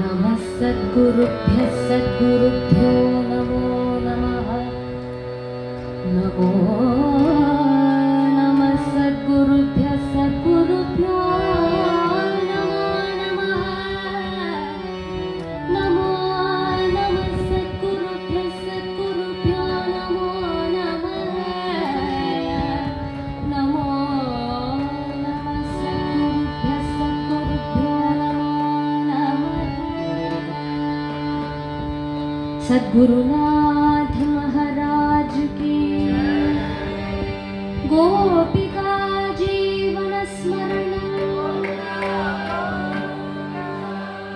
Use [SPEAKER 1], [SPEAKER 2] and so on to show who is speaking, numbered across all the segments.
[SPEAKER 1] नमः सद्गुरुभ्यो नमो नमः। नमो नमः सद्गुरुभ्यो नमो नमः। नमो नमः सद्गुरुभ्यो नमो नमः। नमो नमः सद्गुरुभ्यो नमो नमः। सद्गुरुनाथ महाराज की, गोपिका जीवन स्मरण,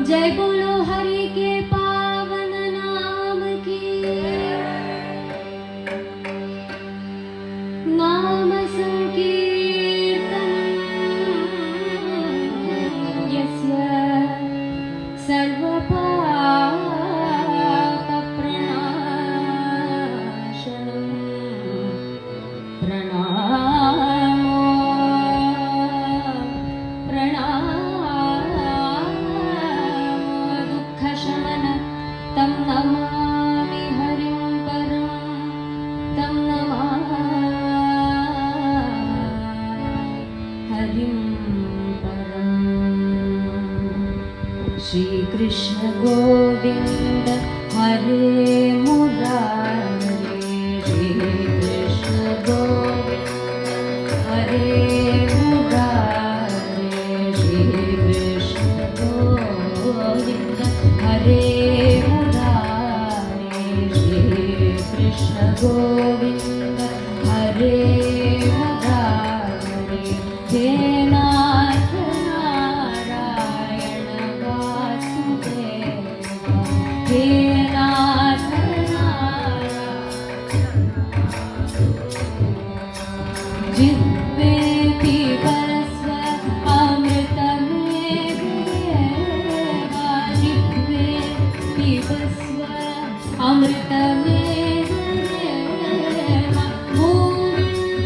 [SPEAKER 1] जय बोलो हरि के पावन नाम की। नाम संकीर्तन यस्य सर्वपापप्रणाशनं, प्रणामो दुःखशमनं तं नमामि हरिं परं, तं नमामि हरिं परम्। श्री कृष्ण गोविंद हरे मुरारे, श्री कृष्ण गोविंद हरे मुरारे, श्री कृष्ण गोविंद हरे मुरारे, श्री कृष्ण गोविंद हरे मुरारे। हे नाथ नारायण वासुदेव, हे नाथ नारायण। जिह्वे पिबस्व अमृतमेव, जिह्वे पिबस्व अमृतमेव। गोविन्द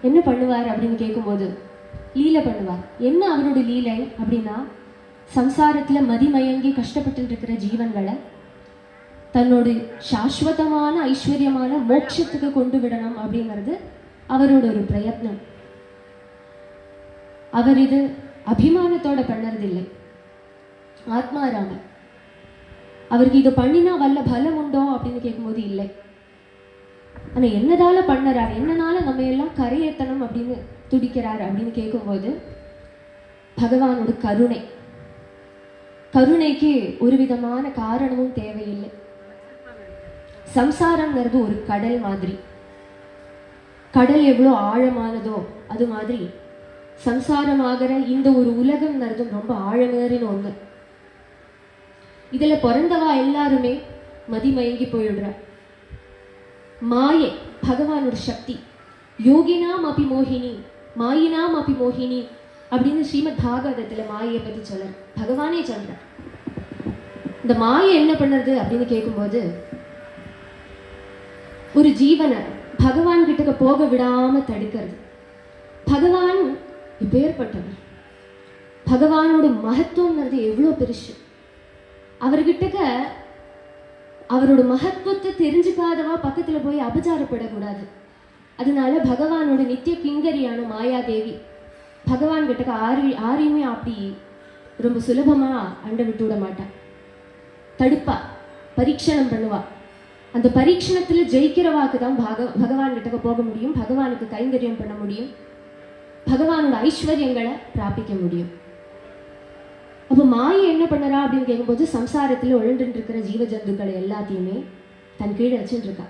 [SPEAKER 2] என்ன பண்ணுவார் அப்படின்னு கேட்கும்போது லீலை பண்ணுவார். என்ன அவரோட லீலை அப்படின்னா, சம்சாரத்தில் மதிமயங்கி கஷ்டப்பட்டு இருக்கிற ஜீவன்களை தன்னோட சாஸ்வதமான ஐஸ்வர்யமான மோட்சத்துக்கு கொண்டு விடணும் அப்படிங்கிறது அவரோட ஒரு பிரயத்னம். அவர் இது அபிமானத்தோட பண்ணறதில்லை, ஆத்மாராம. அவருக்கு இது பண்ணினா வல்ல பலம் உண்டோ அப்படின்னு கேட்கும்போது இல்லை. ஆனா என்னதால பண்ணறாரு, என்னனால நம்ம எல்லாம் கரையேத்தனம் அப்படின்னு துடிக்கிறாரு அப்படின்னு கேட்கும்போது பகவானோட கருணை. கருணைக்கு ஒரு விதமான காரணமும் தேவையில்லை. சம்சாரங்கிறது ஒரு கடல் மாதிரி. கடல் எவ்வளோ ஆழமானதோ அது மாதிரி சம்சாரமாகிற இந்த ஒரு உலகம்ங்கிறதும் ரொம்ப ஆழமேறின ஒண்ணு. இதுல பிறந்தவா எல்லாருமே மதிமயங்கி போயிடுற. மாயை பகவானோட சக்தி. யோகினாம் அபி மோகினி மாயினாம் அபி மோகினி அப்படின்னு ஸ்ரீமத் பாகவதத்துல மாயை பத்தி சொல்ற பகவானே சொல்ற. இந்த மாயை என்ன பண்ணுறது அப்படின்னு கேட்கும்போது, ஒரு ஜீவனை பகவான் கிட்டக்க போக விடாம தடுக்கிறது. பகவான் இப்பேற்பட்டவர். பகவானோட மகத்துவம்ன்றது எவ்வளோ பெருசு. அவர்கிட்டக்க அவரோட மகத்துவத்தை தெரிஞ்சுக்காதவா பக்கத்துல போய் அபச்சாரப்படக்கூடாது. அதனால பகவானோட நித்திய கிங்கரியான மாயாதேவி பகவான் கிட்டக்க ஆரையுமே அப்படி ரொம்ப சுலபமா அண்ட விட்டு விட மாட்டான். தடுப்பா, பரீட்சணம் பண்ணுவா. அந்த பரீட்சணத்துல ஜெயிக்கிறவாக்கு தான் பகவான் கிட்டக்க போக முடியும், பகவானுக்கு கைங்கரியம் பண்ண முடியும், பகவானோட ஐஸ்வர்யங்களை பிராபிக்க முடியும். அப்போ மாயை என்ன பண்ணறா அப்படின்னு கேட்கும்போது, சம்சாரத்துல உழண்டு இருக்கிற ஜீவ ஜந்துக்களை எல்லாத்தையுமே தன் கீழே வச்சுட்டு இருக்கா.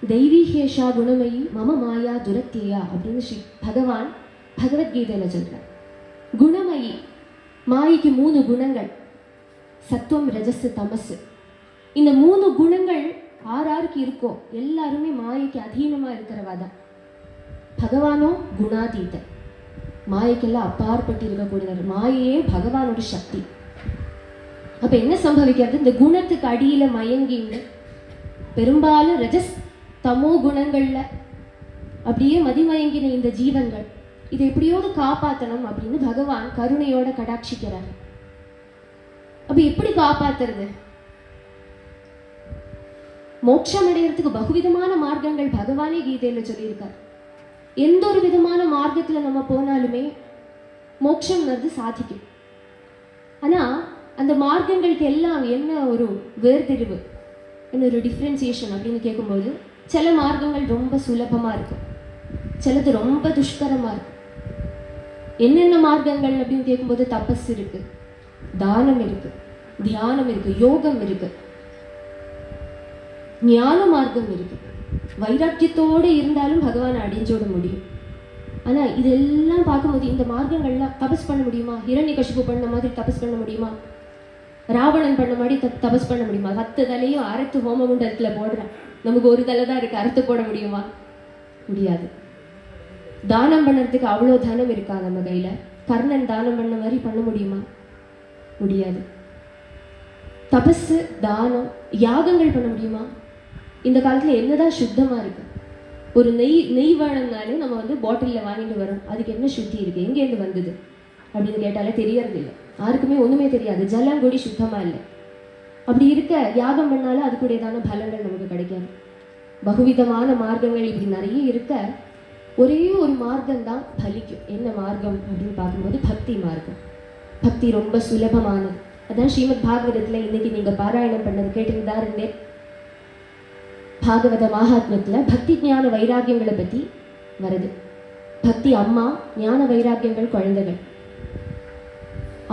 [SPEAKER 2] தெய்வீகேஷா குணமயி மம மாயா துரத்தியா அப்படின்னு ஸ்ரீ பகவான் பகவத்கீதையில சொல்றார். குணமயி, மாயைக்கு 3 குணங்கள், சத்துவம் ரஜஸ் தமசு. இந்த 3 குணங்கள் ஆறாருக்கு இருக்கோ எல்லாருமே மாயைக்கு அதீனமா இருக்கிறவா தான். பகவானோ குணாதீத, மாயைக்கெல்லாம் அப்பாற்பட்டு இருக்கக்கூடியவர். மாயையே பகவானோட சக்தி. அப்ப என்ன சம்பவிக்கிறது, இந்த குணத்துக்கு அடியில மயங்கின்னு பெரும்பாலும் ரஜஸ் தமோ குணங்கள்ல அப்படியே மதிமயங்கின இந்த ஜீவன்கள் இதை எப்படியோடு காப்பாற்றணும் அப்படின்னு பகவான் கருணையோட கடாட்சிக்கிறார். அப்ப எப்படி காப்பாத்துறது? மோட்சம் அடைகிறதுக்கு பகுவிதமான மார்க்கங்கள் பகவானே கீதையில சொல்லியிருக்கார். எந்த ஒரு விதமான மார்க்கத்துல நம்ம போனாலுமே மோட்சம்ங்கிறது சாதிக்கும். ஆனா அந்த மார்க்கங்களுக்கு எல்லாம் என்ன ஒரு வேர்தெரிவு, என்ன ஒரு டிஃப்ரென்சியேஷன் அப்படின்னு கேட்கும்போது, சில மார்க்கங்கள் ரொம்ப சுலபமா இருக்கும், சிலது ரொம்ப துஷ்கரமா இருக்கும். என்னென்ன மார்க்கங்கள் அப்படின்னு கேட்கும்போது, தபஸ் இருக்கு, தானம் இருக்கு, தியானம் இருக்கு, யோகம் இருக்கு, ஞான மார்க்கம் இருக்கு. வைராக்கியத்தோடு இருந்தாலும் பகவானை அடைஞ்சோட முடியும். ஆனா இதெல்லாம் பார்க்கும்போது இந்த மார்க்கங்கள்லாம் தபஸ் பண்ண முடியுமா? ஹிரண்யகசிபு பண்ண மாதிரி தபஸ் பண்ண முடியுமா? ராவணன் பண்ண மாதிரி தபஸ் பண்ண முடியுமா? 10 தலையும் அரைத்து ஹோமகுண்டத்துல போடுறான், நமக்கு ஒரு தலை தான் இருக்கு, அறுத்து போட முடியுமா? முடியாது. தானம் பண்ணுறதுக்கு அவ்வளோ தனம் இருக்கா நம்ம கையில? கர்ணன் தானம் பண்ண மாதிரி பண்ண முடியுமா? முடியாது. தபஸ், தானம், யாகங்கள் பண்ண முடியுமா? இந்த காலத்துல என்னதான் சுத்தமா இருக்கு? ஒரு நெய் வேணும்னாலே நம்ம பாட்டிலில் வாங்கிட்டு வரோம். அதுக்கு என்ன சுத்தி இருக்கு, எங்கேருந்து வந்தது அப்படின்னு கேட்டாலே தெரியறது இல்லை. யாருக்குமே ஒண்ணுமே தெரியாது. ஜலம் கூடி சுத்தமா இல்லை. அப்படி இருக்க யாகம் பண்ணாலும் அதுக்குடையதான பலன்கள் நமக்கு கிடைக்காது. பகுவிதமான மார்க்கங்கள் இப்படி நிறைய இருக்க ஒரே ஒரு மார்க்கம் தான் பலிக்கும். என்ன மார்க்கம் அப்படின்னு பார்க்கும்போது பக்தி மார்க்கம். பக்தி ரொம்ப சுலபமானது. அதான் ஸ்ரீமத் பாகவதத்துல இன்னைக்கு நீங்க பாராயணம் பண்ணது கேட்டுதான் இருந்தேன். பாகவத மகாத்மியத்துல பக்தி ஞான வைராக்கியங்களை பத்தி வருது. பக்தி அம்மா, ஞான வைராக்கியங்கள் குழந்தைகள்.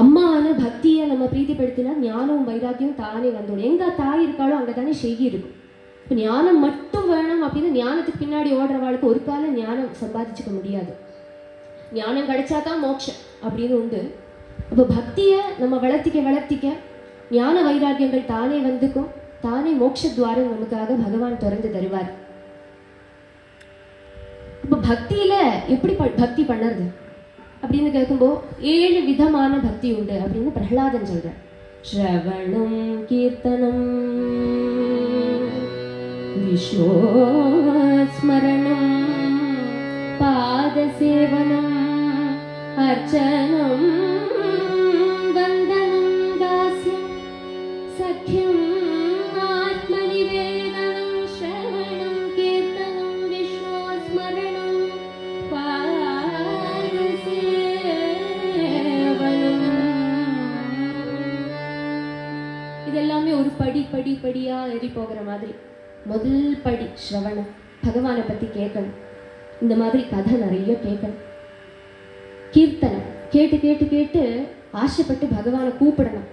[SPEAKER 2] அம்மாவான பக்தியை நம்ம பிரீத்திப்படுத்தினா ஞானம் வைராக்கியம் தானே வந்துடும். எங்க தாய் இருக்காளோ அங்கே தானே செய்கி இருக்கும். இப்போ ஞானம் மட்டும் வேணும் அப்படின்னு ஞானத்துக்கு பின்னாடி ஓடுறவாளுக்கு ஒரு காலம் ஞானம் சம்பாதிச்சுக்க முடியாது. ஞானம் கிடைச்சா தான் மோட்சம் அப்படின்னு உண்டு. அப்போ பக்தியை நம்ம வளர்த்திக்க ஞான வைராக்கியங்கள் தானே வந்துக்கும். தானே மோட்சத்வாரம் நமக்காக பகவான் திறந்து தருவார். இப்போ பக்தியில எப்படி பக்தி பண்ணுறது அப்படின்னு கேட்கும்போது 7 விதமான பக்தி உண்டு அப்படின்னு பிரகலாதன் சொல்ற. ஸ்ரவணம், கீர்த்தனம், விஷ்ணு ஸ்மரணம், பாதசேவனம் அர்ச்சனம் வந்தனம் தாஸ்யம் சఖ్యం ஆத்மநிவேதனம் ஸ்ரவணம் கீர்த்தனம் விஷ்ணு ஸ்மரணம் பாதசேவனம். இதெல்லாமே ஒரு படியா ஏறி போகிற மாதிரி. முதல் படி ஸ்ரவணம், பகவானை பத்தி கேட்கணும். இந்த மாதிரி கதை நிறைய கேட்கணும். கீர்த்தனம், கேட்டு கேட்டு கேட்டு ஆசைப்பட்டு பகவானை கூப்பிடணும்.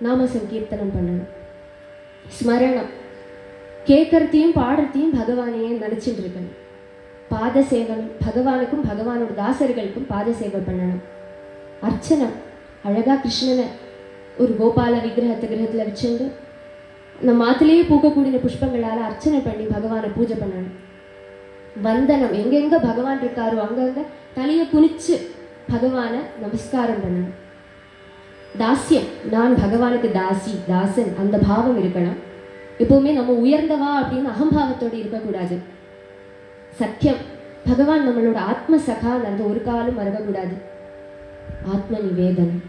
[SPEAKER 2] நாம சங்கீர்த்தனம் பண்ணணும். ஸ்மரணம், கேட்கறதையும் பாடுறதையும் பகவானையே நினைச்சிட்டு இருக்கணும். பாத சேவனம், பகவானுக்கும் பகவானோட தாசர்களுக்கும் பாத சேவை பண்ணணும். அர்ச்சனம், அழகா கிருஷ்ணனை ஒரு கோபால கிரகத்துல வச்சுட்டு நம்ம மாத்திலேயே பூக்கக்கூடிய புஷ்பங்களால அர்ச்சனை பண்ணி பகவானை பூஜை பண்ணணும். வந்தனம், எங்கெங்க பகவான் இருக்காரோ அங்கங்க தலையை குனிச்சு பகவானை நமஸ்காரம் பண்ணணும். தாஸ்யம், நான் பகவானுக்கு தாசி தாசன், அந்த பாவம் இருக்கணும். எப்பவுமே நம்ம உயர்ந்தவா அப்படின்னு அகம்பாவத்தோடு இருக்கக்கூடாது. சத்தியம், பகவான் நம்மளோட ஆத்ம சகா, அந்த ஒரு காலம் மறக்கக்கூடாது. ஆத்ம நிவேதனம்,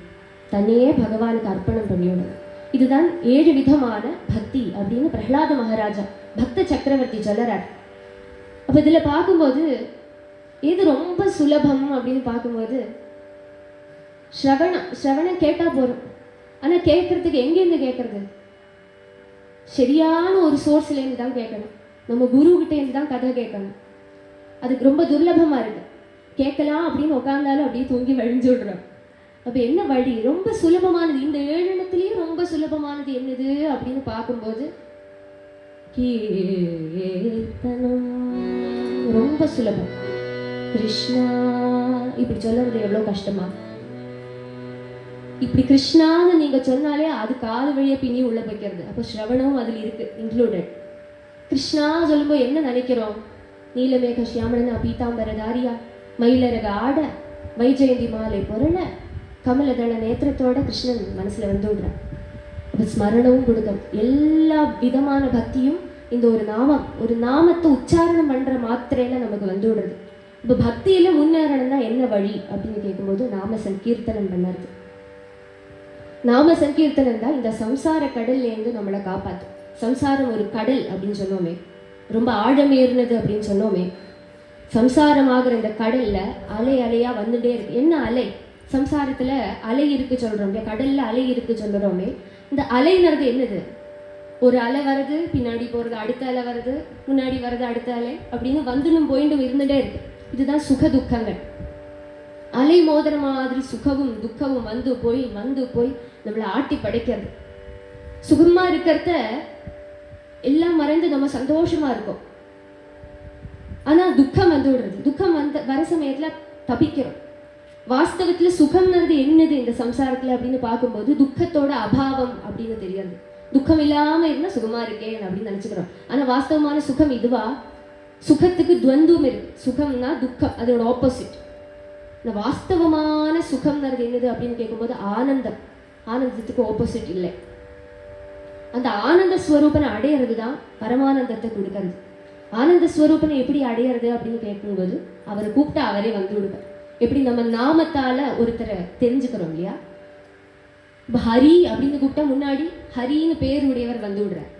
[SPEAKER 2] தன்னையே பகவானுக்கு அர்ப்பணம் பண்ணிவிடணும். இதுதான் 7 விதமான பக்தி அப்படின்னு பிரஹ்லாத மகாராஜா பக்த சக்கரவர்த்தி சொல்லறார். அப்ப இதுல பார்க்கும்போது எது ரொம்ப சுலபம் அப்படின்னு பார்க்கும்போது ஸ்ரவணம் கேட்டா போறோம். ஆனா கேட்கறதுக்கு எங்கேருந்து கேட்கறது? சரியான ஒரு சோர்ஸ்ல இருந்து தான் கேட்கணும். நம்ம குரு கிட்ட இருந்து தான் கதை கேட்கணும். அதுக்கு ரொம்ப துர்லபமா இருக்கு. கேட்கலாம் அப்படின்னு உட்கார்ந்தாலும் அப்படியே தூங்கி வழிஞ்சு விடுறோம். அப்ப என்ன வழி? ரொம்ப சுலபமானது, இந்த 7 இடத்துலயும் ரொம்ப சுலபமானது என்னது அப்படின்னு பார்க்கும்போது கீர்த்தனம் ரொம்ப சுலபம். கிருஷ்ணா இப்படி சொல்றது எவ்வளவு கஷ்டமா? இப்படி கிருஷ்ணான்னு நீங்க சொன்னாலே அது காது வழியா பின்னி உள்ள வைக்கிறது. அப்போ ஸ்ரவணமும் அதுல இருக்கு இன்க்ளூடட். கிருஷ்ணா சொல்லும்போது என்ன நினைக்கிறோம்? நீலமேக சியாமளனா பீதாம்பரதாரியா, மயிலரக ஆட, வைஜெயந்தி மாலை பொருள, கமலதள நேத்திரத்தோட கிருஷ்ணன் மனசுல வந்து விடுறான். அப்போ ஸ்மரணமும் கொடுக்கும். எல்லா விதமான பக்தியும் இந்த ஒரு நாமத்தை உச்சாரணம் பண்ற மாத்திரையில நமக்கு வந்து விடுறது. இப்போ பக்தியில முன்னேறணும்னா என்ன வழி அப்படின்னு கேட்கும்போது நாம சங்கீர்த்தனம் பண்ணறது. நாம சங்கீர்த்தனம் தான் இந்த சம்சார கடல்ல இருந்து நம்மளை காப்பாற்றும். சம்சாரம் ஒரு கடல் அப்படின்னு சொன்னோமே, ரொம்ப ஆழமேறினது அப்படின்னு சொன்னோமே. சம்சாரமாகிற இந்த கடல்ல அலை அலையா வந்துட்டே இருக்கு. என்ன அலை? சம்சாரத்துல அலை இருக்கு சொல்றோம், கடல்ல அலை இருக்கு சொல்றோமே. இந்த அலைங்கிறது என்னது? ஒரு அலை வருது, பின்னாடி போறது, அடுத்த அலை வருது, முன்னாடி வருது அடுத்த அலை, அப்படின்னு வந்துடும் போயிட்டு இருந்துட்டே இருக்கு. இதுதான் சுக துக்கங்கள். அலை மோதிர மாதிரி சுகமும் துக்கமும் வந்து போய் நம்மளை ஆட்டி படைக்கிறது. சுகமா இருக்கிறத எல்லாம் மறைந்து நம்ம சந்தோஷமா இருக்கோம். ஆனா துக்கம் வந்து விடுறது. துக்கம் வர சமயத்துல தப்பிக்கிறோம். வாஸ்தவத்துல சுகம்ங்கிறது என்னது இந்த சம்சாரத்துல அப்படின்னு பார்க்கும்போது துக்கத்தோட அபாவம் அப்படின்னு தெரியாது. துக்கம் இல்லாம இருந்தா சுகமா இருக்கேன் அப்படின்னு நினைச்சுக்கிறோம். ஆனா வாஸ்தவமான சுகம் இதுவா? சுகத்துக்கு துவந்தும் இருக்கு. சுகம்னா துக்கம், அதோட ஆப்போசிட். இந்த வாஸ்தவமான சுகம்ங்கிறது என்னது அப்படின்னு கேட்கும்போது ஆனந்தம். ஆனந்தத்துக்கு ஆப்போசிட் இல்லை. அந்த ஆனந்த ஸ்வரூபனை அடையிறது தான் பரமானந்தத்தை கொடுக்கறது. ஆனந்த ஸ்வரூபனை எப்படி அடையிறது அப்படின்னு கேட்கும்போது அவரை கூப்பிட்டா அவரே வந்து விடுவார். எப்படி நம்ம நாமத்தால ஒருத்தரை தெரிஞ்சுக்கிறோம் இல்லையா? ஹரி அப்படின்னு கூப்பிட்டா முன்னாடி ஹரின்னு பேர் உடையவர் வந்து விடுறார்.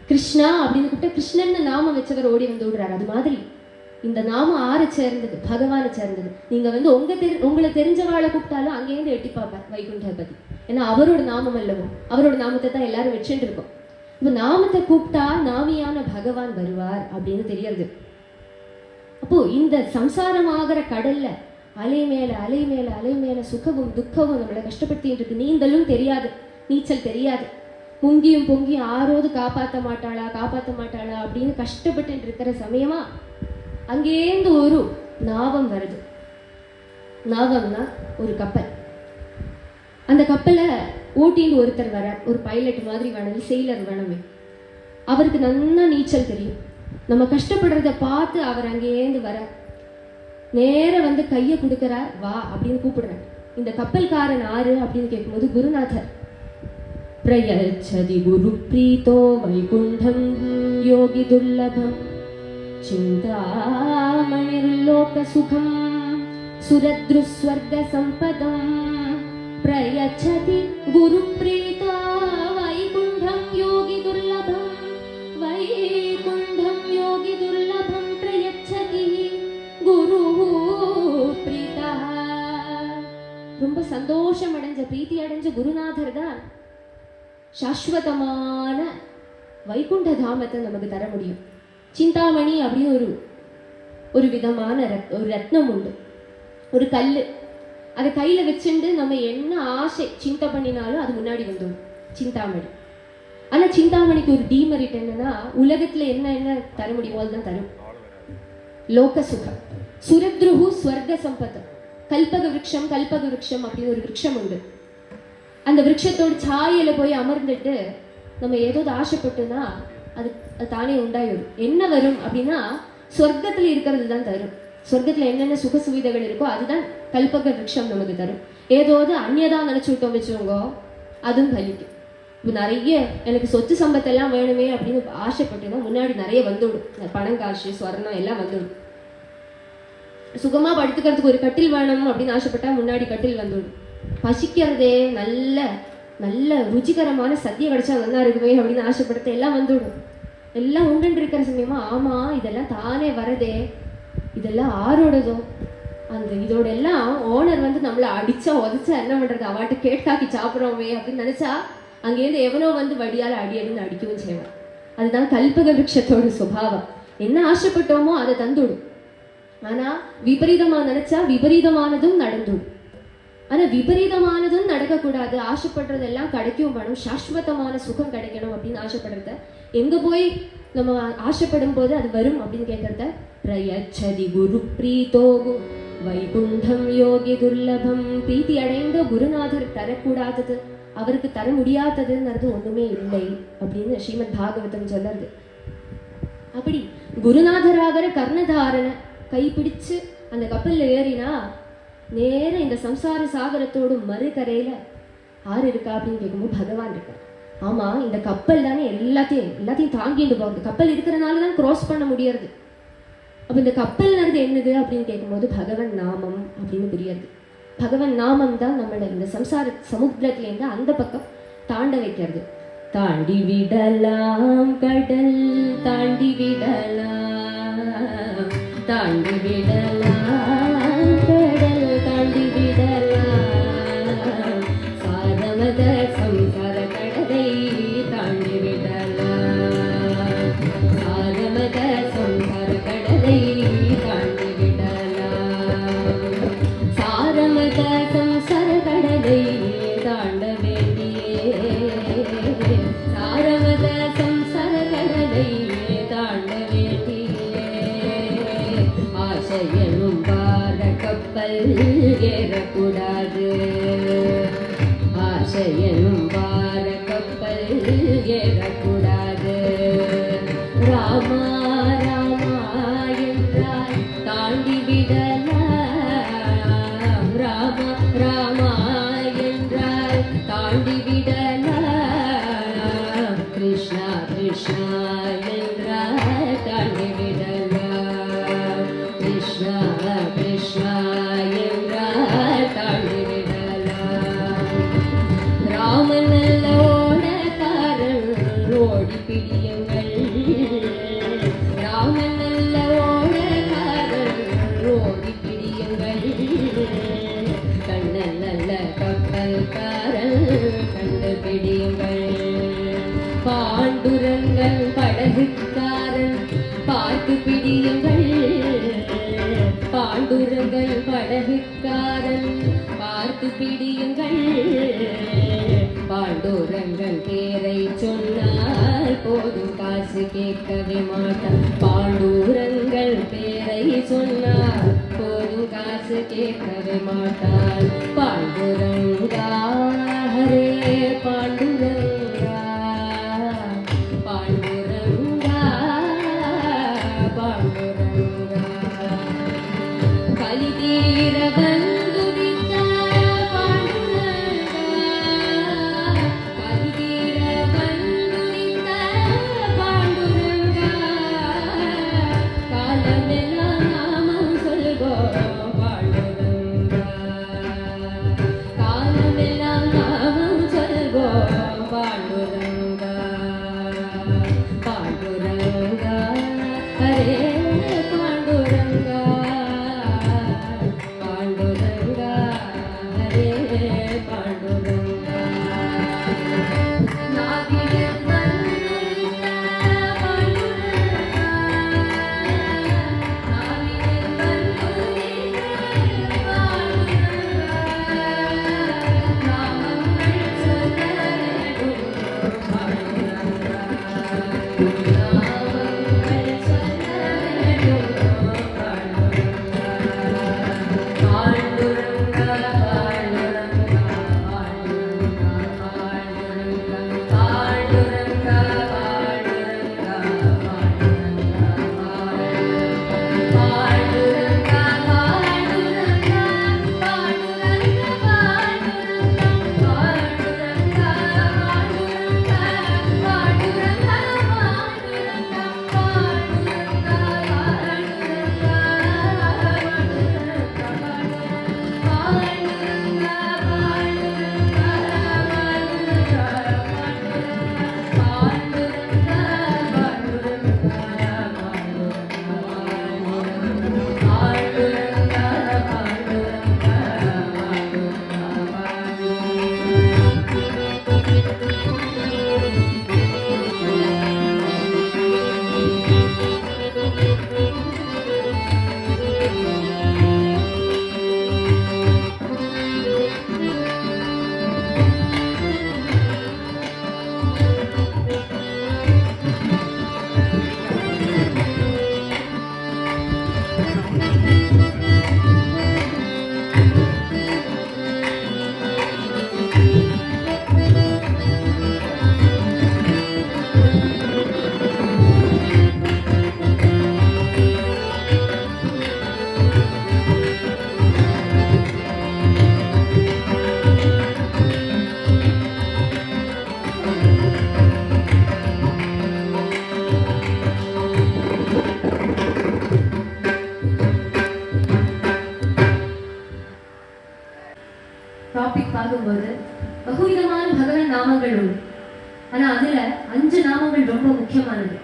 [SPEAKER 2] கிருஷ்ணா அப்படின்னு கூப்பிட்டா கிருஷ்ணன் நாம வச்சவர் ஓடி வந்து விடுறாரு. அது மாதிரி இந்த நாமம் ஆரை சேர்ந்தது? பகவானை சேர்ந்தது. நீங்க வந்து உங்களை தெரிஞ்சவாளை கூப்பிட்டாலும் அங்கேயிருந்து எட்டி பார்ப்பார் வைகுண்டபதி. ஏன்னா அவரோட நாமம் அல்லவோ, அவரோட நாமத்தை தான் எல்லாரும் வச்சுட்டு இருக்கோம். இப்போ நாமத்தை கூப்பிட்டா நாமியான பகவான் வருவார் அப்படின்னு தெரியறது. அப்போ இந்த சம்சாரமாகிற கடல்ல அலை மேல அலை மேல அலை மேல சுகமும் துக்கமும் நம்மளை கஷ்டப்படுத்திட்டு இருக்கு. நீந்தலும் தெரியாது, நீச்சல் தெரியாது. பொங்கியும் பொங்கியும் ஆரோது காப்பாற்ற மாட்டாளா அப்படின்னு கஷ்டப்பட்டு இருக்கிற சமயமா அங்கேருந்து ஒரு நாவம் வருது. நாவம்னா ஒரு கப்பல். அந்த கப்பலை ஓட்டின்னு ஒருத்தர் வர, ஒரு பைலட் மாதிரி வேணும், செயிலர் வேணுமே. அவருக்கு நல்லா நீச்சல் தெரியும். நம்ம கஷ்டப்படுறத பார்த்து அவர் அங்கேருந்து வர நேர வந்து கையை கொடுக்கறார், வா அப்படின்னு கூப்பிடுறார். இந்த கப்பல்காரன் ஆறு அப்படின்னு கேட்கும்போது குருநாதர். பிரயச்சதி குரு பிரீதோ வைகுண்டம் யோகி துர்லபம் चिन्तामणिर्लोकसुखं सुरद्रुस्वर्गसम्पदं प्रयच्छति गुरुप्रीता वैकुण्ठं योगिदुर्लभं प्रयच्छति गुरुः प्रीता. ரொம்ப சந்தோஷம் அடைஞ்ச பிரீத்தி அடைஞ்ச குருநாதர் தான் சாஸ்வதமான வைகுண்ட தாமத்தை நமக்கு தர முடியும். சிந்தாமணி அப்படின்னு ஒரு விதமான ஒரு ரத்னம் உண்டு, ஒரு கல். அதை கையில் வச்சுட்டு நம்ம என்ன ஆசை சிந்தை பண்ணினாலும் அது முன்னாடி வந்துடும், சிந்தாமணி. ஆனால் சிந்தாமணிக்கு ஒரு டீமெரிட் என்னன்னா, உலகத்தில் என்ன என்ன தர முடியுமோ அதுதான் தரும். லோக சுகம். சுரத்ருஹு ஸ்வர்க சம்பதம். கல்பக விருட்சம் அப்படின்னு ஒரு விருட்சம் உண்டு. அந்த விருட்சத்தோட சாயையில் போய் அமர்ந்துட்டு நம்ம ஏதோ ஆசைப்பட்டோன்னா அது தானே உண்டாயிடும். என்ன வரும் அப்படின்னா, சொர்க்கத்தில் இருக்கிறது தான் தரும். சொர்க்கத்தில் என்னென்ன சுக சுவிதைகள் இருக்கோ அதுதான் கல்பக விருட்சம் நமக்கு தரும். ஏதோது அந்நியதான் நினச்சி விட்டோம் வச்சுக்கோங்க, அதுவும் பலிக்கும். இப்போ நிறைய எனக்கு சொத்து சம்பத்தெல்லாம் வேணுமே அப்படின்னு ஆசைப்பட்டுன்னா முன்னாடி நிறைய வந்துவிடும். பணம், காசு, ஸ்வர்ணம் எல்லாம் வந்துவிடும். சுகமாக படுத்துக்கிறதுக்கு ஒரு கட்டில் வேணும் அப்படின்னு ஆசைப்பட்டா முன்னாடி கட்டில் வந்துவிடும். பசிக்கிறதே நல்ல நல்ல ருச்சிகரமான சத்திய கிடைச்சா நல்லா இருக்குமே அப்படின்னு ஆசைப்படுத்த எல்லாம் வந்துவிடும். எல்லாம் உண்டுன்னு இருக்கிற சமயமா, ஆமாம் இதெல்லாம் தானே வரதே, இதெல்லாம் ஆரோடதோ, அந்த இதோட எல்லாம் ஓனர் வந்து நம்மளை அடிச்சா உதச்சா என்ன பண்ணுறது, அவாட்டு கேட்காக்கி சாப்பிட்றோமே அப்படின்னு நினச்சா அங்கேருந்து எவனோ வந்து வடியால் அடின்னு அடிக்கவும் செய்வான். அதுதான் கல்பக விருட்சத்தோட சுபாவம். என்ன ஆசைப்பட்டோமோ அதை தந்துடும். ஆனால் விபரீதமாக நினச்சா விபரீதமானதும் நடந்துடும். ஆனால் விபரீதமானதும் நடக்கக்கூடாது. ஆசைப்படுறதெல்லாம் கிடைக்கும் வேணும், சாஸ்வதமான சுகம் கிடைக்கணும் அப்படின்னு ஆசைப்படுறத எங்கே போய் நம்ம ஆசைப்படும் போது அது வரும் அப்படின்னு கேட்கறத பிரயச்சதி குரு பிரீதோகு வைகுண்டம் யோகி துர்லபம். பிரீத்தி அடைந்த குருநாதர் தரக்கூடாதது, அவருக்கு தர முடியாததுங்கிறது ஒன்றுமே இல்லை அப்படின்னு ஸ்ரீமத் பாகவதம் சொல்லுறது. அப்படி குருநாதராகிற கர்ணதாரனை கைப்பிடிச்சு அந்த கப்பலில் ஏறினா நேரம் இந்த சம்சார சாகரத்தோடு மறுகரையில் ஆறு இருக்கா அப்படின்னு கேட்கும்போது பகவான் இருக்கா. ஆமாம், இந்த கப்பல் தானே எல்லாத்தையும் தாங்கிட்டு போகுது. கப்பல் இருக்கிறனால தான் க்ராஸ் பண்ண முடியறது. அப்போ இந்த கப்பல்ங்கிறது என்னது அப்படின்னு கேட்கும்போது பகவன் நாமம் அப்படின்னு புரியுது. பகவன் நாமம் தான் நம்மளை இந்த சம்சார சமுத்திரத்துலேருந்து அந்த பக்கம் தாண்ட வைக்கிறது. தாண்டி விடலாம் கடல், தாண்டி விடலாம், தாண்டி விடலாம் கடல், தாண்டி விடலாம் சாரமத சம்சார கடலை தாண்டி விடலாம், சாரமத சம்சார கடலை தாண்டி விடலாம், சாரமத சம்சார கடலை தாண்ட வேண்டியே, சாரமத சம்சார கடலை தாண்ட வேண்டியே. ஆசையனும் பார கப்பல் ஏறக்கூடாது, ஆசையனும் பார கப்பல் ஏறக்கூடாது. ராமா ராமா என்றால் தாண்டி விடலாம், ராமா ராமா என்றால் தாண்டி விடலாம், கிருஷ்ணா கிருஷ்ணா என்றால் தாண்டி விடலாம், கிருஷ்ணா கிருஷ்ணா என்றால் தாண்டி விடலாம். ராமன் நல்ல ஓடக்காரன் ஓடி பிடியுங்கள், ராமன் நல்ல ஓடக்காரன் ஓடி பிடியுங்கள், கண்ணன் நல்ல கப்பல்காரன் கண்டு பிடியுங்கள், பாண்டுரங்கன் படகுக்காரன் பார்த்து பிடியுங்கள், பாண்டுரங்கன் படகுக்காரன் பார்த்து பிடியுங்கள், பாண்டுரங்கன் பேரை சொன்னால் போதும் காசு கேட்கவே மாட்டான், பாண்டுரங்கன் பேரை சொன்னால் போதும் காசு கேட்கவே மாட்டான். பாண்டுரங்கா ஹரே பாண்டுரங்கா, பாண்டுரங்கா பாண்டுரங்கா. கலிதீர வந்துவிட்ட பாண்டுரங்கா, கலிதீர வந்துவிட்ட பாண்டுரங்கா, டாபிக் பார்க்கும்போது பகுவிதமான பகவான் நாமங்கள் உண்டு. ஆனா அதுல 5 நாமங்கள் ரொம்ப முக்கியமானது.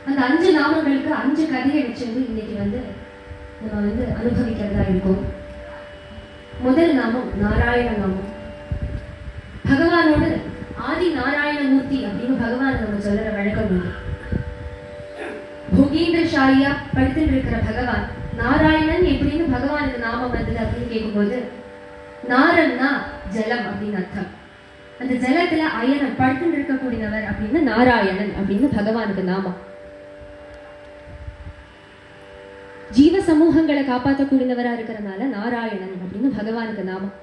[SPEAKER 2] அந்த 5 நாமங்களுக்கு 5 கதையை வச்சிருந்து இன்னைக்கு நம்ம அனுபவிக்கிறதா இருக்கும். முதல் நாமம் நாராயண நாமம். பகவானோட ஆதி நாராயணமூர்த்தி அப்படின்னு பகவான் நம்ம சொல்ற வழக்கம் உண்டு. புகீந்திர ஷாரியா படுத்துட்டு இருக்கிற பகவான் நாராயணன் எப்படின்னு பகவானுக்கு நாமம் வந்தது அப்படின்னு கேட்கும்போது, நாரன்னா ஜலம் அப்படின்னு அர்த்தம். அந்த ஜலத்துல அயனம் படுத்துட்டு இருக்கக்கூடியவர் அப்படின்னு நாராயணன் அப்படின்னு பகவானுக்கு நாமம். ஜீவ சமூகங்களை காப்பாற்றக்கூடியவரா இருக்கிறதுனால நாராயணன் அப்படின்னு பகவானுக்கு நாமம்.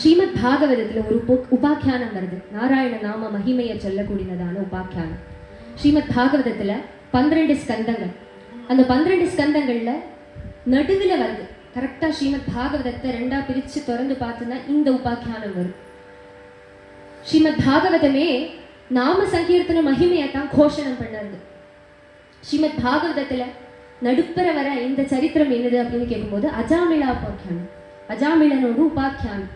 [SPEAKER 2] ஸ்ரீமத் பாகவதத்துல ஒரு உபாக்கியானம் வருது, நாராயண நாம மகிமையை சொல்லக்கூடியதான உபாக்கியானம். ஸ்ரீமத் பாகவதத்துல 12 ஸ்கந்தங்கள். அந்த 12 ஸ்கந்தங்கள்ல நடுவில் வருது. கரெக்டா ஸ்ரீமத் பாகவதத்தை 2ஆ பிரிச்சு திறந்து பார்த்துன்னா இந்த உபாக்கியானம் வரும். ஸ்ரீமத் பாகவதமே நாம சங்கீர்த்தன மகிமையத்தான் கோஷணம் பண்ணது. ஸ்ரீமத் பாகவதத்துல நடுப்பற வர இந்த சரித்திரம் என்னது அப்படின்னு கேட்கும்போது அஜாமிளா உபாக்கியானம், அஜாமிளனோட உபாக்கியானம்.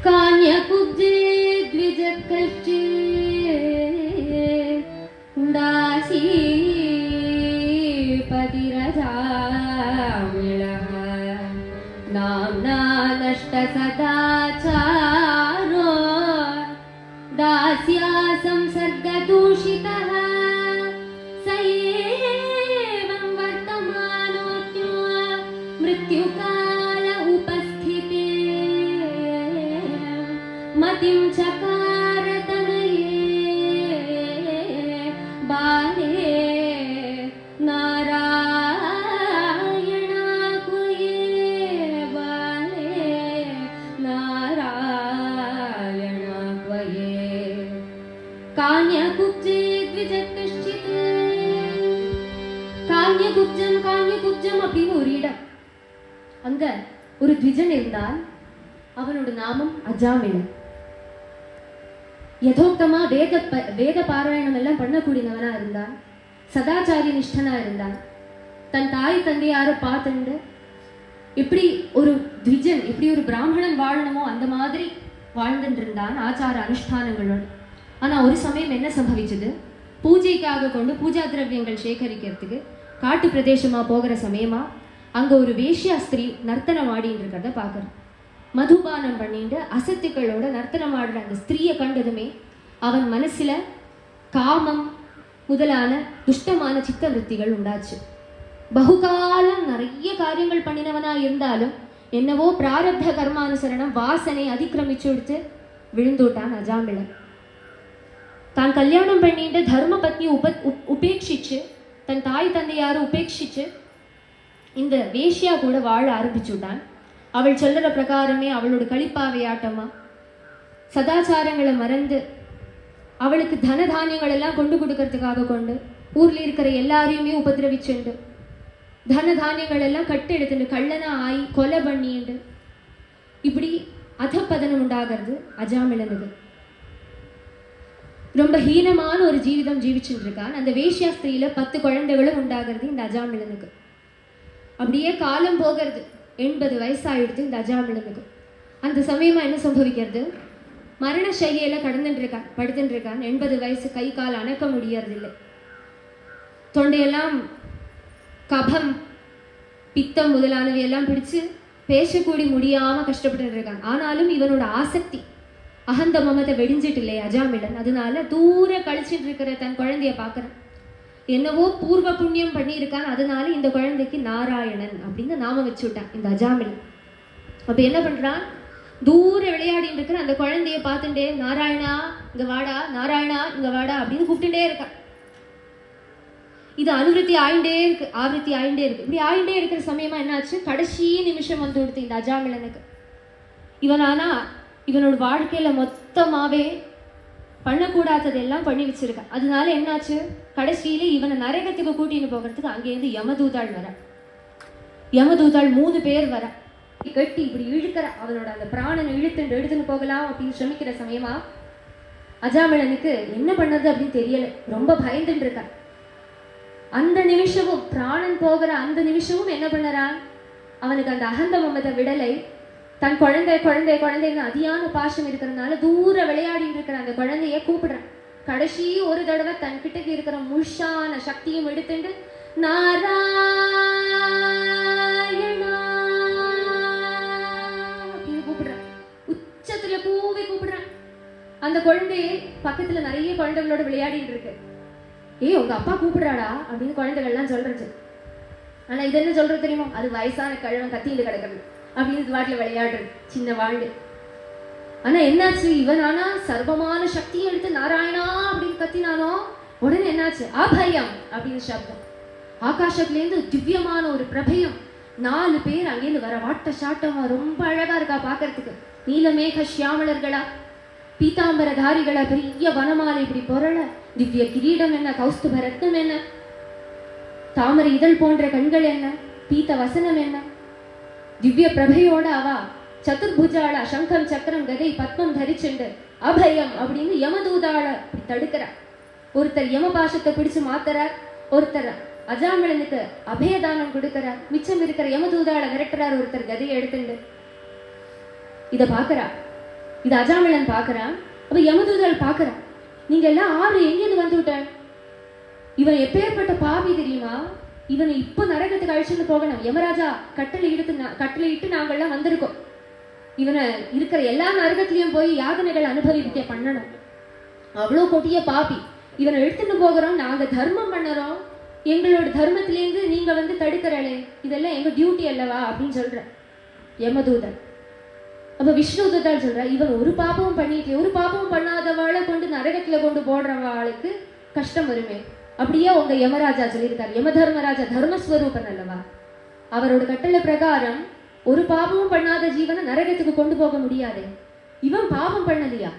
[SPEAKER 2] கான்யகுப்ஜே த்விஜ கஷ்டே உண்டாசி பதிரஜாமிளः நாம்னா நஷ்ட சதாச்சாரோ दास्या संसर्गदूषितः सएवं वर्तमानोऽत्यो मृत्युकाल उपस्थिते मतिं चकार तनये बाले नारायणाकुये बाले नारायणाकुये கான்யகுப்ஜே த்விஜ கஷ்டித். கான்யகுப்ஜம் அப்படின்னு ஒரு இடம். அங்க ஒரு த்விஜன் இருந்தால் அவனோட நாமம் அஜாமிளன். யதோக்தமா வேத பாராயணம் எல்லாம் பண்ணக்கூடியவனா இருந்தான். சதாச்சாரிய நிஷ்டனா இருந்தான். தன் தாய் தந்தையார பார்த்துண்டு எப்படி ஒரு த்விஜன் எப்படி ஒரு பிராமணன் வாழணுமோ அந்த மாதிரி வாழ்ந்துட்டு இருந்தான் ஆச்சார அனுஷ்டானங்களோடு. ஆனா ஒரு சமயம் என்ன சம்பவிச்சது, பூஜைக்காக கொண்டு பூஜா திரவியங்கள் சேகரிக்கிறதுக்கு காட்டு பிரதேசமா போகிற சமயமா அங்க ஒரு வேஷ்யா ஸ்திரீ நர்த்தனம் ஆடின்னு இருக்கிறத பாக்குறான். மதுபானம் பண்ணிட்டு அசத்துக்களோட நர்த்தனம் ஆடுற அந்த ஸ்திரீயை கண்டதுமே அவன் மனசுல காமம் முதலான துஷ்டமான சித்த விருத்திகள் உண்டாச்சு. பகுகாலம் நிறைய காரியங்கள் பண்ணினவனா இருந்தாலும் என்னவோ பிராரப்த கர்மானுசரணம் வாசனை அதிக்கிரமிச்சு எடுத்து விழுந்துட்டான் அஜாமிளன். தான் கல்யாணம் பண்ணிட்டு தர்ம பத்னி உபேட்சிச்சு தன் தாய் தந்தையார உபேட்சிச்சு இந்த வேஷ்யா கூட வாழ ஆரம்பிச்சுட்டான். அவள் சொல்லுற பிரகாரமே அவளோட களிப்பாவையாட்டமா சதாச்சாரங்களை மறந்து அவளுக்கு தனதானியங்கள் எல்லாம் கொண்டு கொடுக்கறதுக்காக கொண்டு ஊர்ல இருக்கிற எல்லாரையுமே உபதிரவிச்சுண்டு தனதானியங்கள் எல்லாம் கட்டு எடுத்துட்டு கள்ளனா ஆகி கொலை பண்ணிண்டு இப்படி அதப்பதனம் உண்டாகிறது அஜாமிளனுக்கு. ரொம்ப ஹீனமான ஒரு ஜீவிதம் ஜீவிச்சுட்டு இருக்கான். அந்த வேஷ்யா ஸ்திரீல 10 குழந்தைகளும் உண்டாகிறது இந்த அஜாமிளனுக்கு. அப்படியே காலம் போகிறது. 80 வயசாயிடுது இந்த அஜாமிளனுக்கு. அந்த சமயமா என்ன சம்பவிக்கிறது, மரண சைகையில கடந்துட்டு இருக்கான், படுத்துட்டு இருக்கான். 80 வயசு, கை கால் அணக்க முடியறதில்லை. தொண்டையெல்லாம் கபம் பித்தம் முதலானவை எல்லாம் பிடிச்சு பேசக்கூடி முடியாம கஷ்டப்பட்டு இருக்கான். ஆனாலும் இவனோட ஆசக்தி அகந்த மமத்தை வெடிஞ்சிட்டு இல்லையா அஜாமிளன். அதனால தூர கழிச்சிட்டு இருக்கிற தன் குழந்தைய பாக்குறான். என்னவோ பூர்வ புண்ணியம் பண்ணி இருக்கான். அதனால இந்த குழந்தைக்கு நாராயணன் அப்படின்னு நாம வச்சு விட்டான் இந்த அஜாமிளன். அப்ப என்ன பண்றான், தூர விளையாடிட்டு இருக்கிற அந்த குழந்தைய பார்த்துட்டே நாராயணா இங்க வாடா, நாராயணா இங்க வாடா அப்படின்னு கூப்பிட்டுட்டே இருக்கான். இது ஆவೃತ್ತಿ ஆயிண்டே இருக்கு. இப்படி ஆயிண்டே இருக்கிற சமயமா என்னாச்சு, கடைசி நிமிஷம் வந்து கொடுத்து இந்த அஜாமிளனுக்கு. இவனானா இவனோட வாழ்க்கையில மொத்தமாவே பண்ணக்கூடாததெல்லாம் பண்ணி வச்சிருக்கான். அதனால என்னாச்சு, கடைசியில இவனை நரகத்துக்கு கூட்டின்னு போகிறதுக்கு அங்கேருந்து யமதூதாள் வர. யமதூதாள் 3 பேர் வர கட்டி இப்படி இழுக்கிற அவனோட அந்த பிராணனை எடுத்துன்னு போகலாம் அப்படின்னு ശ്രമിக்கிற சமயமா அஜாமிளனுக்கு என்ன பண்ணது அப்படின்னு தெரியல. ரொம்ப பயந்துட்டு இருக்கான். அந்த நிமிஷமும் பிராணன் போகிற அந்த நிமிஷமும் என்ன பண்ணறான், அவனுக்கு அந்த அகந்த மமதை விடலை. தன் குழந்தை குழந்தை குழந்தைன்னு அதியான பாசம் இருக்கிறதுனால தூர விளையாடிட்டு இருக்கிற அந்த குழந்தைய கூப்பிடுறான். கடைசி ஒரு தடவை தன் கிட்டக்கு இருக்கிற முழுசான சக்தியும் எடுத்துட்டு நாராயணா அப்படின்னு கூப்பிடுறான். உச்சத்துல கூவி கூப்பிடுறான். அந்த குழந்தையை பக்கத்துல நிறைய குழந்தைகளோட விளையாடிட்டு இருக்கு. உங்க அப்பா கூப்பிடுறாடா அப்படின்னு குழந்தைகள்லாம் சொல்றது. ஆனா இது என்ன சொல்றது தெரியுமா, அது வயசான கழுவன் கத்திட்டு கிடக்கிறது அப்படின்னு வாட்டில விளையாடுறது சின்ன வாழ்வு. ஆனா என்னாச்சு, இவன் ஆனா சர்வமான சக்தியை எடுத்து நாராயணா அப்படின்னு கத்தினானோ உடனே என்னாச்சு, அபயம் அப்படின்னு சப்தம். ஆகாசத்துல இருந்து திவ்யமான ஒரு பிரபயம். 4 பேர் அங்கேருந்து வர வாட்ட சாட்டமா ரொம்ப அழகா இருக்கா பாக்குறதுக்கு. நீலமேக சியாமலர்களா, பீதாம்பரதாரிகளா, பெரிய வனமாலை இப்படி பொருள, திவ்ய கிரீடம் என்ன, கௌஸ்துப ரத்னம் என்ன, தாமரை இதழ் போன்ற கண்கள் என்ன, பீத்த வசனம் என்ன, திவ்ய பிரபையோட அவா சதுர்புஜாள சங்கம் சக்கரம் கதை பத்மம் தரிச்சுண்டு அபயம் அப்படின்னு யமதூதாள தடுக்கிறா. ஒருத்தர் யம பாசத்தை பிடிச்சு மாத்துறார், ஒருத்தர் அஜாமிளனுக்கு அபயதானம் கொடுக்கிறார், மிச்சம் இருக்கிற யமதூதாள விரட்டுறார் ஒருத்தர் கதையை எடுத்துண்டு. இத பாக்குறா, இது அஜாமிளன் பாக்குறான். அப்ப யமதூதாள் பாக்குறா, நீங்க எல்லாம் ஆறு எங்கேருந்து வந்து விட்ட, இவன் எப்பேற்பட்ட பாவி தெரியுமா, இவனை இப்ப நரகத்துக்கு அழிச்சுட்டு போகணும், யமராஜா கட்டளையிட்டு நாங்கள்லாம் வந்திருக்கோம், இவனை இருக்கிற எல்லா நரகத்திலையும் போய் யாதனைகள் அனுபவிக்க பண்ணணும், அவ்வளோ கொடிய பாபி, இவனை எடுத்துட்டு போகிறோம், நாங்க தர்மம் பண்ணறோம், எங்களோட தர்மத்திலேருந்து நீங்க வந்து தடுக்கிறளே, இதெல்லாம் எங்க டியூட்டி அல்லவா அப்படின்னு சொல்ற யமதூதன். அப்ப விஷ்ணுதூதன் சொல்ற, இவன் ஒரு பாபமும் பண்ணிட்டு ஒரு பாபமும் பண்ணாதவாளை கொண்டு நரகத்துல கொண்டு போடுறவாளுக்கு கஷ்டம் வருமே. அப்படியே உங்க யமராஜா சொல்லியிருக்காரு, யம தர்மராஜா தர்மஸ்வரூபன் அல்லவா, அவரோட கட்டளை பிரகாரம் ஒரு பாபமும் பண்ணாத ஜீவனை நரகத்துக்கு கொண்டு போக முடியாது. இவன் பாபம் பண்ணலையா,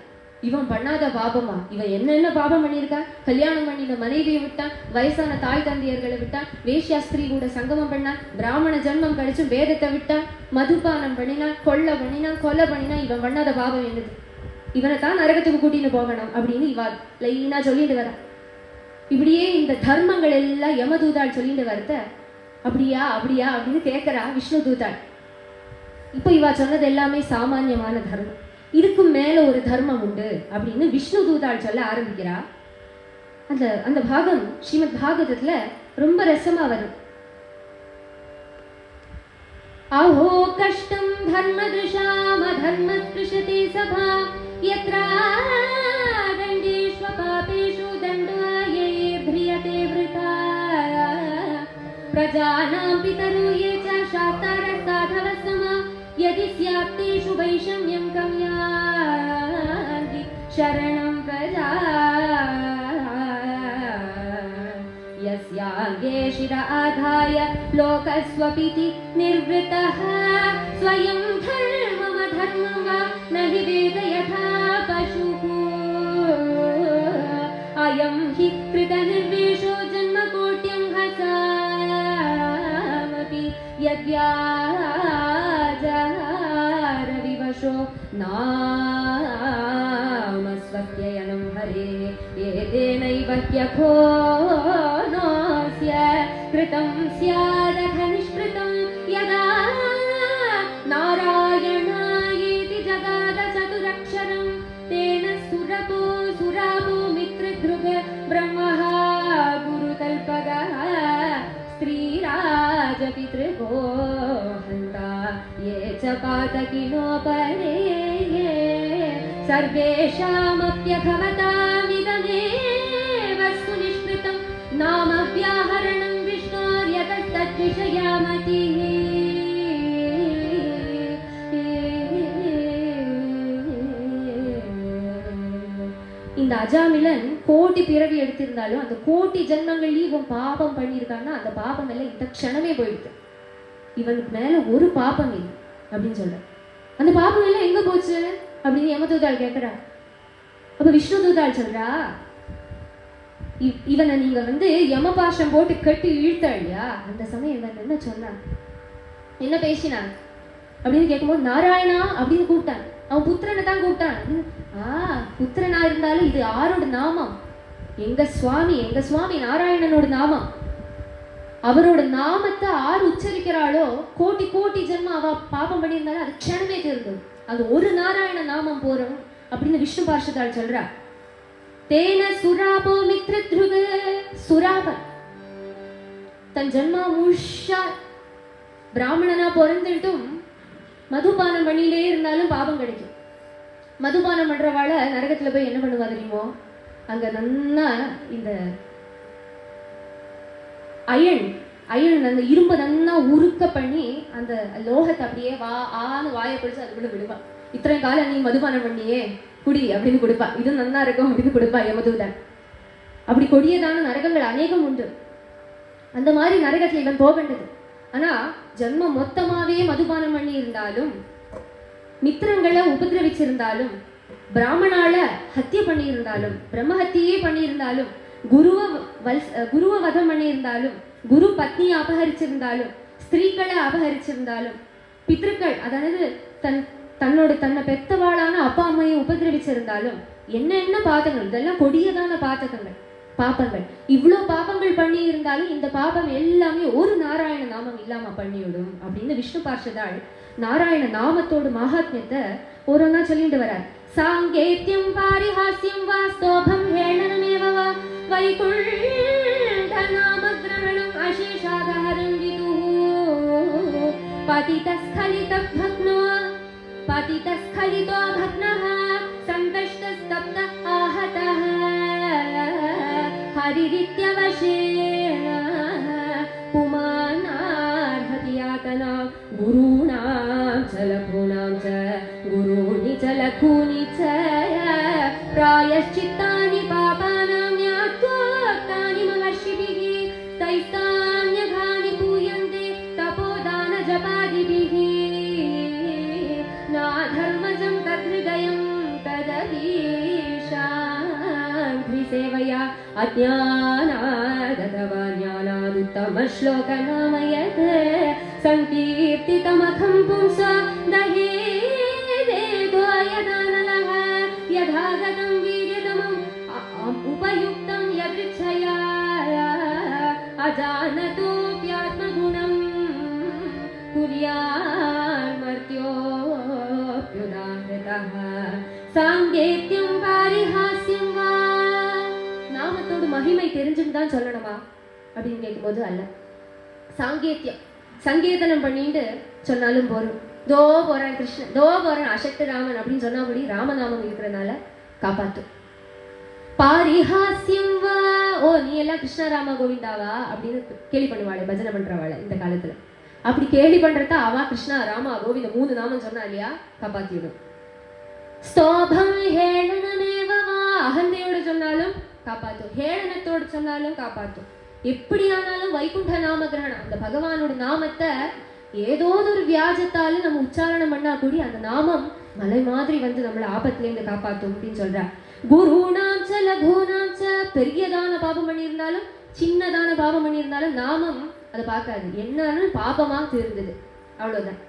[SPEAKER 2] இவன் பண்ணாத பாபமா, இவன் என்னென்ன பாபம் பண்ணியிருக்கான், கல்யாணம் பண்ணின மனைவியை விட்டான், வயசான தாய் தந்தையர்களை விட்டான், வேஷ்யாஸ்திரி கூட சங்கமம் பண்ணான், பிராமண ஜன்மம் கழிச்சும் வேதத்தை விட்டான், மதுபானம் பண்ணினான், கொள்ளை பண்ணினான், கொலை பண்ணினான், இவன் பண்ணாத பாபம் என்னது, இவனை தான் நரகத்துக்கு கூட்டின்னு போகணும் அப்படின்னு இவா லைனா சொல்லிட்டு வர. இப்படியே இந்த தர்மங்கள் எல்லாம் யமதூதாள் சொல்லிட்டு வரத, அப்படியா அப்படியா அப்படின்னு கேட்கறா விஷ்ணு தூதாள். இப்ப இவா சொன்னது எல்லாமே சாமான்யமான தர்மம், இதுக்கும் மேல ஒரு தர்மம் உண்டு அப்படின்னு விஷ்ணு தூதாள் சொல்ல ஆரம்பிக்கிறா. அந்த பாகம் ஸ்ரீமத் பாகவதத்துல ரொம்ப ரசமா வரும். அஹோ கஷ்டம் தர்ம திருஷாம தர்ம திருஷதி சபா யத்ரா தண்டேஷ்வ பாபேஷு தண்டாயைர்த்ரியதே விருதா பிரஜானாம் பிதரு யே ச சாஸ்தார சாதவ சமா யதி ஸ்யாப்தேஷு வைஷம்யம் கம்யாந்தி சரணம் பிரஜா यस्याङ्गे शिर आधाय लोकस्वपिति निर्वृतः स्वयं धर्ममधर्मं वा न हि वेद यथा पशुः अयं हि कृतनिर्वेशो जन्मकोट्यं हसामपि यद्व्याजारविवशो नाम स्वस्त्ययनं हरे एतेनैव ह्यखो कृतं स्यादथ निष्कृतं यदा नारायणायेति जगाद चतुरक्षरं तेन सुरापो मित्रधृग ब्रह्मः गुरुतल्पगः स्त्रीराजपितृगो हन्ता ये च पातकिनोपरे सर्वेषामप्यभवतामिदमेव सुनिष्कृतं नाम व्याहरणं विष्णोर्यतस्तद्विषयामतिः. இந்த அஜாமிலன் கோடி பிறவி எடுத்திருந்தாலும் அந்த கோடி ஜென்மங்கள்லயும் இவன் பாபம் பண்ணியிருக்கான்னா அந்த பாபம் எல்லாம் இந்த க்ஷணமே போயிடுது, இவனுக்கு மேல ஒரு பாபம் இல்லை அப்படின்னு சொல்ற. அந்த பாபம் எல்லாம் எங்க போச்சு அப்படின்னு யமதூதாள் கேட்கிறா. அப்ப விஷ்ணு தூதாள் சொல்றா, இவனை நீங்க வந்து யமபாஷம் போட்டு கட்டி இழுத்த இல்லையா, அந்த சமயம் இவன் என்ன சொன்னான், என்ன பேசினான் அப்படின்னு கேட்கும்போது நாராயணா அப்படின்னு கூப்பிட்டான். அவன் புத்திரனை தான் கூப்பிட்டான். புத்திரனா இருந்தாலும் இது யாரோட நாமம், எங்க சுவாமி நாராயணனோட நாமம், அவரோட நாமத்தை ஆறு உச்சரிக்கிறாளோ கோட்டி கோட்டி ஜென்மம் அவ பாபம் பண்ணியிருந்தாலும் அது க்ஷணமே தீர்ந்தது. அது ஒரு நாராயண நாமம் போறோம் அப்படின்னு விஷ்ணு பார்ஷதாள் சொல்றா. தேன சுராபோ மித்ருத்ருவ, சுராபன் தன் ஜென்மா முழுஷா பிராமணனா பிறந்துட்டும் மதுபானம் பண்ணிலே இருந்தாலும் பாபம் கிடைக்கும். மதுபானம் பண்றவாள நரகத்துல போய் என்ன பண்ணுவா தெரியுமோ, அங்க நன்னா இந்த அயன் அந்த இரும்பை நன்னா உருக்க பண்ணி அந்த லோகத்தை அப்படியே ஆன்னு வாயை பிடிச்சு அதுக்குள்ள விடுவா. இத்தனை காலம் நீ மதுபானம் பண்ணியே குடி அப்படின்னு கொடுப்பா. இது நன்னா இருக்கும் அப்படின்னு கொடுப்பா யமதூதன். அப்படி கொடியதான நரகங்கள் அநேகம் உண்டு. அந்த மாதிரி நரகத்துல இவன் போகண்டது. ஆனா ஜன்மம் மொத்தமாவே மதுபானம் பண்ணி இருந்தாலும், மித்திரங்களை உபதிரவிச்சிருந்தாலும், பிராமணால ஹத்திய பண்ணி இருந்தாலும், பிரம்மஹத்தியே பண்ணி இருந்தாலும், குருவை வதம் பண்ணி இருந்தாலும், குரு பத்னியை அபகரிச்சிருந்தாலும், ஸ்திரீகளை அபகரிச்சிருந்தாலும், பித்ருக்கள் அதாவது தன்னை பெத்தவாளான அப்பா அம்மையை உபதிரவிச்சிருந்தாலும், என்ன பாதங்கள், இதெல்லாம் கொடியதான பாபங்கள். இவ்வளோ பாபங்கள் பண்ணி இருந்தாலும் இந்த பாபம் எல்லாமே ஒரு நாராயண நாமம் இல்லாம பண்ணிவிடும் அப்படின்னு விஷ்ணு பார்ஷதாள் நாராயண நாமத்தோட மகாத்மியத்தை ஒருவனா சொல்லிட்டு வரார். சாங்கேத்யம் பாரிஹாஸ்யம் வா ஸ்தோபம் ஹேளனமேவ வா வைகுண்ட நாம கிரஹணம் அசேஷாதாரம் விதுஹு பதிதஸ்கலிதோ பக்னஹ சந்தஷ்டஸ்தப்த ஆஹதஹ ஹரிரித்யவசேன புமானார்ஹதி யாதனா குருணாம் ச லகுணாம் ச குருணி ச லகுனி ச பிராயஷ்சித்தானி பாபானாம் ஞாத்வோக்தானி மஹர்ஷிபிஹ தைஸ்தான்யகானி பூயந்தே தபோதான ஜபாதிபிஹ நாதர்மஜம் தத்ஹிருதயம் ததவீஷாந்த்ரி சேவையா அஜ்ஞானாததவா ஞானாதுத்தமஸ்லோகநாமயத் சங்கீர்த்திதமகம் பும்சா தஹேதேதோ யதானலஹ யதாகதம் வீர்யதமம் உபயுக்தம் யதிச்சயா அஜானதோப்யாத்மகுணம் குர்யான்மர்த்யோப்யுதாஹ்ருதஹ சாங்கேத்யம் பாரிஹாஸ்யம் வா. நாமத்தோட மகிமை தெரிஞ்சுன்னு தான் சொல்லணுமா அப்படின்னு கேட்கும்போது அல்ல. சாங்கேத்தியம் சங்கீர்த்தனம் பண்ணிட்டு சொன்னாலும் போறோம். தோ போறேன் கிருஷ்ணன், தோ போறேன் அசக்த ராமன் அப்படின்னு சொன்னாபடி ராமநாமம் இருக்கிறதுனால காப்பாத்து. பாரிஹாஸ்யம் வா, ஓ நீ எல்லாம் கிருஷ்ணராம கோவிந்தாவா அப்படின்னு கேலி பண்ணுவாளே பஜனை பண்றவாள இந்த காலத்துல. அப்படி கேலி பண்றதா அவா கிருஷ்ணா ராமா கோவிந்த 3 நாமம் சொன்னா இல்லையா காப்பாத்திடும். ஸ்தோபம் ஹேளனமேவ வா, அகந்தையோட சொன்னாலும் காப்பாத்தும், ஹேளனத்தோடு சொன்னாலும் காப்பாத்தும். எப்படியானாலும் வைகுண்ட நாம கிரகணம், அந்த பகவானோட நாமத்தை ஏதோ ஒரு வியாஜத்தால நம்ம உச்சாரணம் பண்ணா கூடி அந்த நாமம் மலை மாதிரி வந்து நம்மள ஆபத்துல இருந்து காப்பாத்தும் அப்படின்னு சொல்ற. குருணாம் ச லகுணாம் ச, பெரியதான பாபம் பண்ணியிருந்தாலும் சின்னதான பாபம் பண்ணியிருந்தாலும் நாமம் அதை பார்க்காது, என்னன்னு பாபமா தெரிந்தது அவ்வளவுதான்.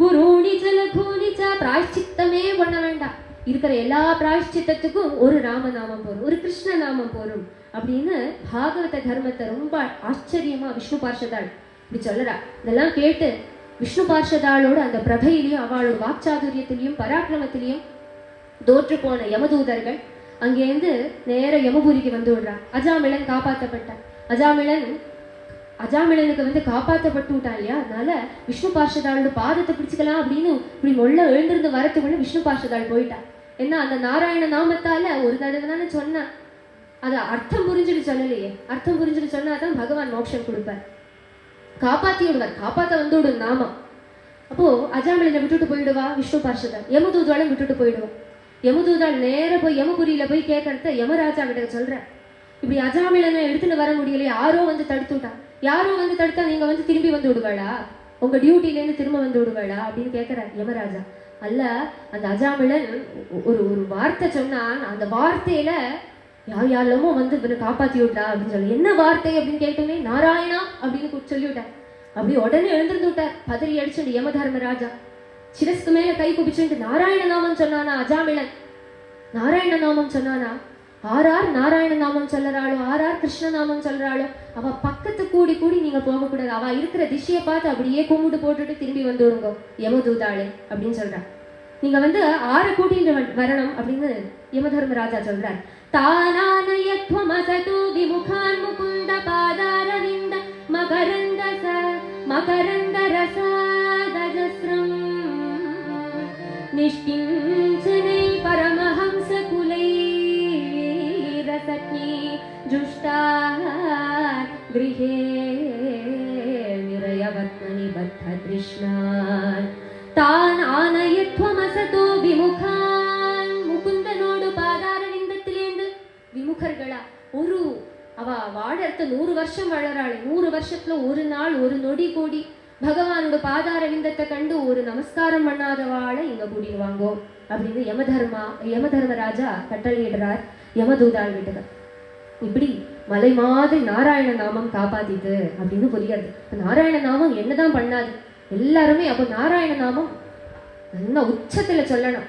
[SPEAKER 2] குருணி ச லகுணி ச, பிராயஷ்சித்தமே பண்ண வேண்டாம், இருக்கிற எல்லா பிராயஷ்சித்தத்துக்கும் ஒரு ராமநாமம் போரும், ஒரு கிருஷ்ண நாமம் போரும் அப்படின்னு பாகவத தர்மத்தை ரொம்ப ஆச்சரியமா விஷ்ணு பார்ஷதாள் இப்படி சொல்லறா. இதெல்லாம் கேட்டு விஷ்ணு பார்ஷதாளோட அந்த பிரபையிலையும் அவளோட வாக்சாதுரியத்திலையும் பராக்கிரமத்திலையும் தோற்று போன யமதூதர்கள் அங்கேருந்து நேர யமபுரிக்கு வந்து விடுறா. அஜாமிளன் காப்பாற்றப்பட்டான். அஜாமிளனுக்கு வந்து காப்பாற்றப்பட்டு விட்டான் இல்லையா, அதனால விஷ்ணு பார்ஷதாளோட பாதத்தை பிடிச்சிக்கலாம் அப்படின்னு இப்படி மொள்ள எழுந்திருந்து வரத்துக்குள்ள விஷ்ணு பார்ஷதாள் போயிட்டான். ஏன்னா அந்த நாராயண நாமத்தால ஒரு தடவை தானே சொன்னான், அதை அர்த்தம் புரிஞ்சுட்டு சொல்லலையே, அர்த்தம் புரிஞ்சுட்டு சொன்னாதான் பகவான் மோட்சம் கொடுப்பார், காப்பாத்தி விடுவார், காப்பாத்த வந்து விடும் நாமம். அப்போ அஜாமிளனை விட்டுட்டு போயிடுவா விஷ்ணு பார்ஷதாள், யமதூதாலும் விட்டுட்டு போயிடுவான். யமதூதாள் நேர போய் யமபுரியில போய் கேட்கறத யமராஜா கிட்ட சொல்ற, இப்படி அஜாமிளனை எடுத்துன்னு வர முடியல, யாரோ வந்து தடுத்துட்டா, யாரோ வந்து தடுத்தா நீங்க வந்து திரும்பி வந்து விடுவாளா, உங்க டியூட்டில இருந்து திரும்ப வந்து விடுவாளா அப்படின்னு கேட்கிறார் யமராஜா. அல்ல, அந்த அஜாமிளன் ஒரு வார்த்தை சொன்னான், அந்த வார்த்தையில யாரெல்லாமோ வந்து இவனை காப்பாத்தி விட்டா அப்படின்னு சொல்லி, என்ன வார்த்தை அப்படின்னு கேட்டோன்னே நாராயணா அப்படின்னு சொல்லிவிட்டார். அப்படி உடனே எழுந்திருந்து விட்டார், பதறி அடிச்சுட்டு யமதர்மராஜா சிரஸ்க்கு மேல கை குபிச்சுட்டு நாராயண நாமம் சொன்னானா அஜாமிளன், நாராயண நாமம் சொன்னானா. ஆறார் நாராயண நாமம் சொல்றாளோ, ஆறார் கிருஷ்ண நாமம் சொல்றாளோ, அவ பக்கத்து கூடி கூடி நீங்க போகக்கூடாது. அவ இருக்கிற திசையை பார்த்து அப்படியே கும்பிட்டு போட்டுட்டு திரும்பி வந்துடுங்க யமதூதாளே அப்படின்னு சொல்றா. நீங்க ஆற கூட்டிட்டு வரணும் அப்படின்னு யமதர்மராஜா சொல்றார். தானானயத்வமசது விமுகான் முகுந்த பாதாரவிந்த மகரந்த ரசாதஜஸ்ரம் நிஷ்கிஞ்சனை பரமஹம்ச குலை ரசக்னி ஜுஷ்டார் கிருஹே நிரயவத்மனி பத்த கிருஷ்ணார் தான் ஆனயத்வமசதோ விமுகான் முகுந்தனோடு பாதாரவிந்தத்திலேந்து விமுகர்களா அவ வாழறத 100 வருஷம் வாழறாள். 100 வருஷத்துல ஒரு நாள் ஒரு நொடி கூடி பகவானோட பாதாரவிந்தத்தை கண்டு ஒரு நமஸ்காரம் பண்ணாதவாளை இங்க கூட்டிடுவாங்கோ அப்படின்னு யமதர்மராஜா கட்டளையிடுறார் யமதூதாள் வீட்டுக்கு. இப்படி மலை மாதிரி நாராயண நாமம் காப்பாத்திது அப்படின்னு புரியாது. நாராயண நாமம் என்னதான் பண்ணாது, எல்லாருமே அப்போ நாராயண நாமம் நல்ல உச்சத்துல சொல்லணும்.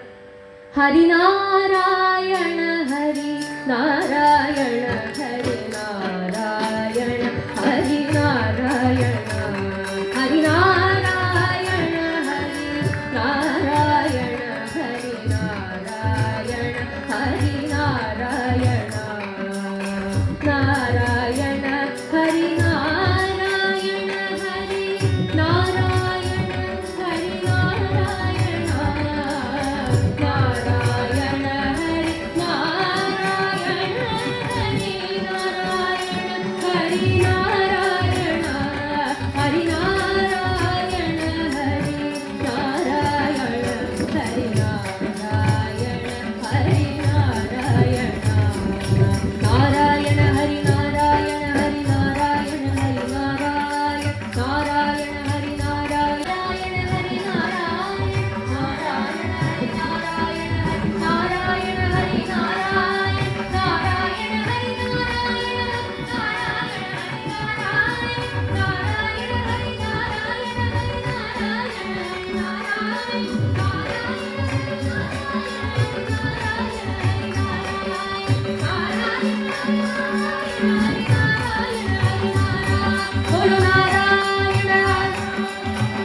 [SPEAKER 2] ஹரிநாராயண ஹரி நாராயண ஹரி நாராயண ஹரி நாராயண ஹரி நாராயண ஹரி நாராயண ஹரி நாராயண ஹரி நாராயண நாராயண ஹரி நாராயண ஹரி நாராயண ஹரி நாராயண நாராயண ஹரி நாராயண ஹரி நாராயண ஹரி நாராயண ஹரி நாராயண ஹரி நாராயண ஹரி நாராயண ஹரி நாராயண நாராயண ஹரி நாராயண ஹரி நாராயண ஹரி நாராயண நாராயண ஹரி நாராயண ஹரி நாராயண நாராயண ஹரி நாராயண நாராயண ஹரி बोलो नारायण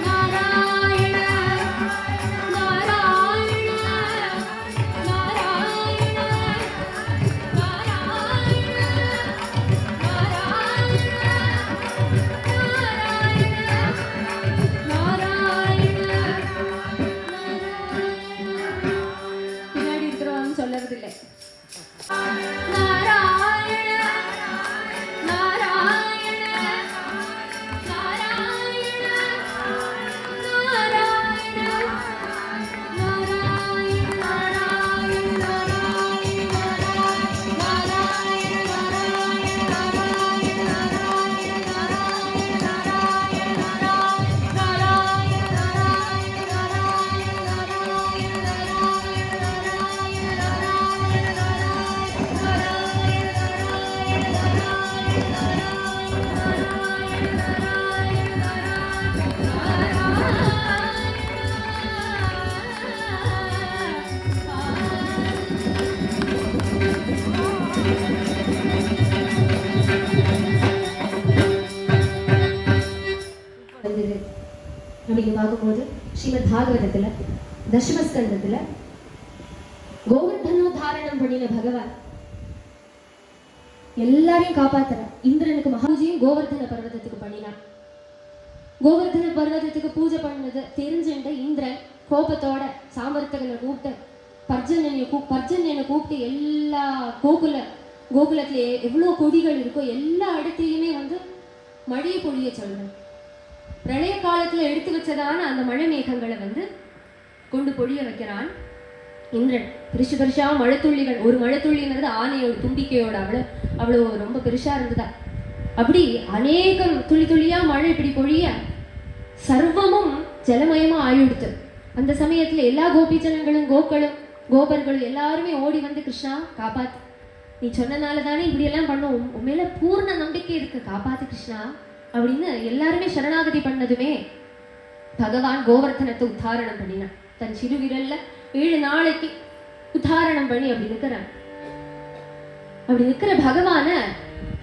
[SPEAKER 2] नारायण नारायण नारायण பின்னாடி இருக்கிறவங்க சொல்லறதில்லை. நாராயண நாராயண நாராயண நாராயண நம்ம பார்க்கும்போது ஸ்ரீமத் பாகவதத்துல தசமஸ்கந்தத்துல கோவர்தனோத்தாரணம் பண்ணின பகவான் எல்லாரையும் காப்பாத்துறார். இந்திரனுக்கு மகாபூஜையும் கோவர்தன பர்வதத்துக்கு பண்ணினார். கோவர்தன பர்வதத்துக்கு பூஜை பண்ணது தெரிஞ்சுட்ட இந்திரன் கோபத்தோட சாமர்த்தகனை கூப்பிட்டு பர்ஜன்யனை கூப்பிட்டு எல்லா கோகுலத்திலே எவ்வளோ கொடிகள் இருக்கோ எல்லா இடத்துலையுமே மழையை பொழிய சொல்றேன். பிரளய காலத்துல எடுத்து வச்சதான அந்த மழை மேகங்களை கொண்டு பொழிய வைக்கிறான் இந்திரன். பெருசா மழைத்துள்ளிகள், ஒரு மழைத்துள்ளிங்கிறது ஆனையோட தும்பிக்கையோட அவ்வளோ ரொம்ப பெருசா இருந்ததா. அப்படி அநேகம் துளி துளியா மழை இப்படி பொழிய சர்வமும் ஜலமயமா ஆயிடுத்து. அந்த சமயத்துல எல்லா கோபிஜனங்களும் கோபர்களும் எல்லாருமே ஓடி கிருஷ்ணா காப்பாத்து, நீ சொன்னனால தானே இப்படி எல்லாம் பண்ணும், உண்மையில பூர்ண நம்பிக்கை இருக்கு, காப்பாத்து கிருஷ்ணா அப்படின்னு எல்லாருமே சரணாகதி பண்ணதுமே பகவான் கோவர்தனத்தை உத்தாரணம் பண்ணினான். தன் 7 நாளைக்கு உத்தாரணம் பண்ணி அப்படி இருக்கிறான். அப்படி நிற்கிற பகவான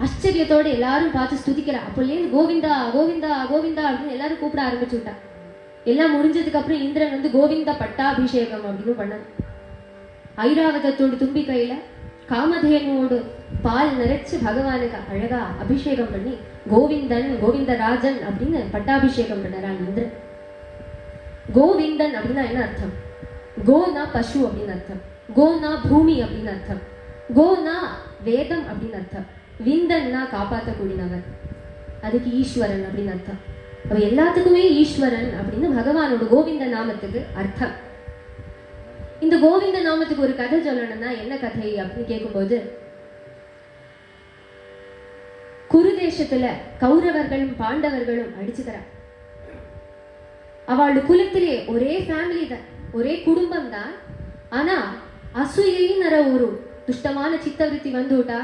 [SPEAKER 2] ஆச்சரியத்தோட எல்லாரும் பார்த்து ஸ்துதிக்கிறா. அப்போலேருந்து கோவிந்தா கோவிந்தா கோவிந்தா அப்படின்னு எல்லாரும் கூப்பிட ஆரம்பிச்சு விட்டா. எல்லாம் முடிஞ்சதுக்கு அப்புறம் இந்திரன் வந்து கோவிந்த பட்டாபிஷேகம் அப்படின்னு பண்ணான். ஐராவதத்தோட தும்பி கையில காமதேனுவோடு பால் நிறைச்சு பகவானுக்கு அழகா அபிஷேகம் பண்ணி கோவிந்தன் கோவிந்தராஜன் அப்படின்னு பட்டாபிஷேகம் பண்ணறான் இந்திரன். கோவிந்தன் அப்படின்னா என்ன அர்த்தம்? கோனா பசு அப்படின்னு அர்த்தம், கோனா பூமி அப்படின்னு அர்த்தம், கோனா வேதம் அப்படின்னு அர்த்தம், விந்தன்னா காப்பாற்றக்கூடியவர், அதுக்கு ஈஸ்வரன் அப்படின்னு அர்த்தம். அப்ப எல்லாத்துக்குமே ஈஸ்வரன் அப்படின்னு பகவானோட கோவிந்த நாமத்துக்கு அர்த்தம். இந்த கோவிந்த நாமத்துக்கு ஒரு கதை சொல்லணும்னா என்ன கதை அப்படின்னு கேட்கும்போது, குருதேசத்துல கௌரவர்களும் பாண்டவர்களும் அடிச்சுக்கிறார். அவளோட குலத்திலே ஒரே ஃபேமிலி தான், ஒரே குடும்பம் தான். ஆனா அசூயின்ற ஒரு துஷ்டமான சித்தவருத்தி வந்து விட்டா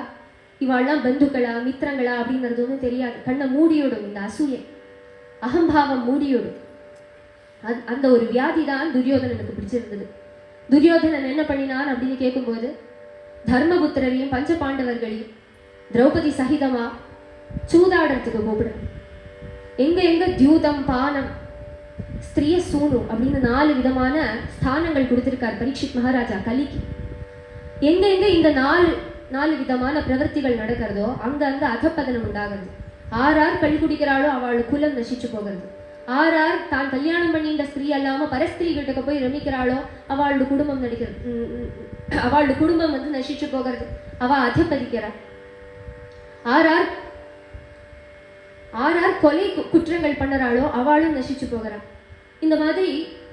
[SPEAKER 2] இவாள்லாம் பந்துக்களா மித்திரங்களா அப்படின்றது ஒன்றும் தெரியாது. கண்ணை மூடியோடும் இந்த அசூயை, அகம்பாவம் மூடியோடும். அந்த ஒரு வியாதி தான் துரியோதனனுக்கு பிடிச்சிருந்தது. துரியோதனன் என்ன பண்ணினான் அப்படின்னு கேட்கும்போது, தர்மபுத்திரரையும் பஞ்ச பாண்டவர்களையும் திரௌபதி சகிதமா சூதாடத்துக்கு கூப்பிடு. எங்க எங்க தியூதம் பானம் ஸ்திரிய சூனு அப்படின்னு 4 விதமான ஸ்தானங்கள் கொடுத்திருக்கார் பரீட்சித் மகாராஜா கலிக்கு. எங்க எங்க இந்த 4 விதமான பிரவர்த்திகள் நடக்கிறதோ அங்க அங்க அதப்பதனம் உண்டாகிறது. ஆறார் கல் குடிக்கிறாளோ அவள் குலம் நசிச்சு போகிறது. ஆறார் தான் கல்யாணம் பண்ணின்ற ஸ்திரீ அல்லாம பரஸ்திரீ கிட்ட போய் ரமிக்கிறாளோ அவளோட குடும்பம் நடிக்கிறது, அவளோட குடும்பம் வந்து நசிச்சு போகிறது, அவ அதப்பதிக்கிறாள். ஆறார் கொலை குற்றங்கள் பண்ணுறாளோ அவளும் நசிச்சு போகிறாள். இந்த மாதிரி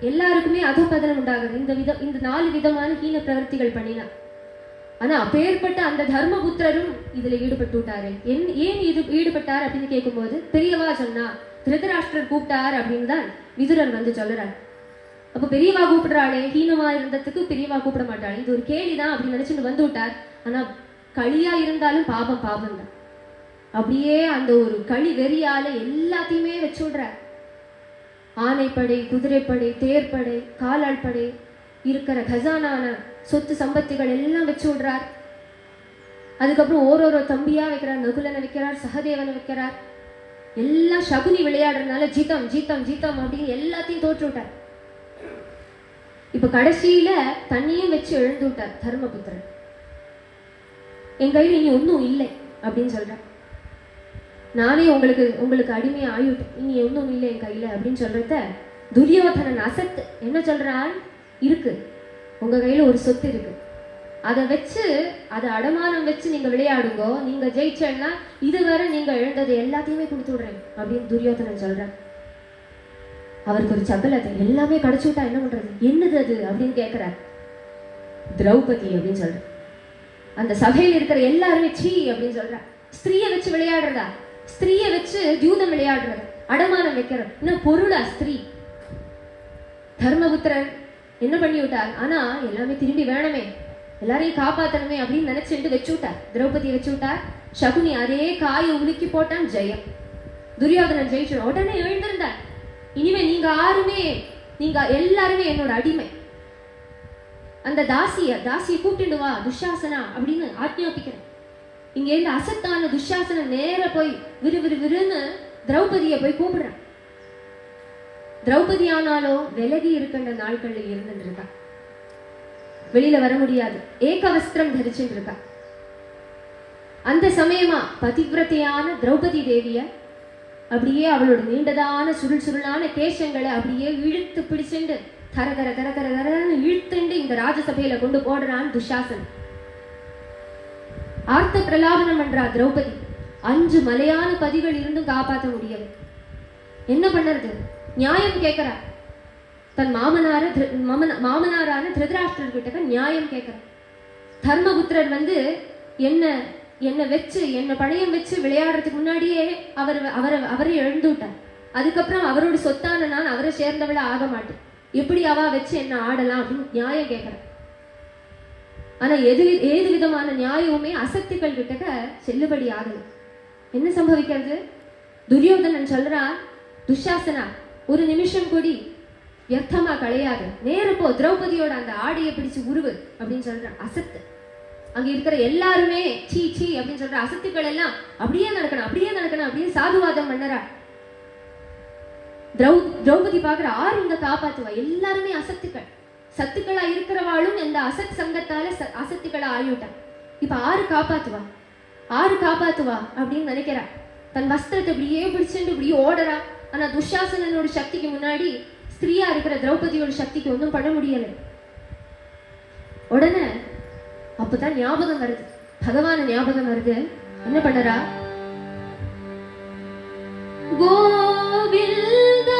[SPEAKER 2] எல்லாருக்குமே அதப்பதனம் உண்டாகுது இந்த 4 விதமான ஹீன பிரவர்த்திகள் பண்ணினா. ஆனா அப்பேற்பட்ட அந்த தர்மபுத்திரரும் இதுல ஈடுபட்டு விட்டாரு. ஏன் இது ஈடுபட்டார் அப்படின்னு கேட்கும்போது, பெரியவா சொன்னா திருதராஷ்டிரர் கூப்பிட்டார் அப்படின்னு தான் விதுரர் வந்து சொல்லுறாரு. அப்ப பெரியவா கூப்பிடுறாளே, ஹீனமா இருந்ததுக்கு பெரியவா கூப்பிட மாட்டாள், இது ஒரு கேலிதான் அப்படின்னு நினைச்சுட்டு வந்து விட்டார். ஆனா களியா இருந்தாலும் பாபம் பாபம் தான். அப்படியே அந்த ஒரு களி வெறியால எல்லாத்தையுமே வச்சு விடுறார். ஆனைப்படை, குதிரைப்படை, தேர்ப்படை, காலாள் படை, இருக்கிற கஜானான சொத்து சம்பத்திகள் எல்லாம் வச்சு விடுறார். அதுக்கப்புறம் ஓரோரோ தம்பியா வைக்கிறார், நகுலனை வைக்கிறார், சகதேவனை வைக்கிறார். எல்லாம் சகுனி விளையாடுறதுனால ஜீத்தம் ஜீத்தம் ஜீத்தம் அப்படின்னு எல்லாத்தையும் தோற்று விட்டார். இப்ப கடைசியில தண்ணியும் வச்சு எழுந்து விட்டார் தர்மபுத்திரன். என் கையில் இனி ஒன்றும் இல்லை அப்படின்னு சொல்றார். நானே உங்களுக்கு அடிமையா ஆயுட்டேன், இனி ஒன்றும் இல்லை என் கையில அப்படின்னு சொல்றத துரியோதனன் அசத்து என்ன சொல்றான், இருக்கு உங்க கையில ஒரு சொத்து இருக்கு, அதை வச்சு அதை அடமானம் வச்சு நீங்க விளையாடுங்கோ, நீங்க ஜெயிச்சேன்னா இதுவரை நீங்க எழுந்தது எல்லாத்தையுமே கொடுத்து விடுறேன் அப்படின்னு துரியோதனன் சொல்றான். அவருக்கு ஒரு சபலத்தை எல்லாமே கிடைச்சு விட்டா என்ன பண்றது, என்னது அது அப்படின்னு கேட்கிறார். திரௌபதி அப்படின்னு சொல்ற. அந்த சபையில் இருக்கிற எல்லாருமே சீ அப்படின்னு சொல்ற. ஸ்திரீயை வச்சு விளையாடுறதா, ஸ்திரீயை வச்சு தியூதம் விளையாடுறது, அடமானம் வைக்கிறது, இன்னும் பொருளா ஸ்திரீ. தர்மபுத்திரர் என்ன பண்ணி விட்டார், ஆனா எல்லாமே திரும்பி வேணுமே, எல்லாரையும் காப்பாத்தணுமே அப்படின்னு நினைச்சுட்டு வச்சு விட்டார். திரௌபதியை வச்சு விட்டார். சகுனி அதே காயை உலுக்கி போட்டான், ஜெயம். துரியோதனன் ஜெயிச்சிடும். உடனே எழுந்திருந்தார். இனிமே நீங்க எல்லாருமே என்னோட அடிமை. அந்த தாசியை கூப்பிட்டு வா துஷாசனா அப்படின்னு ஆக்ஞாபிக்கிறேன். இங்க இருந்து அசத்தான துஷாசன நேர போய் விறுன்னு திரௌபதியை போய் கூப்பிடுறான். திரௌபதி ஆனாலோ விலகி இருக்கின்ற நாட்கள்ல இருந்துட்டு இருக்கா, வெளியில வர முடியாது, ஏகவஸ்திரம் தரிச்சுட்டு இருக்கா. அந்த சமயமா பதிவிரத்தையான திரௌபதி தேவிய அப்படியே அவளோட நீண்டதான சுருளான கேசங்களை அப்படியே இழுத்து பிடிச்சுண்டு தர தர தர தர தரன்னு இழுத்துண்டு இந்த ராஜசபையில கொண்டு போடுறான் துஷாசன். ஆர்த்த பிரலாபனம் பண்றா திரௌபதி. 5 மலையான பதிகள் இருந்தும் காப்பாற்ற முடியல. என்ன பண்ணுறது, நியாயம் கேட்கிறா. தன் மாமனாரான திருதராஷ்டிரர்கிட்ட நியாயம் கேட்கிறார். தர்மபுத்திரர் வந்து என்ன வச்சு என்ன பணையம் வச்சு விளையாடுறதுக்கு முன்னாடியே அவரை எழுந்து விட்டார். அதுக்கப்புறம் அவரோட சொத்தான நான் அவரை சேர்ந்தவள ஆக மாட்டேன், எப்படி அவ வச்சு என்ன ஆடலாம் அப்படின்னு நியாயம் கேட்கிறார். ஆனா ஏது விதமான நியாயமுமே அசக்திகள் கிட்ட செல்லுபடி ஆகல. என்ன சம்பவிக்கிறது, துரியோதனன் சொல்றான், துஷாசனா ஒரு நிமிஷம் கூடி வியர்த்தமா களையாது, நேரப்போ திரௌபதியோட அந்த ஆடையை பிடிச்சு உருவு அப்படின்னு சொல்றான். அசத்து அங்க இருக்கிற எல்லாருமே சீ சீ அப்படின்னு சொல்ற அசத்துக்கள் எல்லாம் அப்படியே நடக்கணும் அப்படியே நடக்கணும் அப்படியே சாதுவாதம் பண்ணறா. திரௌபதி பாக்குற ஆறு இந்த காப்பாத்துவா, எல்லாருமே அசத்துக்கள். சத்துக்களா இருக்கிறவாளும் இந்த அசத் சங்கத்தால அசத்துக்களா ஆகிவிட்டா. இப்ப ஆறு காப்பாத்துவா அப்படின்னு நினைக்கிறா. தன் வஸ்திரத்தை இப்படியே பிடிச்சுட்டு இப்படியே ஓடுறா. ஆனா துஷாசனனோட சக்திக்கு முன்னாடி ஸ்திரீயா இருக்கிற திரௌபதியோட சக்திக்கு ஒன்றும் பண்ண முடியல. உடனே அப்பதான் ஞாபகம் வருது, பகவான ஞாபகம் வருது. என்ன பண்ணறா? கோவிந்த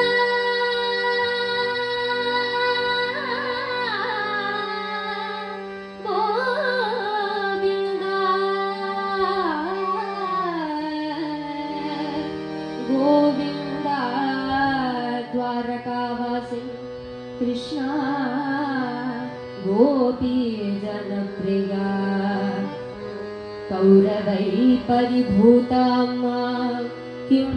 [SPEAKER 2] கோவிந்த கோவிந்த द्वारकावासी कृष्णा गोपी जनप्रिया कौरवै परिभूताम्मा किं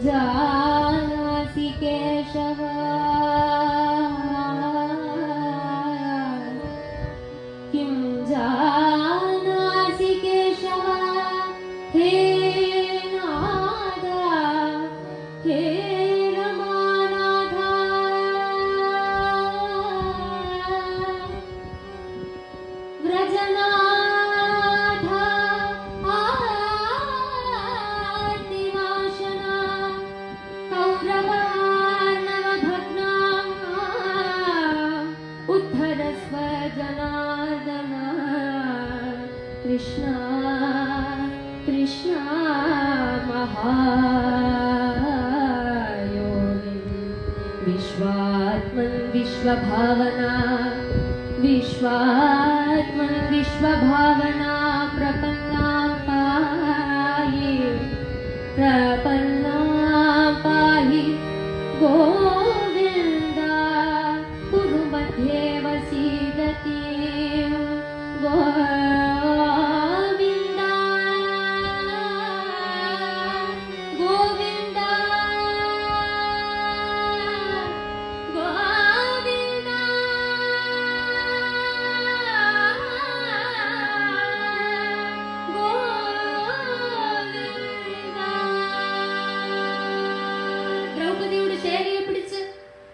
[SPEAKER 2] जानासि केशव किं जानासि केशव हे नादा हे कृष्णा कृष्णा महायोगी विश्वात्मन विश्वभावना विश्वात्मन विश्वभावना प्रपन्ना पाहि गोविन्दा कुरुमध्ये वसीदति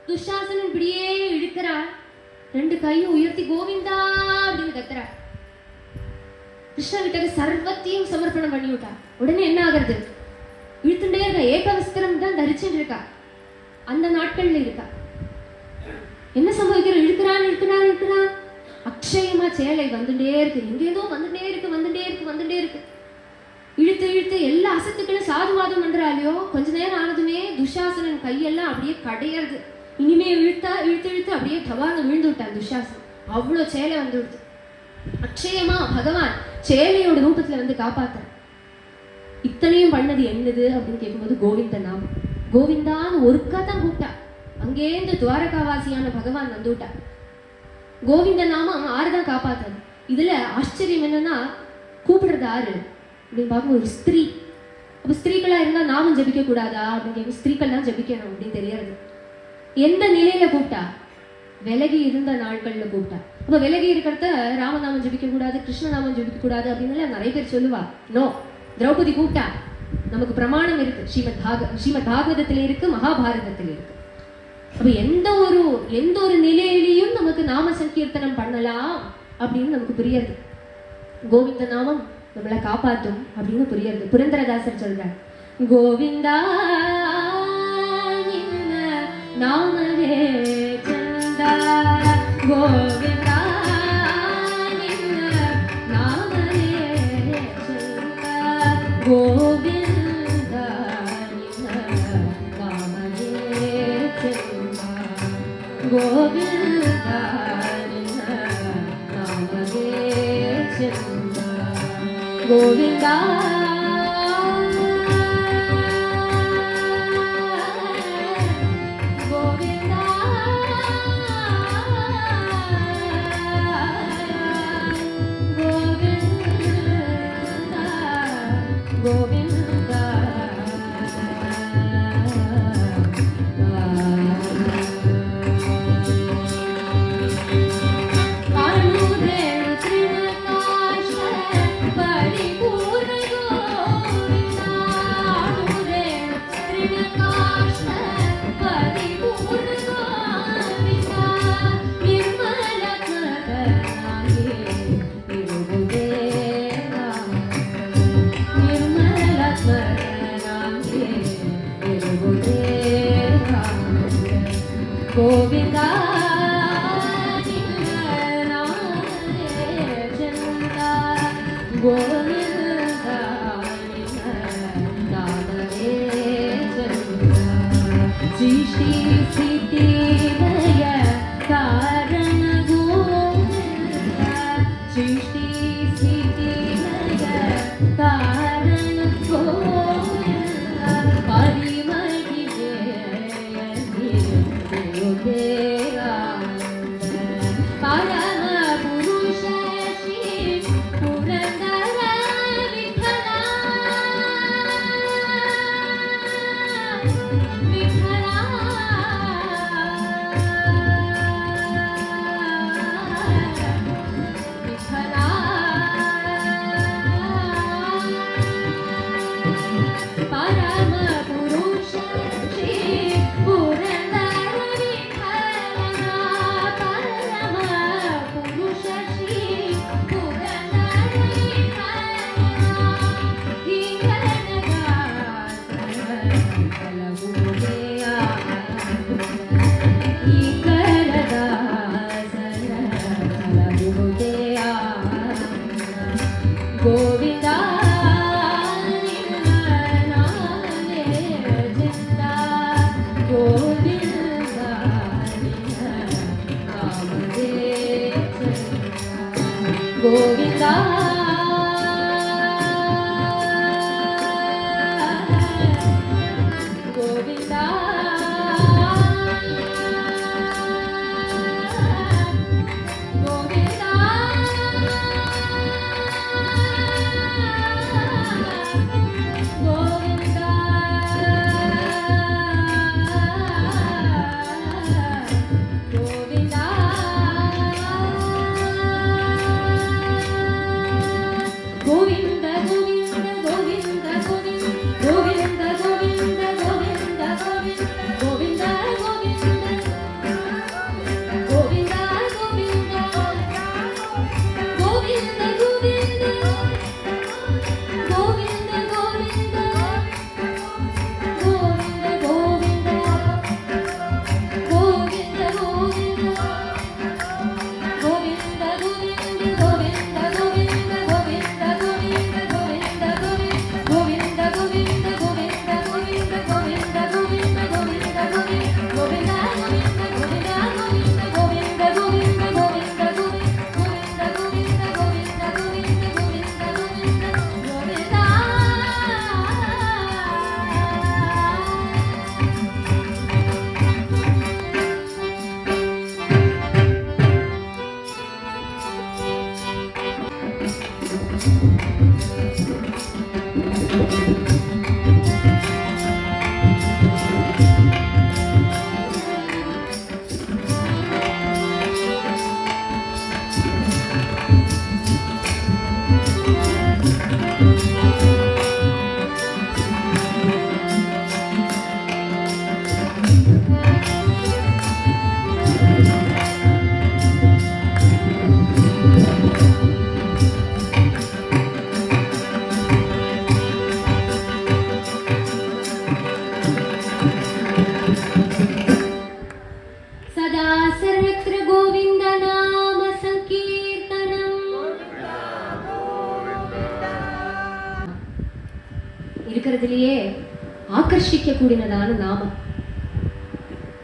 [SPEAKER 2] துஷாசனன் இப்படியே இழுக்கிறார். ரெண்டு கையும் உயர்த்தி கோவிந்தா அப்படின்னு கத்துறா. கிருஷ்ண கிட்ட சர்வத்தையும் சமர்ப்பணம் பண்ணி விட்டா. உடனே என்ன ஆகுறது? இழுத்துட்டே இருக்க. ஏகவஸ்திரம் தான் தரிச்சுட்டு இருக்கா. அந்த நாட்கள்ல இருக்கா. என்ன சம்பவிக்கிற? இழுக்கிறான். அக்ஷயமா சேலை வந்துட்டே இருக்கு. எங்கேதோ வந்துட்டே இருக்கு. இழுத்து எல்லா அசத்துக்களும் சாதுவாதம் பண்றாலையோ. கொஞ்ச நேரம் ஆனதுமே துஷாசனன் கையெல்லாம் அப்படியே கடையிறது. இனிமே இழுத்து அப்படியே டவாங்க விழுந்து விட்டான் துஷாசன். அவ்வளோ சேலை வந்து விடுது. அக்ஷயமா பகவான் சேலையோட ரூபத்துல வந்து காப்பாத்த. இத்தனையும் பண்ணது என்னது அப்படின்னு கேட்கும்போது கோவிந்த நாமம். கோவிந்தான்னு ஒருக்கா தான் கூப்பிட்டா. அங்கேருந்து துவாரகாவாசியான பகவான் வந்து விட்டா. கோவிந்த நாமம் ஆறுதான் காப்பாத்துறது. இதுல ஆச்சரியம் என்னன்னா, கூப்பிடுறது ஆறு அப்படின்னு பார்க்கும் ஒரு ஸ்திரீ. அப்ப ஸ்திரீகளா இருந்தா நாமம் ஜபிக்க கூடாதா அப்படின்னு கேட்கும். ஸ்திரீகள் தான் ஜபிக்கணும் அப்படின்னு தெரியறது. எந்த நிலையில கூப்பிட்டா? விலகி இருந்த நாட்கள்ல கூப்பிட்டா. அப்ப விலகி இருக்கிறத ராமநாமம் ஜபிக்க கூடாது, கிருஷ்ணநாமம் ஜபிக்க கூடாது அப்படின்னு நிறைய பேர் சொல்லுவா. நோ, திரௌபதி கூப்பிட்டா. நமக்கு பிரமாணம் இருக்கு. ஸ்ரீமத் பாகவதத்துல இருக்கு, மகாபாரதத்துல இருக்கு. அப்ப எந்த ஒரு நிலையிலையும் நமக்கு நாம சங்கீர்த்தனம் பண்ணலாம் அப்படின்னு நமக்கு புரியாது. கோவிந்த நாமம் நம்மளை காப்பாற்றும் அப்படின்னு புரியாது. புரந்தரதாசர் சொல்றார், கோவிந்தா நாமவே சந்தா கோவிந்தா நாமவே சந்தா கோவிந்தா நாமவே சந்தா கோவிந்தா நாமவே சந்தா கோவிந்தா கோவிந்தா காரணூரேணு த்ரிணகாஷ கோவிந்தா கோவிந்தா நாமமே சந்தா சிருஷ்டி ஸ்திதி லய காரண கோவிந்தா சிருஷ்டி ஸ்திதி லய காரண கோவிந்தா பரிமளி தேயா பரம புருஷ ஸ்ரீ புரந்தர விட்டலா விட்டலா விட்டலா பரம புருஷ ஸ்ரீ புரந்தர விட்டலா பரம புருஷ ஸ்ரீ புரந்தர விட்டலா கோவிந்தா கோவிந்தா கோவிந்தா கோவிந்தா கோவிந்தா கோவிந்தா கோவிந்தா கோவிந்த கோவிந்த கோவிந்த கோவிந்த கோவிந்த கோவிந்த கோவிந்த கோவிந்த கோவிந்த கோவிந்த கோவிந்த கோவிந்த கோவிந்த கோவிந்த सदा सर्वत्र गोविन्द नाम संकीर्तनम् இருக்கிறதுலயே ஆகர்ஷிக்க கூடியதான நாமம்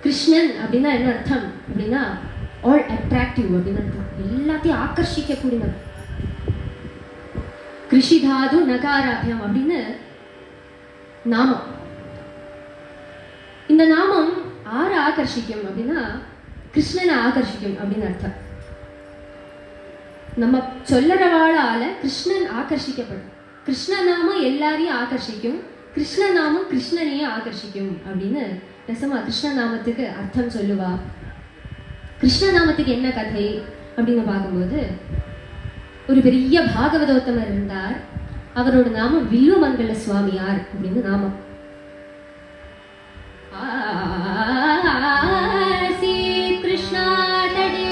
[SPEAKER 2] கிருஷ்ணன் அப்படின்னா என்ன அர்த்தம் அப்படின்னா ஆல் அட்ராக்டிவ் அப்படின்னு அர்த்தம் எல்லாத்தையும் ஆகர்ஷிக்க கூடியது கிருஷிதாது நகாராபியம் அப்படின்னு நாமம் இந்த நாமம் ஆரை ஆகர்ஷிக்கும் அப்படின்னா கிருஷ்ணனை ஆகர்ஷிக்கும் அப்படின்னு அர்த்தம் நம்ம சொல்லறவாளால கிருஷ்ணன் ஆகர்ஷிக்கப்படும் கிருஷ்ண நாமம் எல்லாரையும் ஆகர்ஷிக்கும் கிருஷ்ண நாமம் கிருஷ்ணனையே ஆகர்ஷிக்கும் அப்படின்னு ரசமா கிருஷ்ண நாமத்துக்கு அர்த்தம் சொல்லுவா கிருஷ்ண நாமத்துக்கு என்ன கதை அப்படின்னு பார்க்கும்போது ஒரு பெரிய பாகவதோத்தமர் இருந்தார் அவரோட நாமம் வில்வமங்கல சுவாமியார் அப்படின்னு நாமம் கிருஷ்ணா தடே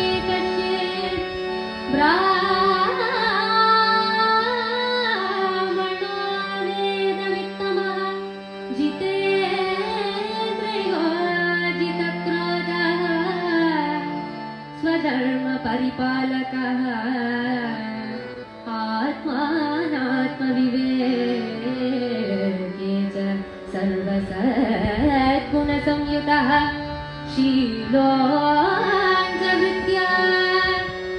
[SPEAKER 2] ஜிதே धर्म परिपालकः आत्मानात्मविवेके च सर्वसद्गुणसंयुतः शीलोऽञ्जवृत्त्या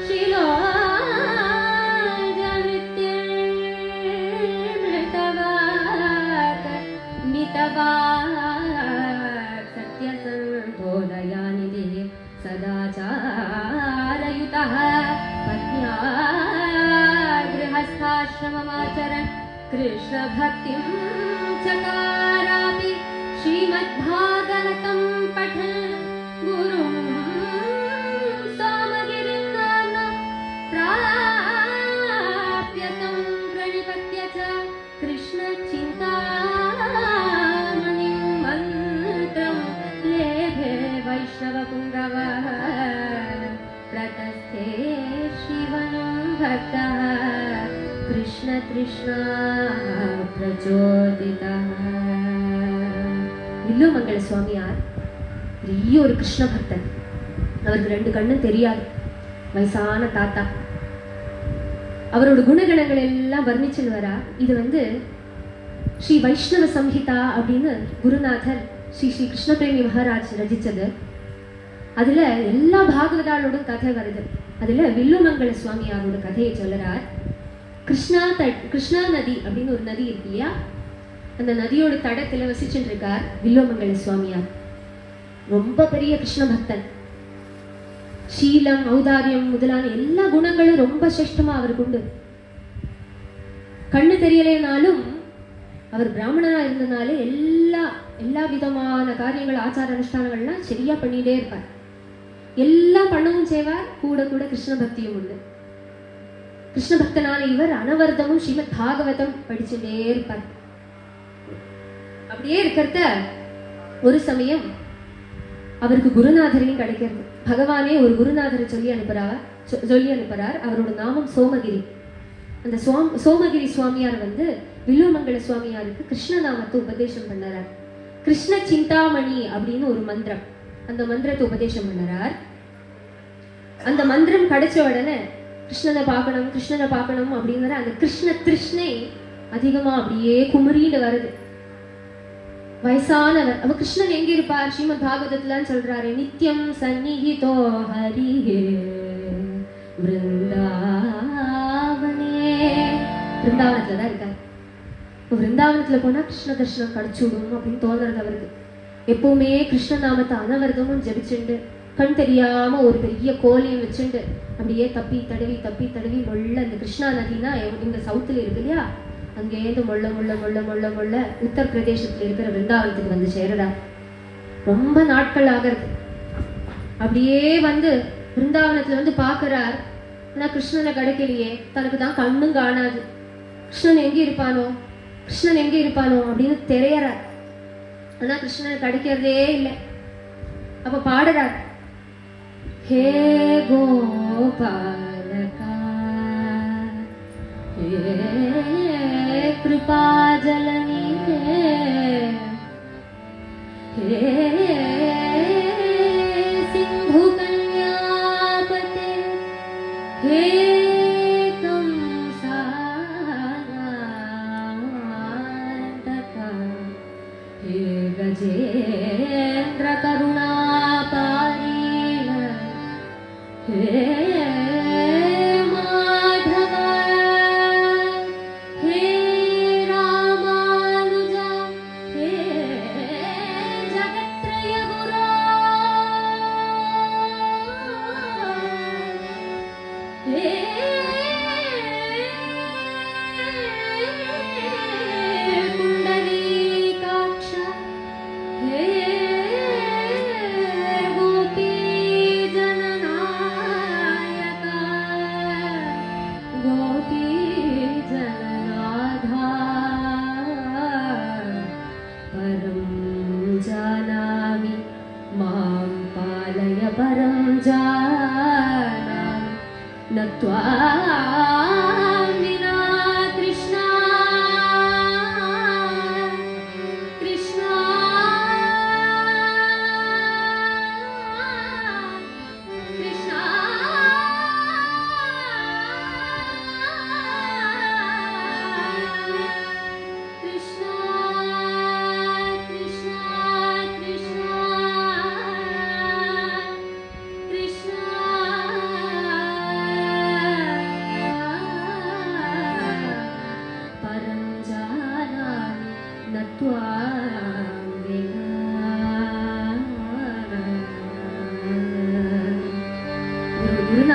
[SPEAKER 2] शीलोऽञ्जवृत्तिर्मृतवाक् मितवाक् सत्यसन्धोदयानिधिः सदाचारयुतः पत्न्या गृहस्थाश्रममाचरन् कृष्णभक्तिं चकारापि श्रीमद्भागवतं पठन् गुरुं सोमगिरिं नाम्ना प्राप्य तं प्रणिपत्य च कृष्णचिन्तामणिं मन्त्रं लेभे वैष्णवपुङ्गवः प्रतस्थे श्रीवनं भक्तः कृष्ण तृष्णा प्रचोदितः. வில்லுமங்கல சுவாமியார் பெரிய ஒரு கிருஷ்ண பக்தன். அவருக்கு 2 கண்ணும் தெரியாது, வயசான தாத்தா. அவரோட குணகணங்கள் எல்லாம் வர்ணிச்சுன்னு வரா. இது ஸ்ரீ வைஷ்ணவ சம்ஹிதா அப்படின்னு குருநாதர் ஸ்ரீ ஸ்ரீ கிருஷ்ணபிரேமி மகாராஜ் ரசிச்சது. அதுல எல்லா பாகவதாளோடும் கதை வருது. அதுல வில்லுமங்கல சுவாமியாரோட கதையை சொல்லுறார். கிருஷ்ணா நதி அப்படின்னு ஒரு நதி இருக்கு இல்லையா, அந்த நதியோட தடத்துல வசிச்சுட்டு இருக்கார் வில்லுமங்கல சுவாமியார். ரொம்ப பெரிய கிருஷ்ண பக்தன். சீலம், ஔதாரியம் முதலான எல்லா குணங்களும் ரொம்ப சிரேஷ்டமா அவருக்கு உண்டு. கண்ணு தெரியலைனாலும் அவர் பிராமணனா இருந்தனாலே எல்லா விதமான காரியங்கள், ஆச்சார அனுஷ்டானங்கள்லாம் சரியா பண்ணிட்டே இருப்பார். எல்லாம் பண்ணவும் செய்வார். கூட கூட கிருஷ்ண பக்தியும் உண்டு. கிருஷ்ண பக்தனான இவர் அனவர்தமும் ஸ்ரீமத் பாகவதம் படிச்சுட்டே இருப்பார். அப்படியே இருக்கிறத ஒரு சமயம் அவருக்கு குருநாதரையும் கிடைக்கிறது. பகவானே ஒரு குருநாதரை சொல்லி அனுப்புறார். அவரோட நாமம் சோமகிரி. அந்த சோமகிரி சுவாமியார் வில்லுமங்கல சுவாமியாருக்கு கிருஷ்ண நாமத்தை உபதேசம் பண்ணறார். கிருஷ்ண சிந்தாமணி அப்படின்னு ஒரு மந்திரம், அந்த மந்திரத்தை உபதேசம் பண்ணறார். அந்த மந்திரம் கிடைச்ச உடனே கிருஷ்ணனை பார்க்கணும் அப்படிங்கிற அந்த கிருஷ்ண திருஷ்ணை அதிகமா அப்படியே குமரின்னு வருது. வயசானவர். அவ கிருஷ்ணன் எங்க இருப்பார்? ஸ்ரீமத் பாகவதத்துலன்னு சொல்றாரு, நித்யம் சந்நிஹிதோ ஹரிஹே விருந்தாவனே. விருந்தாவனத்துல தான் இருக்காரு. விருந்தாவனத்துல போனா கிருஷ்ண தர்ஷனம் கிடைச்சுடும் அப்படின்னு தோணுறது அவருக்கு. எப்பவுமே கிருஷ்ண நாமத்தை அனவர்தமும் ஜபிச்சுண்டு, கண் தெரியாம ஒரு பெரிய கோலையும் வச்சுண்டு அப்படியே தப்பி தடவி மொள்ள அந்த கிருஷ்ணா நதினா இங்க சவுத்துல இருக்கு இல்லையா, அங்கேருந்து மொள்ள உத்தரப்பிரதேசத்துல இருக்கிற விருந்தாவனத்துக்கு சேரடா. ரொம்ப நாட்கள் ஆகிறது. அப்படியே விருந்தாவனத்துல பாக்குறார். ஆனா கிருஷ்ணனை கிடைக்கலையே, தனக்கு தான் கண்ணும் காணாது. கிருஷ்ணன் எங்க இருப்பானோ அப்படின்னு தெரியறார். ஆனா கிருஷ்ணனை கிடைக்கிறதே இல்லை. அப்ப பாடுறார், ஹே கோபாலகா हे कृपा जलनी हे सिंधु कन्यापते हे कंसानंदका हे गजेन्द्र करुणापारीण हे कृष्णा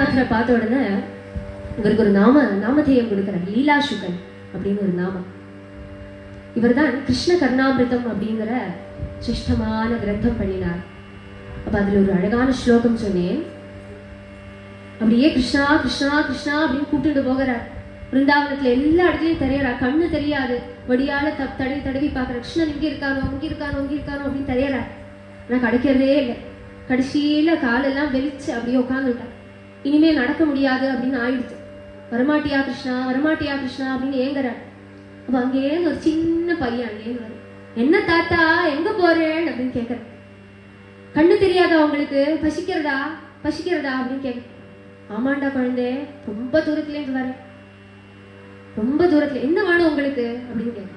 [SPEAKER 2] ரங்கநாதரை பார்த்த உடனே இவருக்கு ஒரு நாமதேயம் கொடுக்குறார், லீலாசுகன் அப்படின்னு ஒரு நாமம். இவர் தான் கிருஷ்ண கர்ணாமிருதம் அப்படிங்கிற சிஷ்டமான கிரந்தம் பண்ணினார். அப்ப அதுல ஒரு அழகான ஸ்லோகம் சொன்னேன். அப்படியே கிருஷ்ணா கிருஷ்ணா கிருஷ்ணா அப்படின்னு கூப்பிட்டு போகிறார். பிருந்தாவனத்துல எல்லா இடத்துலயும் தெரியறார், கண்ணு தெரியாது, வடியால தடவி தடவி பார்க்குற, கிருஷ்ணன் இங்கே இருக்கானோ இங்கே இருக்கானோ இங்கே இருக்கானோ அப்படின்னு தெரியறார். ஆனால் கிடைக்கிறதே இல்லை. கடைசியில காலெல்லாம் வெளிச்சு அப்படியே உட்காந்துட்டார். இனிமே நடக்க முடியாது அப்படின்னு ஆயிடுச்சு. வரமாட்டியா கிருஷ்ணா வரமாட்டியா கிருஷ்ணா அப்படின்னு ஏங்குறார். அப்ப அங்கேருந்து ஒரு சின்ன பையன் அங்கேருந்து, என்ன தாத்தா எங்க போறேன் அப்படின்னு கேட்கறேன். கண்ணு தெரியாதா உங்களுக்கு, பசிக்கிறதா பசிக்கிறதா அப்படின்னு கேட்க. ஆமாண்டா குழந்தை, ரொம்ப தூரத்துலேருந்து வரேன், ரொம்ப தூரத்துல, என்ன வேணும் உங்களுக்கு அப்படின்னு கேட்க.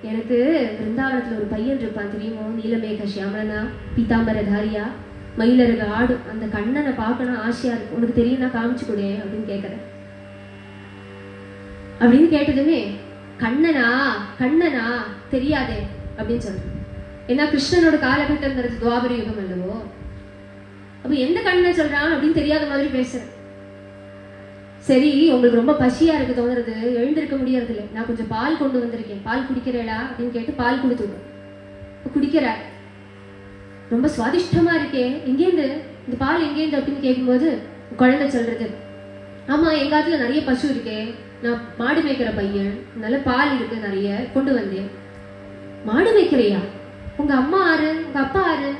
[SPEAKER 2] எனக்கு பிருந்தாவனத்துல ஒரு பையன் இருப்பான் தெரியுமோ, நீலமேக சியாமலனா, பீதாம்பரதாரியா, மயிலருக ஆடு, அந்த கண்ணனை பார்க்கணும் ஆசையா இருக்கு, உனக்கு தெரியும்னா காமிச்சு கொடு அப்படின்னு கேட்கறேன். அப்படின்னு கேட்டதுமே கண்ணனா கண்ணனா தெரியாதே அப்படின்னு சொல்றேன். ஏன்னா கிருஷ்ணனோட காலகட்டம்ங்கிறது துவாபர யுகம் அல்லவோ. அப்ப எந்த கண்ணனை சொல்றான் அப்படின்னு தெரியாத மாதிரி பேசுறேன். சரி, உங்களுக்கு ரொம்ப பசியா இருக்கு தோணுறது, எழுந்திருக்க முடியறது இல்லை, நான் கொஞ்சம் பால் கொண்டு வந்திருக்கேன், பால் குடிக்கிறேடா அப்படின்னு கேட்டு பால் கொடுத்துடும். குடிக்கிறார். ரொம்ப சுவாதிஷ்டமா இருக்கே, எங்கேருந்து இந்த பால் எங்கேருந்து அப்படின்னு கேட்கும்போது குழந்தை சொல்றது, ஆமா எங்க காலத்துல நிறைய பசு இருக்கே, நான் மாடு மேய்க்கிற பையன், நல்ல பால் இருக்கு நிறைய கொண்டு வந்தேன். மாடு மேய்க்கிறையா? உங்க அம்மா ஆறு, உங்க அப்பா ஆறு?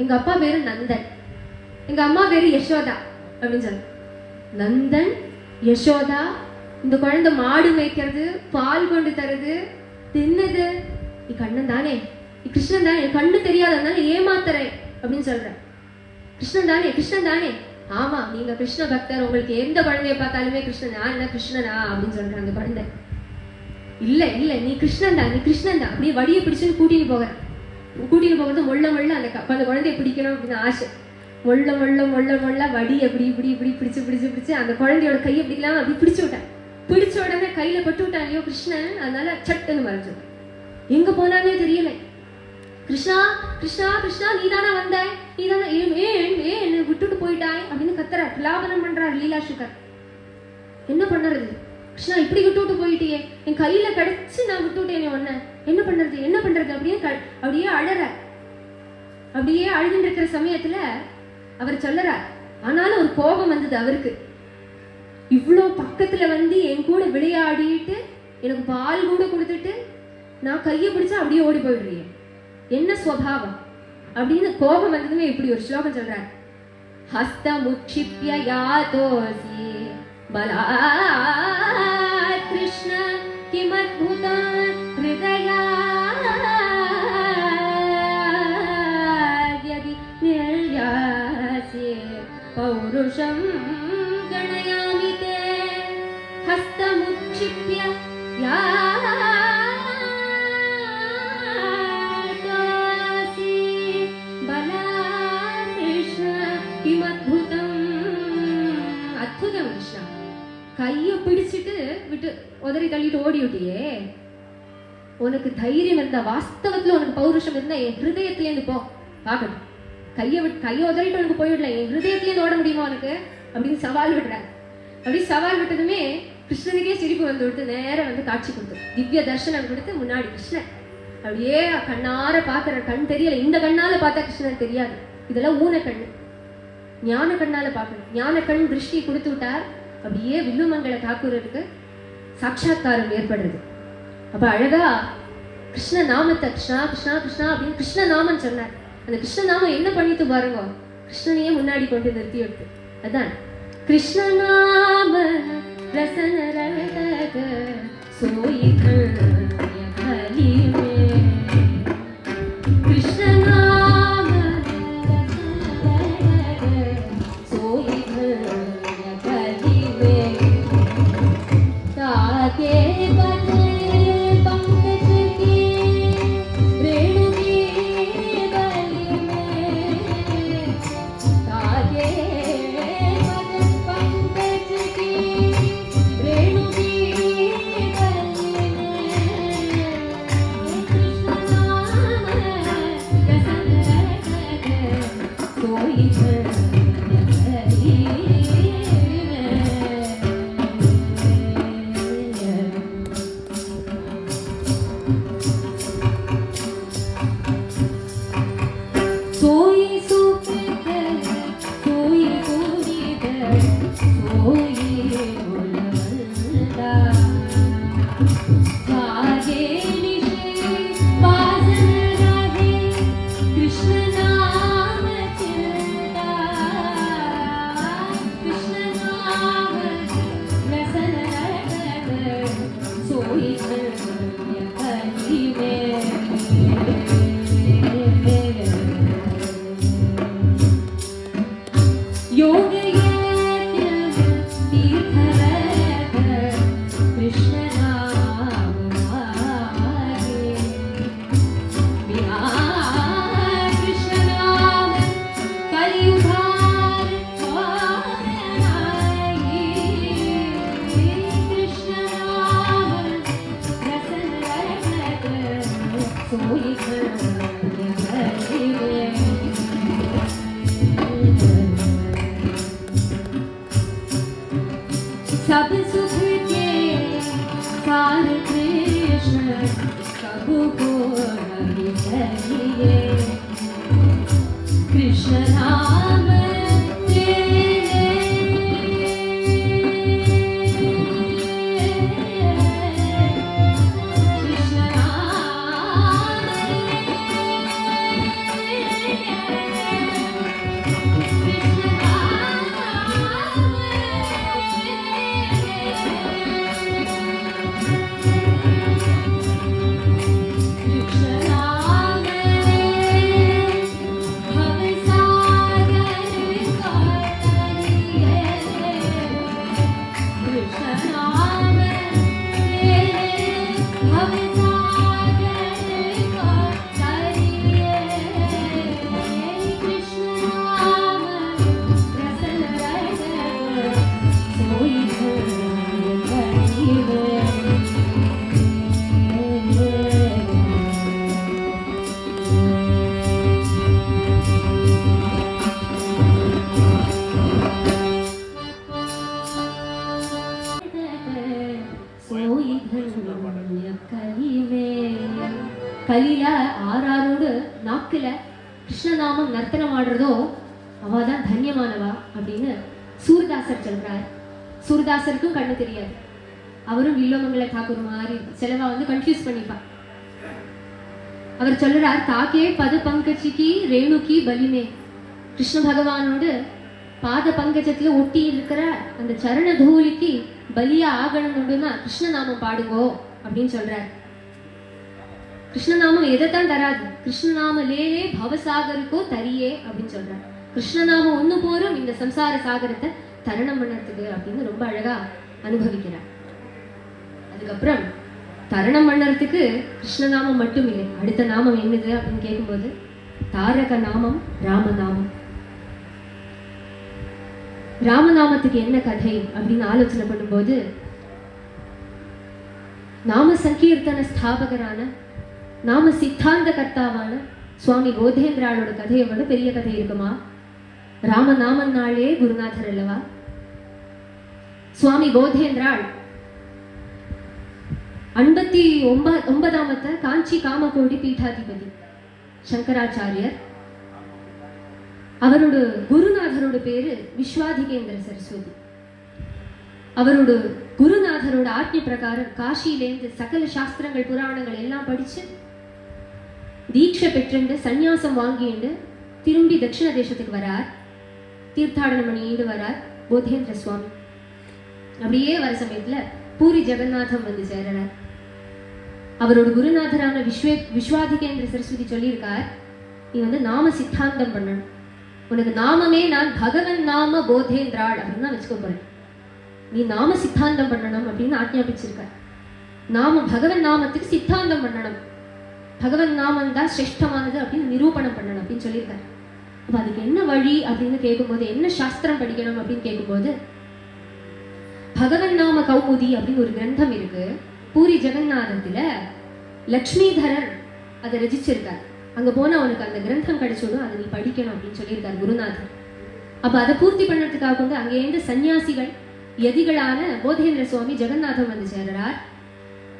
[SPEAKER 2] எங்க அப்பா பேரு நந்தன், எங்க அம்மா பேரு யசோதா அப்படின்னு சொல்ல. நந்தன் யசோதா, இந்த குழந்தை மாடு மேய்க்கிறது, பால் கொண்டு தருது, தின்னது, நீ கண்ணன் தானே, நீ கிருஷ்ணன் தானே, கண்ணு தெரியாததுனால ஏமாத்துறேன் அப்படின்னு சொல்ற. கிருஷ்ணன் தானே கிருஷ்ணன் தானே, ஆமா நீங்க கிருஷ்ண பக்தர், உங்களுக்கு எந்த குழந்தைய பார்த்தாலுமே கிருஷ்ணனா, என்ன கிருஷ்ணனா அப்படின்னு சொல்றாங்க. அந்த குழந்தை இல்ல இல்ல நீ கிருஷ்ணன் தான், நீ கிருஷ்ணன் தான், அப்படியே வடியை பிடிச்சுன்னு கூட்டிட்டு போகிறது மொள்ள அந்த குழந்தைய பிடிக்கணும் அப்படின்னு ஆசை. மொள்ள வடி அப்படி இப்படி இப்படி பிடிச்சு அந்த குழந்தையோட கையை பிடிக்கலாம், அப்படி பிடிச்ச உடனே கையில பட்டு விட்டான் இல்லையோ கிருஷ்ணன், அதனால சட்டுன்னு மறைஞ்சு. எங்க போனானே தெரியல. கிருஷ்ணா கிருஷ்ணா கிருஷ்ணா நீதானா வந்தாய், நீதானா என்ன விட்டுட்டு போயிட்டாய் அப்படின்னு கத்துறார், விலாபனம் பண்றார் லீலாசுகர். என்ன பண்ணுறது கிருஷ்ணா, இப்படி விட்டுட்டு போயிட்டியே, என் கையில கிடைச்சு நான் விட்டுட்டேன் ஒன்ன, என்ன பண்றது அப்படியே அழற. அப்படியே அழுதுன்னு இருக்கிற சமயத்துல அவர் சொல்லறார், ஆனாலும் ஒரு கோபம் வந்தது அவருக்கு. இவ்வளோ பக்கத்துல வந்து என் கூட விளையாடிட்டு எனக்கு பால் கூட கொடுத்துட்டு நான் கையை பிடிச்சா அப்படியே ஓடி போயிடுறீங்க, என்ன ஸ்வபாவம் அப்படின்னு கோபம் வந்ததுமே இப்படி ஒரு ஸ்லோகம் சொல்றார். ஹஸ்தமுட்சிப்ய யாதோசி பலாத் கிருஷ்ண கிமத்புதம் ஹிருதயாத்யதி நிர்யாஸ்யே பௌருஷம் கணயாமி தே ஹஸ்தமுட்சிப்ய கையை பிடிச்சிட்டு விட்டு உதறி தள்ளிட்டு ஓடி விட்டியே, உனக்கு தைரியம் இருந்தா, வாஸ்தவத்துல உனக்கு பௌருஷம் இருந்தா என் ஹிருதயத்திலேருந்து போ பார்க்கணும். கையை உதறிட்டு உனக்கு போய்விடல, என் ஹிருதயத்திலேருந்து ஓட முடியுமா உனக்கு அப்படின்னு சவால் விடுறாரு. அப்படி சவால் விட்டதுமே கிருஷ்ணனுக்கே சிரிப்பு வந்து விட்டு நேரம் வந்து காட்சி கொடுத்து திவ்ய தர்சனம் கொடுத்து முன்னாடி கிருஷ்ணன் அப்படியே கண்ணார பாக்குற. கண் தெரியல, இந்த கண்ணால பார்த்தா கிருஷ்ணன் தெரியாது, இதெல்லாம் ஊன கண்ணு, ஞான கண்ணால பார்க்கணும். ஞான கண் திருஷ்டி கொடுத்து விட்டார். அப்படியே வில்லுமங்கள தாக்கூருக்கு சாட்சாத்காரம் ஏற்படுறது. அப்ப அழகா கிருஷ்ண நாமத்தை கிருஷ்ணா கிருஷ்ணா கிருஷ்ணா அப்படின்னு கிருஷ்ண நாமம் சொன்னார். அந்த கிருஷ்ண நாமம் என்ன பண்ணிட்டு பாருங்க, கிருஷ்ணனையே முன்னாடி கொண்டு நிறுத்தி எடுத்து. அதான் கிருஷ்ணநாம ரசன ரதக சோயிகள் கலிமே கிருஷ்ணநாம சோயிகள் கலிமே தாகே பதே பங்கஜ கே ரேணு கே கலிமே தாகே Sorry,
[SPEAKER 1] कृष्ण नाम
[SPEAKER 2] கலியில ஆறாரோடு நாக்குல கிருஷ்ணநாமம் நர்த்தனம் ஆடுறதோ அவதான் தன்யமானவா அப்படின்னு சூரதாசர் சொல்றார். சூரதாசருக்கும் கண்ணு தெரியாது, அவரும் வில்லோமங்கல தாக்கூர் மாதிரி செலவா கன்ஃபியூஸ் பண்ணிப்பா. அவர் சொல்றார், தாக்கே பத பங்கஜிக்கு ரேணுகி பலிமே. கிருஷ்ண பகவானோடு பாத பங்கஜத்துல ஒட்டி இருக்கிற அந்த சரண தூளிக்கு பலியா ஆகணும்னா கிருஷ்ணநாமம் பாடுங்கோ அப்படின்னு சொல்றார். கிருஷ்ணநாமம் எதைத்தான் தராது, கிருஷ்ணநாம லேலே பவசாகருக்கோ தரியே அப்படின்னு சொல்றார். கிருஷ்ணநாமம் ஒண்ணு போரும் இந்த சம்சார சாகரத்தை தரணம் பண்ணறதுக்கு அப்படின்னு ரொம்ப அழகா அனுபவிக்கிறார். அதுக்கப்புறம் தரணம் பண்ணறதுக்கு கிருஷ்ணநாமம் மட்டும் இல்லை, அடுத்த நாமம் என்னது அப்படின்னு கேட்கும்போது தாரக நாமம் ராமநாமம். ராமநாமத்துக்கு என்ன கதை அப்படின்னு ஆலோசனை பண்ணும்போது, நாம சங்கீர்த்தன ஸ்தாபகரான நாம சித்தாந்த கர்த்தாவான சுவாமி போதேந்திராளோட கதையை விட பெரிய கதை இருக்குமா? ராமநாமன்னாலே குருநாதர் அல்லவா? சுவாமி போதேந்திராள் 59வது காஞ்சி காமகோடி பீட்டாதிபதி சங்கராச்சாரியர். அவரோட குருநாதரோட பேரு விஸ்வாதிகேந்திர சரஸ்வதி. அவரோட குருநாதரோட ஆജ്ഞ பிரகாரம் காசியிலேருந்து சகல சாஸ்திரங்கள் புராணங்கள் எல்லாம் படிச்சு தீட்சை பெற்றுண்டு சந்நியாசம் வாங்கிண்டு திரும்பி தட்சிண தேசத்துக்கு வரார். தீர்த்தாடனம் பண்ணிட்டு வரார் போதேந்திர சுவாமி. அப்படியே வர சமயத்துல பூரி ஜெகநாதம் சேரறார். அவரோட குருநாதரான விஸ்வாதிகேந்திர சரஸ்வதி சொல்லியிருக்கார், நீ நாம சித்தாந்தம் பண்ணணும், உனக்கு நாமமே நான் பகவன் நாம போதேந்திராள் அப்படின்னு தான் வச்சுக்க போறேன், நீ நாம சித்தாந்தம் பண்ணணும் அப்படின்னு ஆக்ஞாபிச்சிருக்கார். நாம பகவன் நாமத்துக்கு சித்தாந்தம் பண்ணணும், பகவன் நாமம் தான் சிரேஷ்டமானது அப்படின்னு நிரூபணம் பண்ணணும் அப்படின்னு சொல்லியிருக்காரு. அப்ப அதுக்கு என்ன வழி அப்படின்னு கேட்கும்போது, என்ன சாஸ்திரம் படிக்கணும் அப்படின்னு கேட்கும்போது, பகவன் நாம கௌமுதி அப்படின்னு ஒரு கிரந்தம் இருக்கு பூரி ஜெகநாதத்துல. லக்ஷ்மிதரர் அதை ரசிச்சிருக்கார். அங்க போனா உனக்கு அந்த கிரந்தம் கிடைச்சோடும், அதை நீ படிக்கணும் அப்படின்னு சொல்லியிருக்காரு குருநாதர். அப்ப அதை பூர்த்தி பண்ணறதுக்காக கொண்டு அங்கே இருந்து சன்னியாசிகள் யதிகளான போதேந்திர சுவாமி ஜெகநாதம் சேரறார்.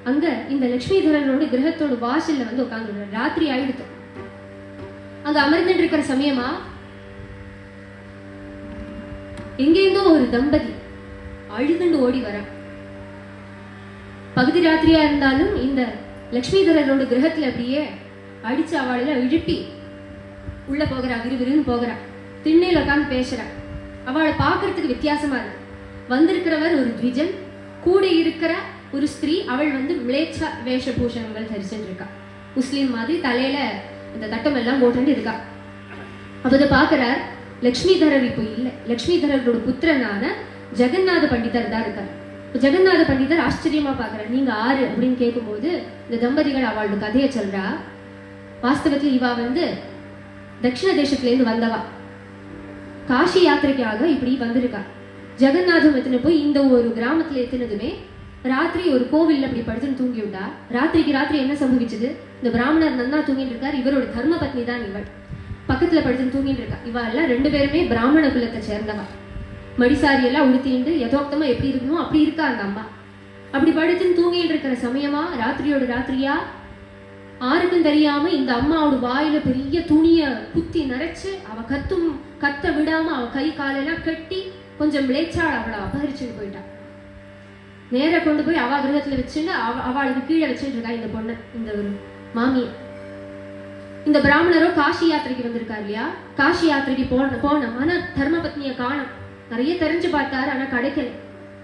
[SPEAKER 2] அங்க இந்த லட்சுமிதரனோட கிரகத்தோட வாசல்ல உட்கார்ந்து ராத்திரி ஆயிடுத்து. அங்க அமர்ந்துட்டு இருக்கிற சமயமா எங்கேருந்தோ ஒரு தம்பதி அழுதுண்டு ஓடி வர. பகுதி ராத்திரியா இருந்தாலும் இந்த லட்சுமிதரனோட கிரகத்துல அப்படியே அடிச்சு அவளை இழுப்பி உள்ள போகிறா, விறுவிறுன்னு போகிறா. திண்ணையில உட்காந்து பேசுறா. அவளை பார்க்கறதுக்கு வித்தியாசமா இருக்கு. வந்திருக்கிறவர் ஒரு த்விஜன், கூட இருக்கிற ஒரு ஸ்திரீ. அவள் விளைச்ச வேஷபூஷணங்கள் தரிச்சுட்டு இருக்கா, முஸ்லீம் மாதிரி தலையில இந்த தட்டம் எல்லாம் போட்டு இருக்கா. அப்ப பாக்குறார் லக்ஷ்மிதரர் இப்போ இல்லை, லக்ஷ்மிதரரோட புத்திரனான ஜெகநாத பண்டிதர் தான் இருக்கார். ஜெகநாத பண்டிதர் ஆச்சரியமா பாக்குறார். நீங்க ஆறு அப்படின்னு கேட்கும்போது இந்த தம்பதிகள் அவளோட கதையை சொல்றா. வாஸ்தவத்தில் இவா தட்சிண தேசத்துல இருந்து வந்தவா, காஷி யாத்திரைக்காக இப்படி வந்திருக்கா. ஜெகநாதம் எத்தனை போய் இந்த ஒரு கிராமத்துல எத்தினதுமே ராத்திரி ஒரு கோவில்ல அப்படி படுத்துன்னு தூங்கி விட்டா. ராத்திரிக்கு ராத்திரி என்ன சம்பவிச்சது, இந்த பிராமணர் நன்னா தூங்கிட்டு இருக்கார். இவரோட தர்ம பத்னி தான் இவள், பக்கத்துல படுத்துன்னு தூங்கிட்டு இருக்கா. இவ எல்லாம் 2 பேருமே பிராமண குலத்தை சேர்ந்தவா. மடிசாரி எல்லாம் உடுத்திட்டு யதோக்தமா எப்படி இருக்கணும் அப்படி இருக்கா அந்த அம்மா. அப்படி படுத்துன்னு தூங்கிட்டு இருக்கிற சமயமா ராத்திரியோட ராத்திரியா யாருக்கும் தெரியாம இந்த அம்மாவோட வாயில பெரிய துணிய குத்தி நரைச்சு அவ கத்த விடாம அவ கை காலெல்லாம் கட்டி கொஞ்சம் விளைச்சாள் அவளை அபகரிச்சுட்டு போயிட்டா. நேர கொண்டு போய் அவ கிரகத்துல வச்சுன்னு அவளுக்கு கீழே வச்சுட்டு இருக்கா இந்த பொண்ணு, இந்த ஒரு மாமிய. இந்த பிராமணரோ காசி யாத்திரைக்கு வந்திருக்காரு இல்லையா, காசி யாத்திரைக்கு போனோம். ஆனா தர்ம பத்னியை காணோம். நிறைய தெரிஞ்சு பார்த்தாரு, ஆனா கிடைக்கல.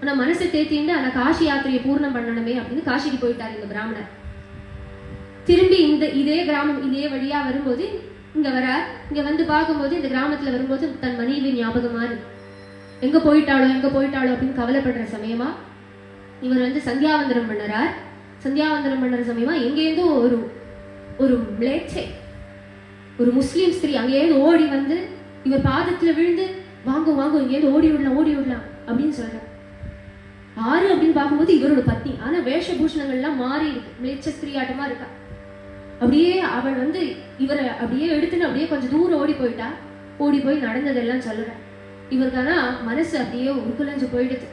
[SPEAKER 2] ஆனா மனசை தேத்திண்டு ஆனா காசி யாத்திரையை பூர்ணம் பண்ணணுமே அப்படின்னு காசிக்கு போயிட்டாரு இந்த பிராமணர். திரும்பி இதே கிராமம் இதே வழியா வரும்போது இங்க வரார். இங்க வந்து பார்க்கும்போது இந்த கிராமத்துல வரும்போது தன் மனைவி ஞாபகமா இருக்கு. எங்க போயிட்டாளோ அப்படின்னு கவலைப்படுற சமயமா இவர் வந்து சந்தியாவந்தனம் பண்ணறார். சந்தியாவந்தனம் பண்ணுற சமயமா எங்கேருந்தோ ஒரு மிளேச்சை, ஒரு முஸ்லீம் ஸ்திரீ அங்கேயிருந்து ஓடி வந்து இவர் பாதத்துல விழுந்து வாங்க இங்கேருந்து ஓடி விடலாம் அப்படின்னு சொல்றார். ஆறு அப்படின்னு பார்க்கும்போது இவரோட பத்னி. ஆனா வேஷபூஷணங்கள்லாம் மாறி இருக்கு, மிளேச்ச ஸ்திரீயாட்டமா இருக்கா. அப்படியே அவள் வந்து இவரை அப்படியே எடுத்துன்னு அப்படியே கொஞ்சம் தூரம் ஓடி போயிட்டா. ஓடி போய் நடந்ததெல்லாம் சொல்லுறேன். இவருக்கானா மனசு அப்படியே உருக்குலைஞ்சு போயிடுது.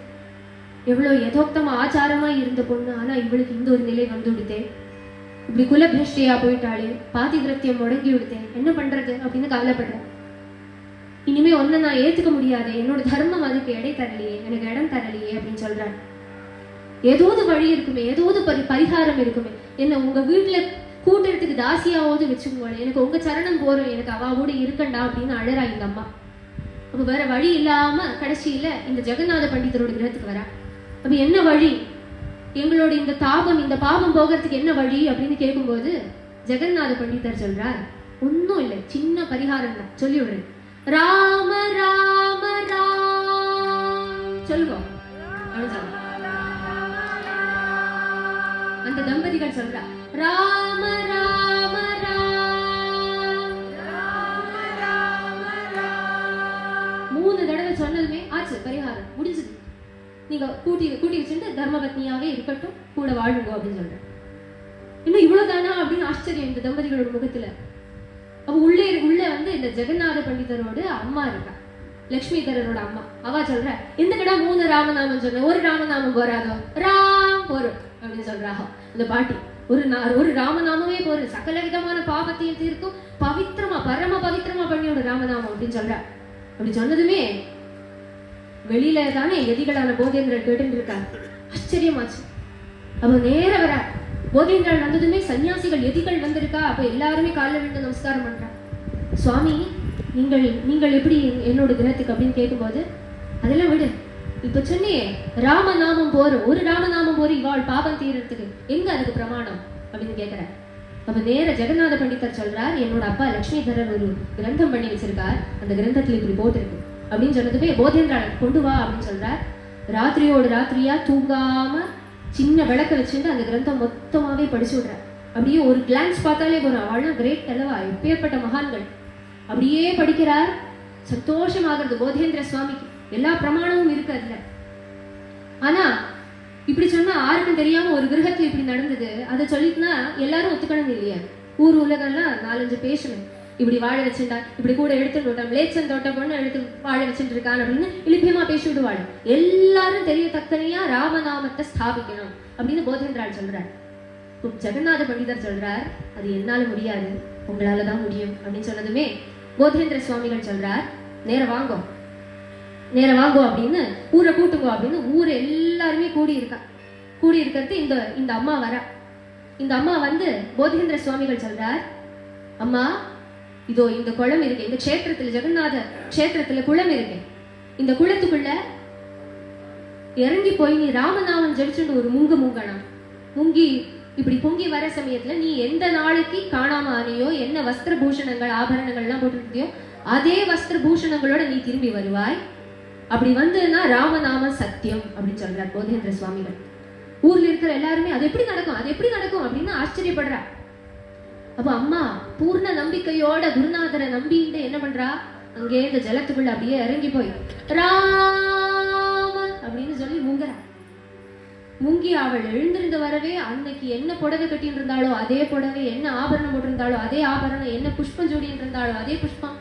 [SPEAKER 2] எவ்வளவு யதோக்தமா ஆச்சாரமா இருந்த பொண்ணு, ஆனா இவளுக்கு இந்த ஒரு நிலை வந்து விடுதே, இப்படி குலபிரஷ்டியா போயிட்டாளே, பாதிவிரத்தியம் முடங்கி விடுதேன், என்ன பண்றது அப்படின்னு கவலைப்படுறேன். இனிமே ஒன்ன நான் ஏத்துக்க முடியாது, என்னோட தர்மம் அதுக்கு எனக்கு இடம் தரலையே அப்படின்னு சொல்றாரு. ஏதோது வழி இருக்குமே, ஏதோது பரிகாரம் இருக்குமே, என்ன உங்க வீட்டுல கூட்டத்துக்கு தாசியாவது வச்சுக்கோங்க, எனக்கு உங்க சரணம் போறோம், எனக்கு அவாவோட இருக்கண்டா அப்படின்னு அழறா இந்த அம்மா. அப்ப வேற வழி இல்லாம கடைசியில இந்த ஜெகநாத பண்டிதரோட கிரகத்துக்கு வரா. அப்ப என்ன வழி, எங்களோட இந்த பாவம் போகிறதுக்கு என்ன வழி அப்படின்னு கேட்கும்போது ஜெகநாத பண்டிதர் சொல்றார், ஒன்னும் இல்லை, சின்ன பரிகாரம் தான், சொல்லி விடுறேன். ராம ராம ராம் சொல்லுவோம். அந்த தம்பதிகள் சொல்றா, ராம ராம ராம் 3 தடவை சொன்னதுமே ஆச்சு, பரிகாரம் முடிஞ்சது. நீங்க கூட்டி வச்சுட்டு தர்மபத்னியாவே இருக்கட்டும், கூட வாழுங்க அப்படின்னு சொல்றேன். இன்னும் இவ்வளவுதானா அப்படின்னு ஆச்சரியம் இந்த தம்பதிகளோட முகத்துல. அப்ப உள்ள வந்து இந்த ஜெகநாத பண்டிதரோட அம்மா இருக்கா, லட்சுமிதரரோட அம்மா. அவ சொல்ற, எந்தக்கடா 3 ராமநாமம் சொன்ன, ஒரு ராமநாமம் போறாதோ, ராம் போறோம் அப்படின்னு சொல்றாங்க இந்த பாட்டி. ஒரு ராமநாமமே போற, சகல விதமான பாவத்தையும் தீர்க்கும், பவித்திரமா பரம பவித்திரமா பண்ணியோட ராமநாமம் அப்படின்னு சொல்ற. அப்படி சொன்னதுமே வெளியில தானே எதிகளான போதேந்திரன் கேட்டு இருக்காரு. ஆச்சரியமாச்சு. அவ நேர வர போதேந்திரன் வந்ததுமே சன்னியாசிகள் எதிகள் வந்திருக்கா. அப்ப எல்லாருமே காலில் விழுந்து நமஸ்காரம் பண்றாங்க. சுவாமி, நீங்கள் எப்படி என்னோட கிரகத்துக்கு அப்படின்னு கேட்கும்போது, அதெல்லாம் விடு, இப்ப சொன்னியே ராமநாமம் போற, ஒரு ராமநாமம் போற இவாள் பாபம் தீரத்துக்கு எங்க அதுக்கு பிரமாணம் அப்படின்னு கேட்கிற. அப்ப நேர ஜெகநாத பண்டிதர் சொல்றார், என்னோட அப்பா லட்சுமிதரர் ஒரு கிரந்தம் பண்ணி வச்சிருக்கார், அந்த கிரந்தத்துல இப்படி போட்டிருக்கு அப்படின்னு சொன்னதுமே போதேந்திரன் கொண்டு வா அப்படின்னு சொல்றார். ராத்திரியோடு ராத்திரியா தூங்காம சின்ன விளக்க வச்சுட்டு அந்த கிரந்தம் மொத்தமாவே படிச்சு விடுற. அப்படியே ஒரு கிளான்ஸ் பார்த்தாலே போறோம், அவள்லாம் கிரேட் அல்லவா, எப்பேற்பட்ட மகான்கள். அப்படியே படிக்கிறார். சந்தோஷமாகிறது போதேந்திர சுவாமிக்கு. எல்லா பிரமாணமும் இருக்கு அதுல. ஆனா இப்படி சொன்னா யாருக்கும் தெரியாம ஒரு கிரகத்துல இப்படி நடந்தது, அதை சொல்லிட்டுனா எல்லாரும் ஒத்துக்கணும் இல்லையா, ஊர் உலகம்லாம் 4-5 பேசணும். இப்படி வாழ வச்சுட்டா, இப்படி கூட எடுத்துட்டு விட்டா, லேச்சன் தோட்ட பொண்ணு எடுத்து வாழ வச்சுட்டு இருக்கான் அப்படின்னு இழிப்பியமா பேசி விடுவாள். எல்லாரும் தெரியத்தக்கனையா ராமநாமத்தை ஸ்தாபிக்கணும் அப்படின்னு போதேந்திராள் சொல்றார். ஜெகநாத பண்டிதர் சொல்றார், அது என்னால முடியாது, உங்களாலதான் முடியும் அப்படின்னு சொன்னதுமே போதேந்திர சுவாமிகள் சொல்றார், நேர வாங்கோ அப்படின்னு, ஊரை கூட்டுங்கோ அப்படின்னு. ஊரை எல்லாருமே கூடி இருக்கிறது இந்த அம்மா வர. இந்த அம்மா வந்து போதேந்திர சுவாமிகள் சொல்றார், அம்மா இதோ இந்த குளம் இருக்கு, இந்த க்ஷேத்திரத்துல ஜெகநாத க்ஷேத்திரத்துல குளம் இருக்கு, இந்த குளத்துக்குள்ள இறங்கி போய் நீ ராமநாமம் ஜெபிச்சுட்டு ஒரு முங்கணும். முங்கி இப்படி பொங்கி வர சமயத்துல நீ எந்த நாளைக்கு காணாம ஆனியோ, என்ன வஸ்திர பூஷணங்கள் ஆபரணங்கள்லாம் போட்டுருக்கியோ அதே வஸ்திர பூஷணங்களோட நீ திரும்பி வருவாய். அப்படி வந்துன்னா ராமநாம சத்தியம் அப்படின்னு சொல்றார் போதேந்திர சுவாமிகள். ஊர்ல இருக்கிற எல்லாருமே அது எப்படி நடக்கும் அப்படின்னு ஆச்சரியப்படுறா. அப்ப அம்மா பூர்ண நம்பிக்கையோட குருநாதரை நம்பிட்டு என்ன பண்றா, அங்கே இந்த ஜலத்துக்குள்ள அப்படியே இறங்கி போய் ராம அப்படின்னு சொல்லி முங்கி அவள் எழுந்திருந்து வரவே அன்னைக்கு என்ன புடவை கட்டின்னு இருந்தாளோ அதே புடவை, என்ன ஆபரணம் போட்டிருந்தாளோ அதே ஆபரணம், என்ன புஷ்பம் ஜோடின்னு இருந்தாளோ அதே புஷ்பம்,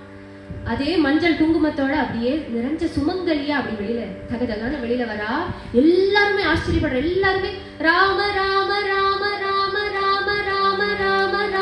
[SPEAKER 2] அதே மஞ்சள் குங்குமத்தோட அப்படியே நிறைஞ்ச சுமங்கலியா அப்படி வெளியில தகதகான வெளியில வரா. எல்லாருமே ஆச்சரியப்படுற, எல்லாருமே ராம ராம ராம ராம ராம ராம ராம ராம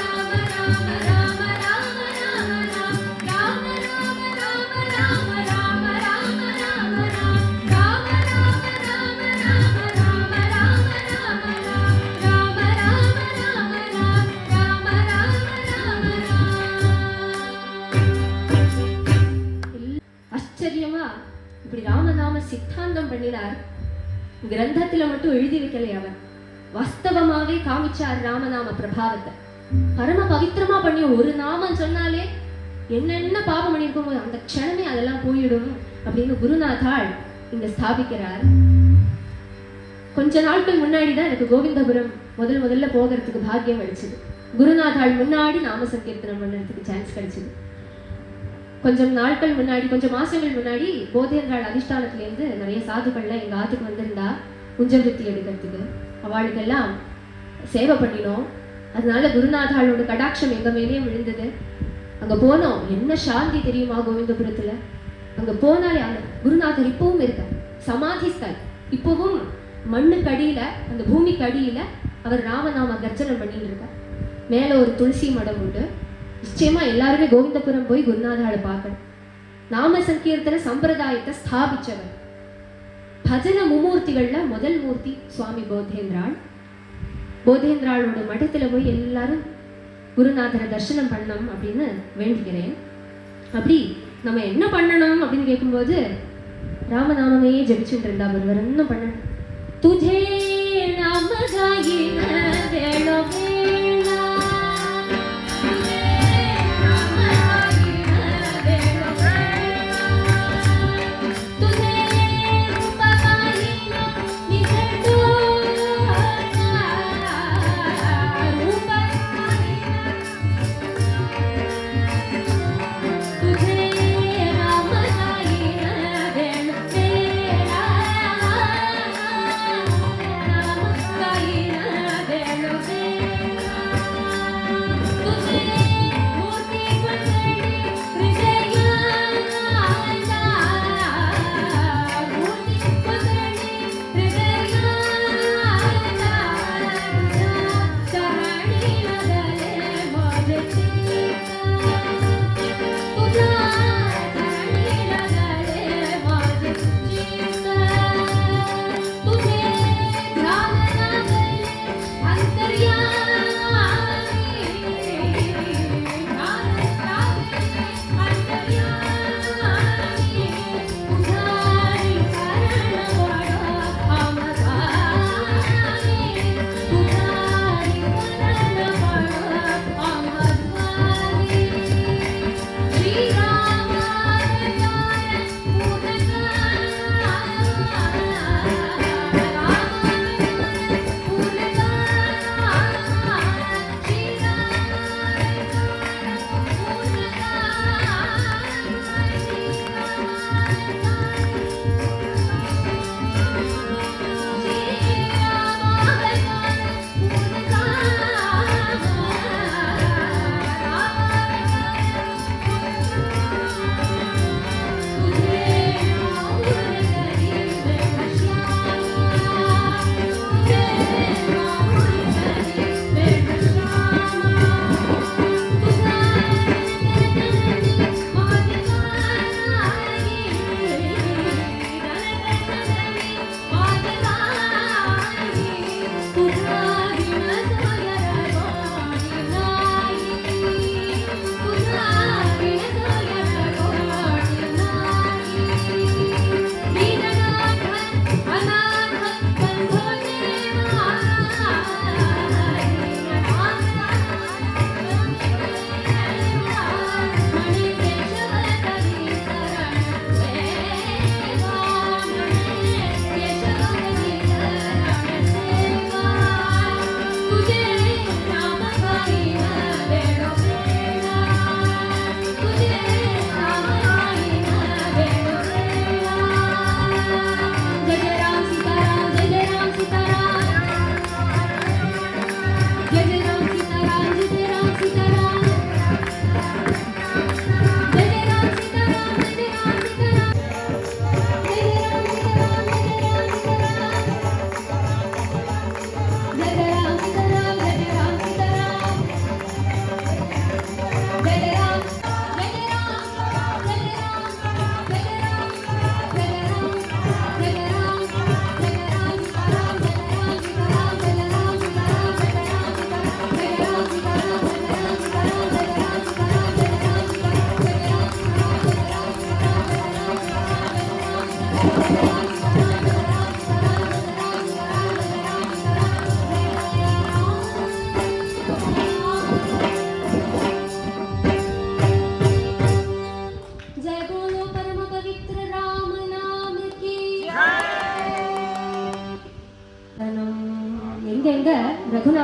[SPEAKER 2] ஆச்சரியமா இப்படி ராமநாம சித்தாந்தம் பண்ணினார். கிரந்தத்துல மட்டும் எழுதி வைக்கலை, அவர் வாஸ்தவமாவே காமிச்சார் ராமநாம பிரபாவத்தை. பரம பவித்திரமா பண்ணி ஒரு நாமம் சொன்னாலே என்னென்ன பாபம் பண்ணியிருக்கோமோ அந்த க்ஷணமே அதெல்லாம் போயிடும் அப்படின்னு குருநாதாள் இங்க ஸ்தாபிக்கிறார். கொஞ்ச நாட்கள் முன்னாடி தான் எனக்கு கோவிந்தபுரம் முதல்ல போகிறதுக்கு பாக்கியம் கிடைச்சது. குருநாதாள் முன்னாடி நாம சங்கீர்த்தனம் பண்ணுறதுக்கு சான்ஸ் கிடைச்சது. கொஞ்சம் நாட்கள் முன்னாடி, கொஞ்சம் மாசங்கள் முன்னாடி போதேந்திராள் அதிஷ்டானத்திலேருந்து நிறைய சாதுக்கள்லாம் எங்கள் ஆத்துக்கு வந்திருந்தா குஞ்சவிருத்தி எடுக்கிறதுக்கு. அவளுக்கெல்லாம் சேவை பண்ணினோம். அதனால குருநாதாளோட கடாட்சம் எங்க மேலேயும் விழுந்தது. அங்க போனோம், என்ன சாந்தி தெரியுமா கோவிந்தபுரத்துல. அங்க போனாலே அந்த குருநாதர் இப்பவும் இருக்கார், சமாதி ஸ்தல். இப்பவும் மண்ணுக்கு அடியில, அந்த பூமிக்கு அடியில அவர் ராமநாம கர்ஜனம் பண்ணிட்டு இருக்கார். மேல ஒரு துளசி மடம் உண்டு. நிச்சயமா எல்லாருமே கோவிந்தபுரம் போய் குருநாதாளை பார்க்கணும். நாம சங்கீர்த்தன சம்பிரதாயத்தை ஸ்தாபிச்சவர். பஜன மும்மூர்த்திகள்ல முதல் மூர்த்தி சுவாமி போதேந்திராள். போதேந்திராளோட மடத்துல போய் எல்லாரும் குருநாதரை தரிசனம் பண்ணணும் அப்படின்னு வேண்டிக்கிறேன். அப்படி நம்ம என்ன பண்ணணும் அப்படின்னு கேட்கும்போது ராமநாமமே ஜபிச்சுட்டு இருந்தா. ஒருவர் என்ன பண்ணணும்? துஜே நாம காயின வேளோ வேளா,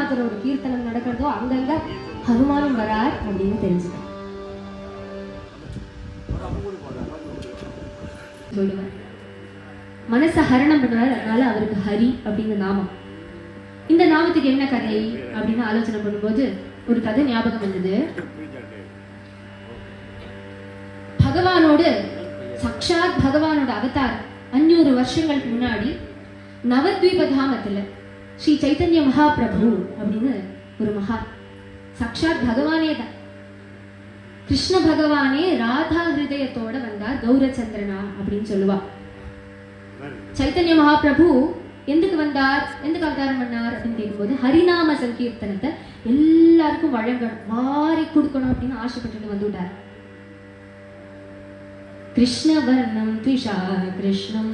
[SPEAKER 2] ரங்கநாதரோட கீர்த்தனம் நடக்கிறதோ அங்கங்க ஹனுமானும் வரார் அப்படின்னு தெரிஞ்சுக்கணும். சொல்லுவார் மனசை ஹரணம் பண்ணுவார், அதனால அவருக்கு ஹரி அப்படிங்கிற நாமம். இந்த நாமத்துக்கு என்ன கதை அப்படின்னு ஆலோசனை பண்ணும்போது ஒரு கதை ஞாபகம் வந்தது. பகவானோடு சாக்ஷாத் பகவானோட அவதாரம் 500 வருஷங்களுக்கு முன்னாடி நவத்வீபதாமத்துல ஸ்ரீ சைத்தன்ய மகாபிரபு அப்படின்னு ஒரு மகா சாக்ஷாத் பகவானே தான், கிருஷ்ண பகவானே ராதா ஹிருதயத்தோட வந்தார் கௌரச்சந்திரனா அப்படின்னு சொல்லுவா. சைத்தன்ய மகாபிரபு எதுக்கு வந்தார், எதுக்கு அவதாரம் பண்ணார் அப்படின்னு கேட்கும்போது ஹரிநாம சங்கீர்த்தனத்தை எல்லாருக்கும் வழங்கணும், வாரி கொடுக்கணும் அப்படின்னு ஆசைப்பட்டு வந்துட்டார். கிருஷ்ணவர்ணம் த்விஷா கிருஷ்ணம்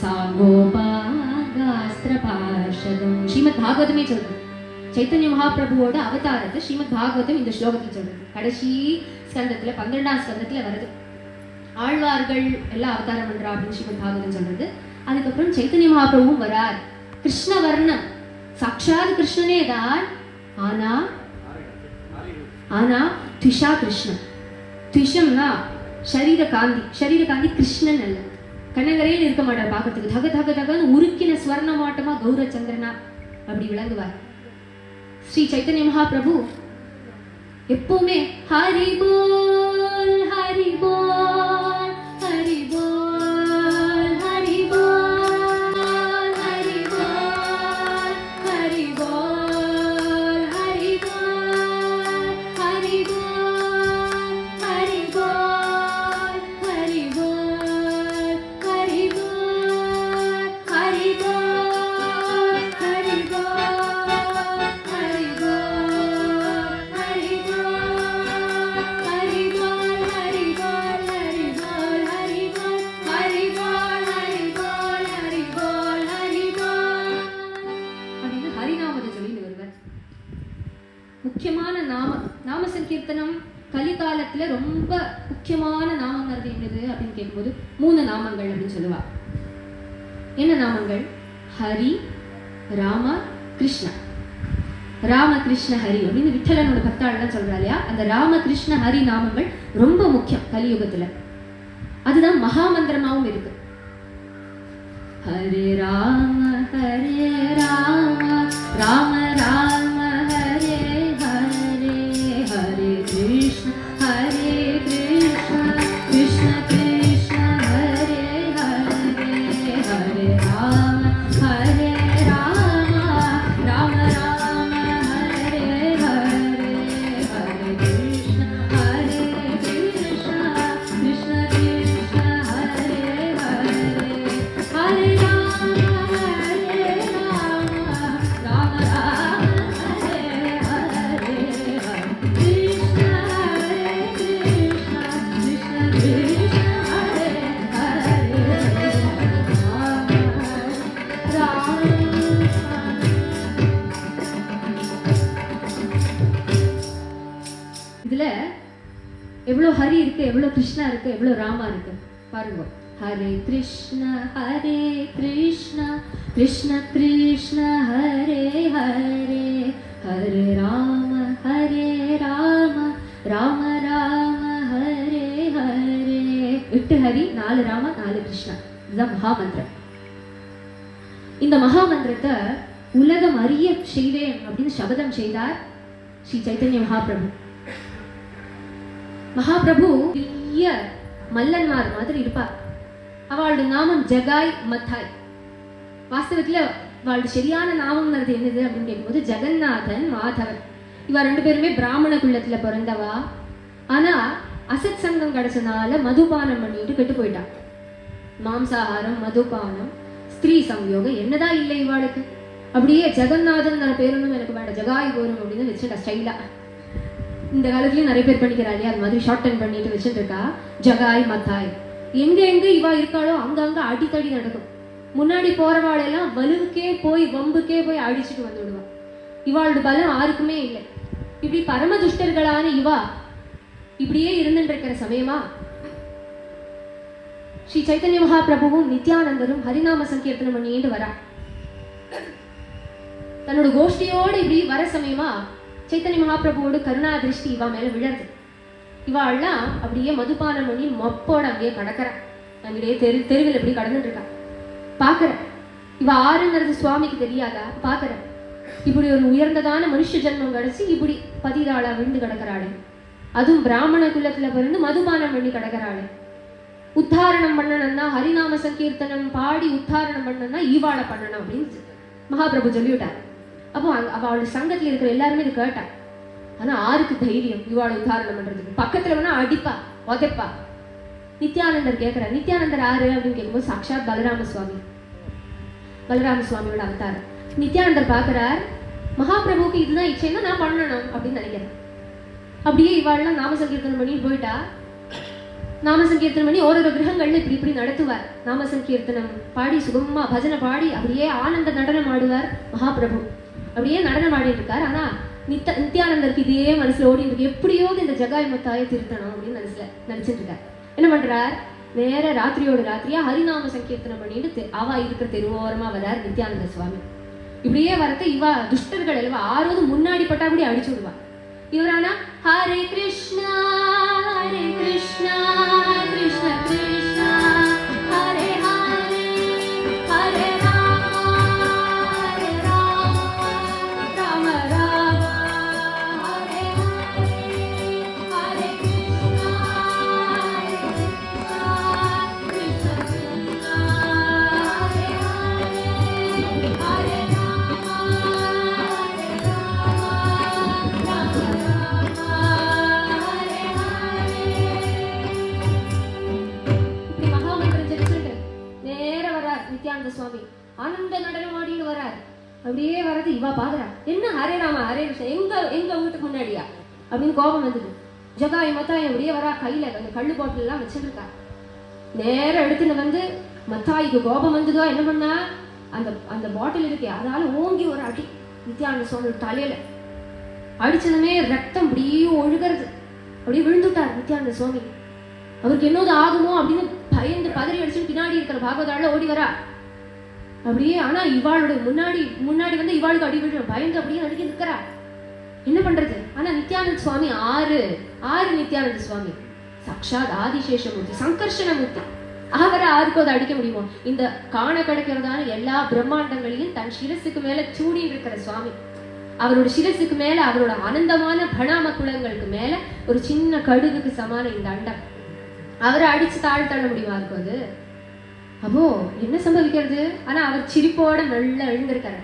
[SPEAKER 2] சாகோபாகாஸ்திரபாஷதம் ஸ்ரீமத் பாகவதமே சொல்றது. சைத்தன்ய மகாபிரபுவோட அவதாரத்தை ஸ்ரீமத் பாகவதம் இந்த ஸ்லோகத்தில் சொல்றது. கடைசி ஸ்கந்தத்துல 12ஆம் ஸ்கந்தத்துல வருது. ஆழ்வார்கள் எல்லாம் அவதாரம் பண்றா அப்படின்னு ஸ்ரீமத் பாகவதம் சொல்றது. அதுக்கப்புறம் சைத்தன்ய மகாபிரபுவும் வரார். கிருஷ்ணவர்ணம் சாக்ஷாத் கிருஷ்ணனே தான், ஆனா த்விஷா கிருஷ்ணன். த்விஷம்னா சரீர காந்தி கிருஷ்ணன் அல்ல. கண்ணங்கரையில் இருக்க மாட்டார், பார்க்கறதுக்கு தக தக தகன்னு உருக்கின ஸ்வர்ணமாட்டமா கௌரச்சந்திரனா அப்படி விளங்குவார். ஸ்ரீ சைத்தன்ய மகாபிரபு எப்பவுமே ஹரி போல் ஹரி போல் ஹரி போல் ஹரி போல் ஹரி போல் ஹரி போல் ஹரி போல் ஹரி போல் ஹரி போல் ஹரி போல் ஹரி போல் ஹரி போல் ஹரி முக்கியமான நாம சங்கீர்த்தனம் கலிகாலத்துல ரொம்ப முக்கியமான நாமங்கிறது என்னது அப்படின்னு கேட்கும்போது 3 நாமங்கள் அப்படின்னு சொல்லுவா. என்ன நாமங்கள்? ஹரி, ராம, கிருஷ்ண. ராம கிருஷ்ண ஹரி அப்படின்னு விட்டலனோட பக்தாள்லாம் சொல்றா இல்லையா, அந்த ராம கிருஷ்ண ஹரி நாமங்கள் ரொம்ப முக்கியம் கலியுகத்துல. அதுதான் மகாமந்திரமாவும் இருக்கு. ஹரே ராம ராம ராம ஹரே ஹரே ஹரே கிருஷ்ண கிருஷ்ண கிருஷ்ண ஹரே ஹரே ஹரே ராம ராம ராம ராம ஹரே ஹரே ஹரே கிருஷ்ண கிருஷ்ண கிருஷ்ண கிருஷ்ண ஹரே ஹரே ஹரே ராம ராம ராம ஹரே ஹரே ஹரே கிருஷ்ண கிருஷ்ண கிருஷ்ண கிருஷ்ண ஹரே ஹரே ராம ராம. இதுல எவ்வளவு ஹரி இருக்கு, எவ்வளவு கிருஷ்ணா இருக்கு, எவ்வளவு ராமா இருக்கு பாருங்க. ஹரே கிருஷ்ண கிருஷ்ண கிருஷ்ண ஹரே ஹரே ஹரே ராம ராம ராம ஹரே ஹரே. 8 ஹரி 4 ராம 4 கிருஷ்ணா. இதுதான் மகாமந்திரம். இந்த மகாமந்திரத்தை உலகம் அறிய செய்வேன் அப்படின்னு சபதம் செய்தார் ஸ்ரீ சைத்தன்ய மகாபிரபு. மகாபிரபு பெரிய மல்லன்மார் மாதிரி இருப்பார். அவளுடைய நாமம் ஜகாய் மத்தாய். வாஸ்தவத்துல அவளுடைய சரியான நாமம்ங்கிறது என்னது அப்படின்னு கேட்கும்போது ஜெகநாதன் மாதவன். இவ 2 பேருமே பிராமண குலத்துல பிறந்தவா. ஆனா அசத் சங்கம் கிடைச்சனால மதுபானம் பண்ணிட்டு கெட்டு போயிட்டான். மாம்சாகாரம், மதுபானம், ஸ்திரீ சம்யோகம் என்னதான் இல்லை இவாளுக்கு. அப்படியே ஜெகநாதன் பேருன்னு எனக்கு வேண்டாம், ஜகாய் போரும் அப்படின்னு வச்சுட்டா ஸ்டைலா. இந்த காலத்துலயும் நிறைய பேர் பண்ணிக்கிறாள் இல்லையா, அது மாதிரி ஷார்ட் டைம் பண்ணிட்டு வச்சுட்டு இருக்கா. ஜகாய் மத்தாய். எங்க இவா இருக்காளோ அங்கங்க அடித்தடி நடக்கும். முன்னாடி போறவாளெல்லாம் வலுவுக்கே போய் வம்புக்கே போய் அடிச்சுட்டு வந்து விடுவான். இவாளோட பலம் யாருக்குமே இல்லை. இப்படி பரம துஷ்டர்களான இவா இப்படியே இருந்துட்டு இருக்கிற சமயமா ஸ்ரீ சைத்தன்ய மகாபிரபுவும் நித்யானந்தரும் ஹரிநாம சங்கீர்த்தனம் பண்ணிட்டு வரா. தன்னோட கோஷ்டியோடு இப்படி வர சமயமா சைத்தன்ய மகாபிரபுவோட கருணா திருஷ்டி இவா மேல விழருது. இவாள்லாம் அப்படியே மதுபானம் பண்ணி மொப்போட அப்படியே கடக்கிறா. அங்கேயே தெருவில் எப்படி கடந்துட்டு இருக்கா. பாக்குற இவ ஆறுங்கிறது சுவாமிக்கு தெரியாதா? பாக்குற இப்படி ஒரு உயர்ந்ததான மனுஷ ஜென்மம் கிடைச்சி இப்படி பதிராளா விழுந்து கிடக்கிறாளே, அதுவும் பிராமண குலத்துல பிறந்து மதுபானம் பண்ணி கிடக்கிறாளே. உத்தாரணம் பண்ணணும்னா ஹரிநாம சங்கீர்த்தனம் பாடி உத்தாரணம் பண்ணணும்னா ஈவாளை பண்ணணும் அப்படின்னு மகாபிரபு சொல்லிவிட்டார். அப்போ அவளோட சங்கத்துல இருக்கிற எல்லாருமே இது கேட்டா. ஆனா ஆருக்கு தைரியம் இவாளை உத்தாரணம் பண்றதுக்கு? பக்கத்துல வேணா அடிப்பா உதைப்பா. நித்யானந்தர் கேட்கிறார், நித்யானந்தர் ஆறு அப்படின்னு கேட்கும்போது சாட்சாத் பலராம சுவாமியோட அவதாரம். நித்யானந்தர் பாக்குறார், மகாபிரபுக்கு இதுதான் இச்சைன்னா நான் பண்ணணும் அப்படின்னு நினைக்கிறேன். அப்படியே இவாள்லாம் நாம சங்கீர்த்தனம் பண்ணி போயிட்டா. நாம சங்கீர்த்தனம் பண்ணி ஒரு கிரகங்கள்ல இப்படி இப்படி நடத்துவார். நாம சங்கீர்த்தனம் பாடி சுகமா பஜனை பாடி அப்படியே ஆனந்த நடனம் ஆடுவார் மகாபிரபு. அப்படியே நடனம் ஆடிட்டு இருக்கார். ஆனா நித்யானந்தருக்கு இதே மனசுல ஓடி இருக்கு, எப்படியோது இந்த ஜகாய் மத்தாயை திருத்தணும் அப்படின்னு மனசுல நினைச்சிட்டு இருக்கார். என்ன பண்றார், நேர ராத்திரியோட ராத்திரியா ஹரிநாம சங்கீர்த்தனம் பண்ணிட்டு அவா இருக்கிற தெருவோரமா வரார் நித்யானந்த சுவாமி. இப்படியே வரது இவா துஷ்டர்கள் எல்லாம் ஆறுவது முன்னாடி பட்டா கூட அடிச்சு விடுவா. இவரானா ஹரே கிருஷ்ணா கிருஷ்ண கிருஷ்ணா ஹரே ஹரே ஹரே ராம ராம ராம ஹரே ஹரே ஹரே கிருஷ்ணா கிருஷ்ண கிருஷ்ணா ஹரே ஹரே ஹரே ராம நித்யானந்த சுவாமி ஆனந்த நடனம் ஆடின்னு வரார். அப்படியே வரது இவா பாக்குறா, என்ன ஹரே ராமா ஹரே கிருஷ்ணா எங்க வீட்டுக்கு முன்னாடியா அப்படின்னு கோபம் வந்தது. ஜகாய் மத்தாய் அப்படியே வரா, கையில அந்த கள்ளு பாட்டில் எல்லாம் வச்சிருக்கா. நேரம் எடுத்துன்னு வந்து மத்தாய்க்கு கோபம் வந்ததோ என்ன பண்ணா, அந்த பாட்டில் இருக்கே அதால ஓங்கி ஒரு அடி நித்யானந்த சுவாமி தலையில அடிச்சதுமே ரத்தம் அப்படியே ஒழுகிறது. அப்படியே விழுந்துட்டார் நித்யானந்த சுவாமி. அவருக்கு என்னது ஆகுமோ அப்படின்னு பயந்து பதறி அடிச்சு பின்னாடி இருக்கிற பாகவதால ஓடி வரா. அப்படியே ஆனா இவாளோட முன்னாடி வந்து இவாளுக்கு அடி விழும், பயந்து அப்படியே நடுக்கி நிற்கிறா. என்ன பண்றது? ஆனா நித்யானந்த சுவாமி ஆறு நித்யானந்த சுவாமி சாட்சாத் ஆதிசேஷமூர்த்தி சங்கர்ஷணமூர்த்தி. அவரை ஆருக்கும் அதை அடிக்க முடியுமோ? இந்த காண கிடைக்கிறதான எல்லா பிரம்மாண்டங்களையும் தன் சிரசுக்கு மேல சூடி இருக்கிற சுவாமி. அவரோட சிரசுக்கு மேல அவரோட ஆனந்தமான பணாம குலங்களுக்கு மேல ஒரு சின்ன கடுகுக்கு சமான இந்த அண்டம். அவரை அடிச்சு தள்ள முடியுமா இருக்கும் அது? அப்போ என்ன சம்பவிக்கிறது? ஆனா அவர் சிரிப்போட நல்லா எழுந்திருக்காரு.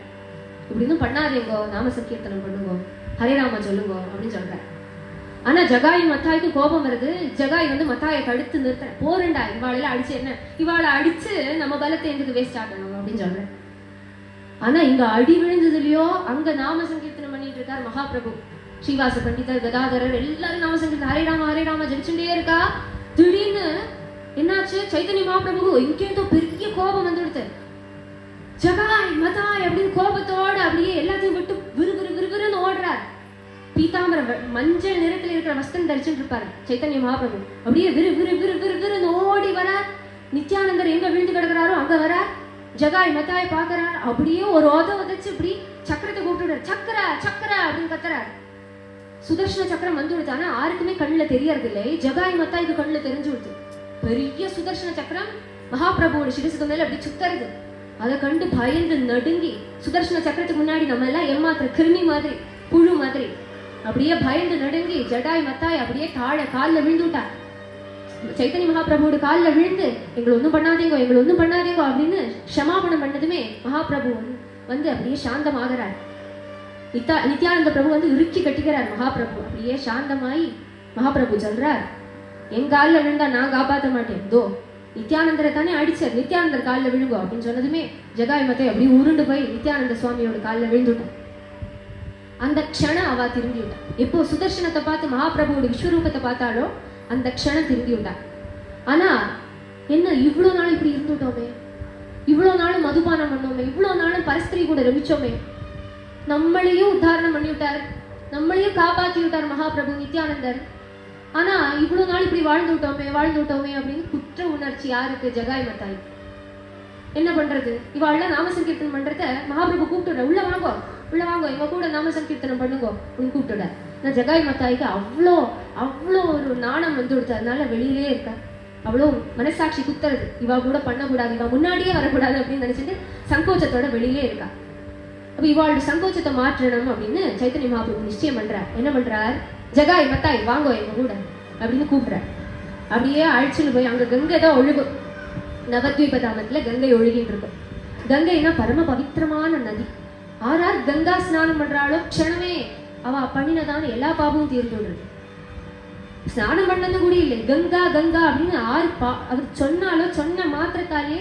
[SPEAKER 2] இப்படின்னு பண்ணாதீங்கோ, நாம சங்கீர்த்தனம் பண்ணுங்கோ, ஹரேராமா சொல்லுங்கோ அப்படின்னு சொல்றாரு. ஆனா ஜகாய் மத்தாய்க்கு கோபம் வருது. ஜகாய் வந்து மத்தாயை தடுத்து நிறுத்த, போறண்டா இவாளையில அடிச்சு என்ன, இவாளை அடிச்சு நம்ம பலத்தை எதுக்கு வேஸ்ட் ஆகணும் அப்படின்னு சொல்றேன். ஆனா இங்க அடி விழுந்ததுலயோ அங்க நாம சங்கீர்த்தனம் பண்ணிட்டு இருக்காரு மகாபிரபு. ஸ்ரீவாச பண்டிதர் கதாதரர் எல்லாரும் நாம சங்கீர்த்தனம் ஹரே ராமா ஜெயிச்சுட்டே இருக்கா. திடீர்னு என்னாச்சு, சைத்தன்ய மகாபிரபு இங்கேதோ பெரிய கோபம் வந்துடுது. ஜகாய் மதாய் அப்படின்னு கோபத்தோட அப்படியே எல்லாத்தையும் விட்டு விறுவிறுன்னு ஓடுறார். பீதாம்பர மஞ்சள் நிறத்துல இருக்கிற வஸ்திரம் தரிச்சுட்டு இருப்பாரு சைத்தன்ய மகாபிரபு. அப்படியே விறுவிறுன்னு ஓடி வரார். நித்யானந்தர் எங்க விழுந்து கிடக்குறாரோ அங்க வரார். ஜகாய் மத்தாய் பாக்குறார். அப்படியே ஒரு உதச்சு இப்படி சக்கரத்தை கூப்பிட்டு சக்கரா சக்கரா அப்படின்னு கத்துறார். சுதர்ஷன சக்கரம் வந்து விடுது. ஆனா யாருக்குமே கண்ணுல தெரியறது இல்லை. ஜகாய் மத்தாய்க்கு கண்ணுல தெரிஞ்சு விடுது. பெரிய சுதர்ஷன சக்கரம் மகாபிரபுவோட சிரசுக்கு மேல அப்படி சுத்தருது. அதை கண்டு பயந்து நடுங்கி, சுதர்ஷன சக்கரத்துக்கு முன்னாடி நம்ம எல்லாம் ஏமாத்துற கிருமி மாதிரி புழு மாதிரி அப்படியே பயந்து நடுங்கி ஜடாய் மத்தாய் அப்படியே காலில் விழுந்துட்டா. சைத்தன்ய மகாபிரபுவோட காலில் விழுந்து எங்களை ஒன்றும் பண்ணாதீங்கோ அப்படின்னு க்ஷமாபணம் பண்ணதுமே மகாபிரபு வந்து அப்படியே சாந்தமாகறார். நித்யானந்த பிரபு வந்து இறுக்கி கட்டிக்கிறார் மகாபிரபு. அப்படியே சாந்தமாயி மகாபிரபு சொல்றார், என் காலில் விழுந்தா நான் காப்பாற்ற மாட்டேன், தோ நித்யானந்தரை தானே அடிச்சார், நித்யானந்தர் காலில் விழுங்கோ அப்படின்னு சொன்னதுமே ஜகாய் மத்தாய் அப்படியே உருண்டு போய் நித்யானந்த சுவாமியோட காலில் விழுந்துட்டான். அந்த க்ஷணம் அவ திரும்பி விட்டான். எப்போ சுதர்ஷனத்தை பார்த்து மகாபிரபுவோட விஸ்வரூபத்தை பார்த்தாலோ அந்த க்ஷணம் திரும்பி விட்டான். ஆனா என்ன, இவ்வளவு நாள் இப்படி இருந்துட்டோமே, இவ்வளவு நாளும் மதுபானம் பண்ணோமே, இவ்வளவு நாளும் பரஸ்திரி கூட ரமிச்சோமே, நம்மளையும் உத்தாரணம் பண்ணி விட்டார், நம்மளையும் காப்பாற்றி விட்டார் மகாபிரபு நித்யானந்தர். ஆனா இவ்வளவு நாள் இப்படி வாழ்ந்துட்டோமே அப்படின்னு குற்ற உணர்ச்சி யாருக்கு? ஜகாய் மத்தாய். என்ன பண்றது? இவாள்லாம் நாம சங்கீர்த்தனம் பண்றத மகாபிரபு கூப்பிட்டு உள்ள வாங்கோ, உள்ள வாங்க, எங்க கூட நாம சங்கீர்த்தனம் பண்ணுங்க அப்படின்னு கூப்பிட்டுட. நான் ஜகாய் மத்தாய்க்கு அவ்வளோ அவ்வளோ ஒரு நாணம் வந்து கொடுத்ததுனால வெளியிலே இருக்கா. அவ்வளோ மனசாட்சி குத்துறது, இவா கூட பண்ணக்கூடாது, இவா முன்னாடியே வரக்கூடாது அப்படின்னு நினைச்சிட்டு சங்கோச்சத்தோட வெளியிலே இருக்கா. அப்ப இவாளோட சங்கோச்சத்தை மாற்றணும் அப்படின்னு சைத்தன்ய மகாபிரபு நிச்சயம் பண்றார். என்ன பண்றார்? ஜகாய் மத்தாய் வாங்கோ எங்க கூட அப்படின்னு கூப்பிடுறார். அப்படியே அழைச்சுன்னு போய் அங்க கங்கை தான் ஒழுகும். நவத்வீப தாமத்துல கங்கை ஒழுகின்னு இருக்கும். கங்கைனா பரம பவித்திரமான நதி. ஆறார் கங்கா ஸ்நானம் பண்றாளோ க்ஷணமே அவ பண்ணினதான எல்லா பாபமும் தீர்ந்து விடுறது. ஸ்நானம் பண்ணது கூட இல்லை, கங்கா கங்கா அப்படின்னு அவர் சொன்னாலோ சொன்ன மாத்திரத்தாலே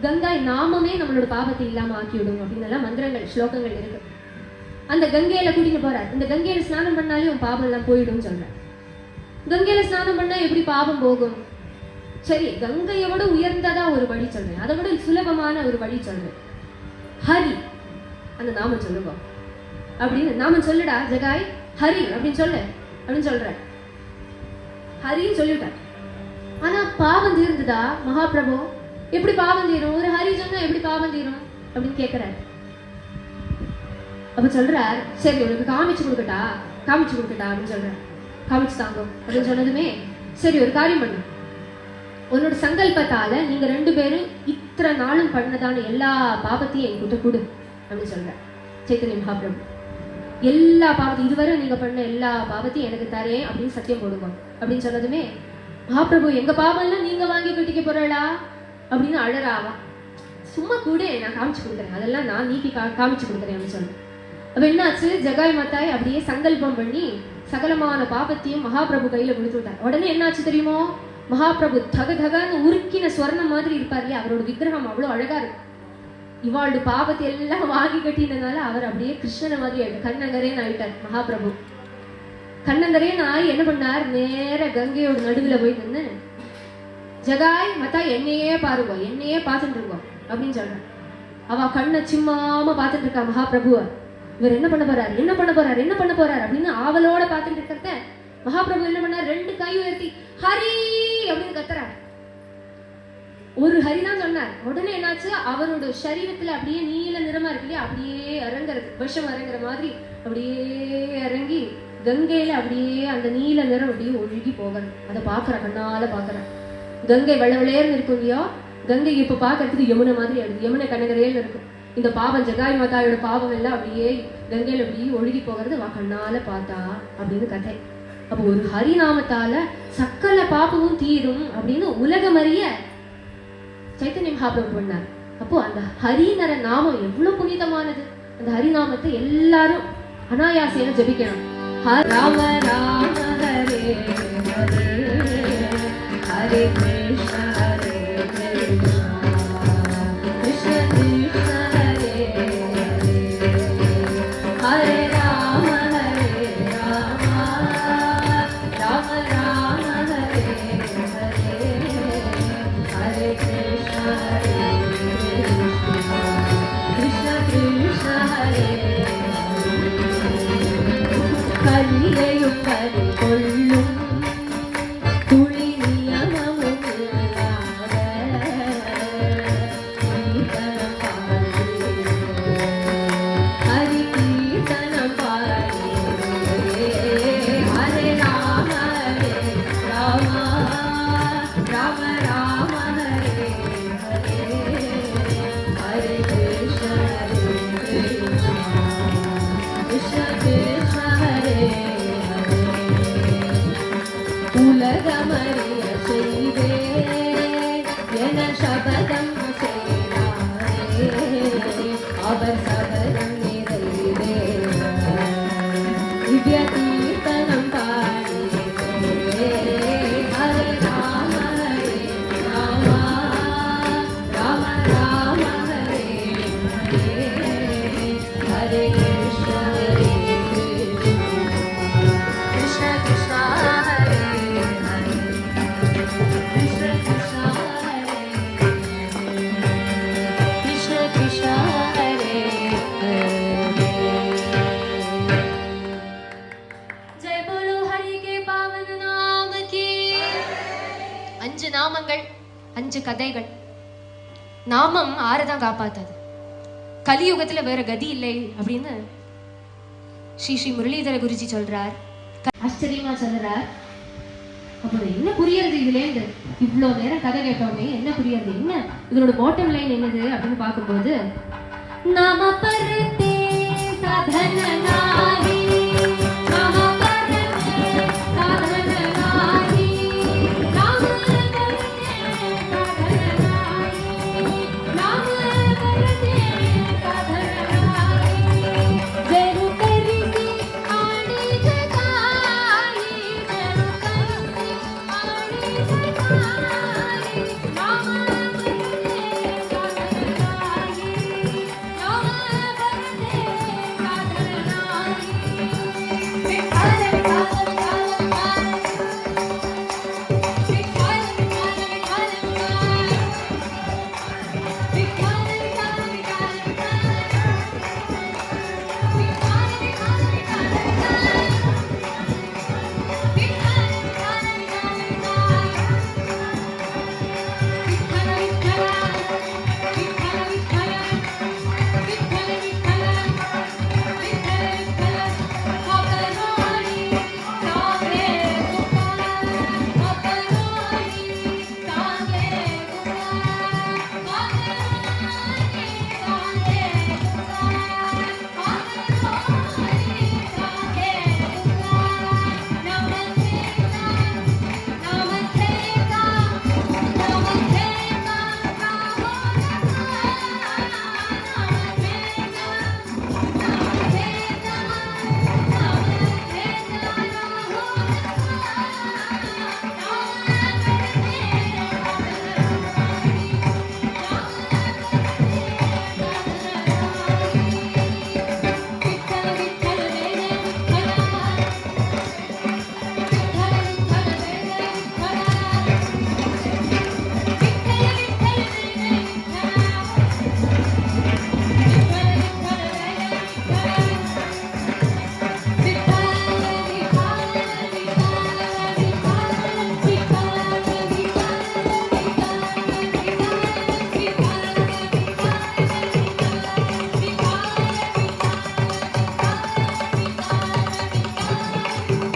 [SPEAKER 2] கங்கா நாமமே நம்மளோட பாபத்தை இல்லாம ஆக்கி விடும் அப்படின்னு எல்லாம் மந்திரங்கள் ஸ்லோகங்கள் இருக்கு. அந்த கங்கையில கூட்டிட்டு போறார். இந்த கங்கையில ஸ்நானம் பண்ணாலே உன் பாபம் எல்லாம் போயிடும் சொல்றார். கங்கையில ஸ்நானம் பண்ணா எப்படி பாபம் போகும்? சரி, கங்கையை விட உயர்ந்ததா ஒரு வழி சொல்றேன், அதை விட சுலபமான ஒரு வழி சொல்றேன். ஹரி அந்த நாமம் சொல்லுங்க அப்படின்னு. நாமம் சொல்லுடா ஜகாய், ஹரி அப்படின்னு சொல்லு அப்படின்னு சொல்ற. ஹரின்னு சொல்லிவிட்டார். ஆனா பாவம் தீர்ந்துதா மகாபிரபு? எப்படி பாவம் தீரும்? ஒரு ஹரி சொன்னா எப்படி பாவம் தீரும் அப்படின்னு கேட்கிறார். அப்ப சொல்றார், சரி உனக்கு காமிச்சு கொடுக்கட்டா அப்படின்னு சொல்றார். காமிச்சு தாங்க அப்படின்னு சொன்னதுமே, சரி ஒரு காரியம் பண்ணு, உன்னோட சங்கல்பத்தால நீங்க 2 பேரும் இத்தனை நாளும் பண்ணதான எல்லா பாபத்தையும் என்கிட்ட கொடு அப்படின்னு சொல்ற சைத்தன்ய மகாபிரபு. எல்லா பாவத்தையும் இதுவரை நீங்க பண்ண எல்லா பாவத்தையும் எனக்கு தரேன் அப்படின்னு சத்தியம் போடுங்க அப்படின்னு சொன்னதுமே, மகாபிரபு எங்க பாவம் எல்லாம் நீங்க வாங்கி கட்டிக்க போறா அப்படின்னு அழறாவா. சும்மா கூட நான் காமிச்சு கொடுக்குறேன், அதெல்லாம் நான் நீக்கி காமிச்சு கொடுக்குறேன் அப்படின்னு சொன்னேன். அப்ப என்னாச்சு? ஜகாய் மத்தாய் அப்படியே சங்கல்பம் பண்ணி சகலமான பாபத்தையும் மகாபிரபு கையில கொடுத்து விட்டார். உடனே என்னாச்சு தெரியுமோ? மகாபிரபு தக தகன்னு உருக்கின ஸ்வர்ணம் மாதிரி இருப்பார் இல்லையா, அவரோட விக்கிரகம் அவ்வளோ அழகா இருக்கு. இவாளோட பாவத்தை எல்லாம் வாங்கி கட்டினதுனால அவர் அப்படியே கிருஷ்ணனை மாதிரி ஆயிட்டார். கண்ணங்கரேன்னு ஆயிட்டார் மகாபிரபு. கண்ணங்கரேன்னு ஆகி என்ன பண்ணார்? நேர கங்கையோட நடுவில் போய் நின்று, ஜகாய் மத்தாய் என்னையே பாருங்க, என்னையே பார்த்துட்டு இருக்கோம் அப்படின்னு சொல்றார். அவ கண்ணை சிம்மாம பார்த்துட்டு இருக்கா மகாபிரபுவ. இவர் என்ன பண்ண போறார் அப்படின்னு ஆவலோட பார்த்துட்டு இருக்கிறத மகாபிரபு என்ன பண்ணார்? 2 கை உயர்த்தி ஹரி அப்படின்னு கத்துறார். ஒரு ஹரிதான் சொன்னார். உடனே என்னாச்சு? அவரோட சரீரத்துல அப்படியே நீல நிறமா இருக்கு இல்லையா, அப்படியே இறங்குறது, விஷம் இறங்குற மாதிரி அப்படியே இறங்கி கங்கையில அப்படியே அந்த நீல நிறம் அப்படியே ஒழுகி போகிறது. அதை பாக்குற கண்ணால பாக்குற. கங்கை வெள்ளவெளேர்னு இருக்கும் இல்லையா, கங்கை இப்ப பாக்குறதுக்கு யமுனை மாதிரி ஆயிடுது. யமுனை கனகரேன்னு இருக்கும். இந்த பாவம் ஜகாய் மாதாவோட பாவம் எல்லாம் அப்படியே கங்கையில அப்படியே ஒழுகி போகிறது வா கண்ணால பார்த்தா அப்படின்னு கதை. அப்போ ஒரு ஹரிநாமத்தால சக்கல பாப்பமும் தீரும் அப்படின்னு உலகம் அறிய சைத்தன்ய மகாபிரபு பண்ணார். அப்போ அந்த ஹரிநர நாமம் எவ்வளவு புனிதமானது. அந்த ஹரிநாமத்தை எல்லாரும் அனாயாசையில ஜபிக்கணும். ராம ராம ஹரே ஹரே ஹரே கிருஷ்ண ஹரே கிருஷ்ண கிருஷ்ண கிருஷ்ண ஹரே ஹரே ஹரே ராம ஹரே ராம ராம ராம ஹரே ஹரே ஹரே கிருஷ்ண ஹரே கிருஷ்ண கிருஷ்ண ஹரே கலியையும் கலி கொள்ளும் துளி நியமமும் இல்லாத கீர்த்தனம் பாடு ஹரி கீர்த்தனம் பாடு ஹரே ராம ஹரே ராம ராம ராம ஹரே ஹரே ஹரே கிருஷ்ண ஹரே கிருஷ்ண கிருஷ்ண ஹரே உலகமறிய செய்தே என சபதம் செய்தாரே அவர் சபதம் நிறைவே திவ்ய கீர்த்தனம் பாடி ஹரே ராம ஹரே ராம ராம ராம ஹரே ஹரே ஹரே கிருஷ்ண ஹரே கிருஷ்ண கிருஷ்ண ஹரே ஹரே கிருஷ்ண கிருஷ்ண ஹரே கிருஷ்ண கிருஷ்ண ஹரே ஹரே. ஜெய போலோ ஹரி கே பாவன நாம கி. 5 நாமங்கள் 5 கதைகள். நாமம் ஆறதான் காப்பாத்தாது. கலியுகத்துல வேற கதி இல்லை அப்படின்னு ஸ்ரீ ஸ்ரீ முரளிதர குருஜி சொல்றார், ஆச்சரியமா சொல்றார். அப்புறம் என்ன புரியறது இதுலேருந்து? இவ்வளோ நேரம் கதை கேட்டோமே, என்ன புரியறது? என்ன இதோட பாட்டம் லைன் என்னது அப்படின்னு பார்க்கும்போது, நாம பரதே சாதன நாஹி, நாம பரதே சாதன நாஹி, நாம பரதே சாதன நாஹி, நாம பரதே சாதன நாஹி, ஜெரு கரிசி ஆணி ஜகாಯಿ, ஜெரு கரிசி ஆணி ஜகாಯಿ, நாம பரதே சாதன நாஹி, நாம பரதே சாதன நாஹி.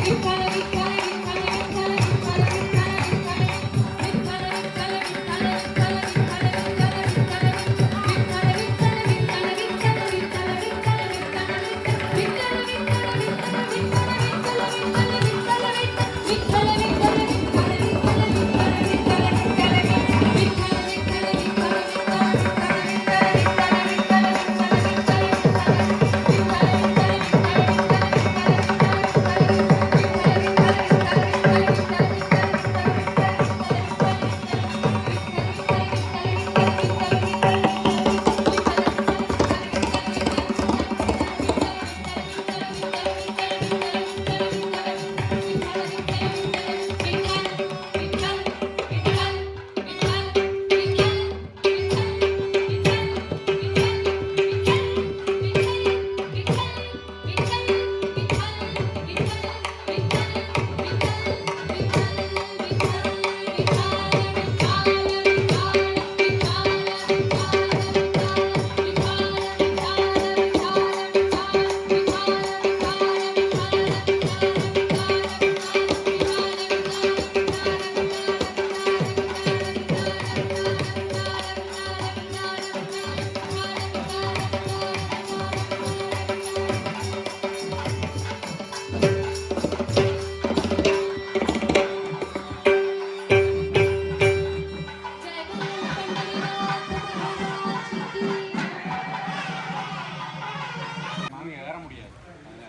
[SPEAKER 2] விகார விகார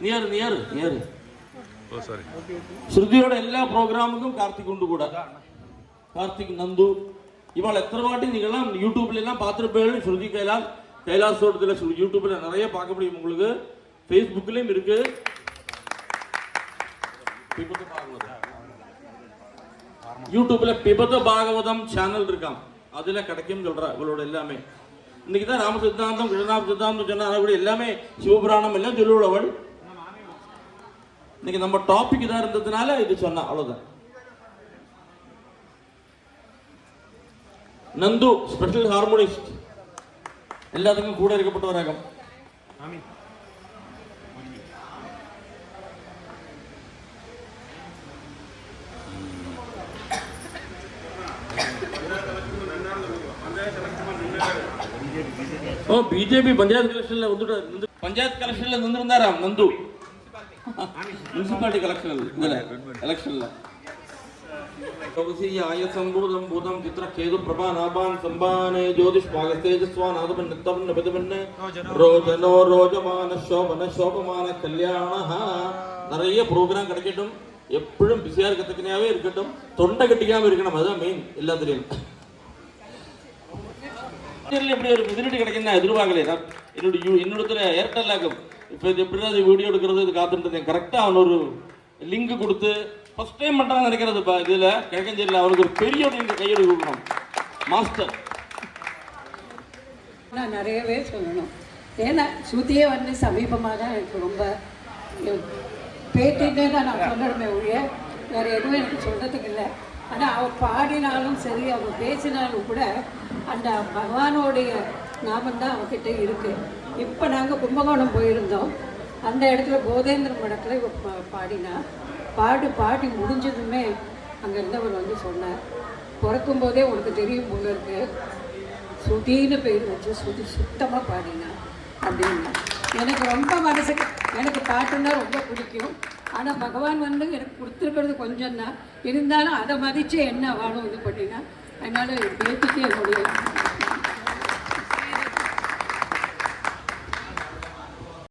[SPEAKER 3] നിയർ ശ്രുതിയുടെ എല്ലാ പ്രോഗ്രാമുക്കും കാർത്തിക് ഉണ്ട് കൂടെ. கார்த்திக் நந்து இவாள் எத்தனை வாட்டி நீங்கள்லாம் யூடியூப்லாம் பார்த்துருப்பீங்க. ஸ்ருதி கைலாஸ் தோட்டத்தில் யூடியூப்ல நிறைய பார்க்க முடியும். உங்களுக்கு ஃபேஸ்புக்லேயும் இருக்கு. யூடியூப்ல பிபத பாகவதம் சேனல் இருக்கான், அதுல கிடைக்கும் சொல்றா இவளோட எல்லாமே. இன்னைக்கு தான் ராம சித்தாந்தம் கிருஷ்ணா சித்தாந்தம் சொன்னா கூட எல்லாமே சிவபுராணம் எல்லாம் சொல்லுவள். இன்னைக்கு நம்ம டாபிக் இதாக இருந்ததுனால இது சொன்னா அவ்வளவுதான். நந்து ஸ்பெஷல் ஹார்மோனிஸ்ட், எல்லாத்துக்கும் கூட இருக்கப்பட்டவராகும். ஓ பிஜேபி பஞ்சாயத்து கலெக்ஷன்ல வந்துட்டு பஞ்சாயத்து கலெக்ஷன்ல நின்றுந்தாராம் நந்து முனிசிபாலிட்டி கலெக்ஷன் இதுல எலெக்ஷன்ல ஆயசம் பூதம் பூதம் சித்திர கேது பிரபா நாபான் சம்பானே ஜோதிஷ் பாகஸ்தேஜஸ்வான் ஆதமன் நித்தவன் நபிதவன் ரோஜனோ ரோஜமான சோபன சோபமான கல்யாண நிறைய ப்ரோக்ராம் கிடைக்கட்டும். எப்பவும் பிஸியா இருக்கத்தக்கனையாவே இருக்கட்டும். தொண்டை கட்டிக்காம இருக்கணும். அதுதான் மெயின் எல்லாத்துலயும். எப்படி ஒரு ஃபெசிலிட்டி கிடைக்கும் எதிர்பார்க்கல. என்னோட ஏர்டெல்லாக்கும் இப்போ இது எப்படிதான் வீடியோ எடுக்கிறது இது காத்துட்டு இருந்தேன். கரெக்டாக அவன் ஒரு லிங்க் கொடுத்து ஃபர்ஸ்ட் டைம் பண்ணுறாங்க நினைக்கிறது. இப்போ இதில் கிழக்கஞ்சேரியில் அவனுக்கு ஒரு பெரிய லிங்க் கையெடு கொடுக்கணும் மாஸ்டர்.
[SPEAKER 4] நான் நிறையவே சொல்லணும். ஏன்னா ஸ்ருதியே வந்து சமீபமாக தான் எனக்கு ரொம்ப பேட்டின்னே தான் நான் சொல்லணுமே ஒழிய வேறு எதுவும் எனக்கு சொல்கிறதுக்கு இல்லை. ஆனால் அவள் பாடினாலும் சரி அவள் பேசினாலும் கூட அந்த பகவானோடைய நாமந்தான் அவகிட்ட இருக்குது. இப்போ நாங்கள் கும்பகோணம் போயிருந்தோம். அந்த இடத்துல போதேந்திர மடத்தில் பாடினா பாடி முடிஞ்சதுமே அங்கே இருந்தவர் வந்து சொன்னார், பிறக்கும் போதே உனக்கு தெரியும் போல இருக்கு, ஸ்ருதின்னு பேர் வச்சு ஸ்ருதி சுத்தமாக பாடினா அப்படின்னா. எனக்கு ரொம்ப மனசுக்கு எனக்கு பாட்டுன்னா ரொம்ப பிடிக்கும். ஆனால் பகவான் வந்து எனக்கு கொடுத்துருக்கிறது கொஞ்சம் தான் இருந்தாலும் அதை மதித்து என்ன வாழும் இது பண்ணினா அதனால் பேத்திக்கு என்னுடைய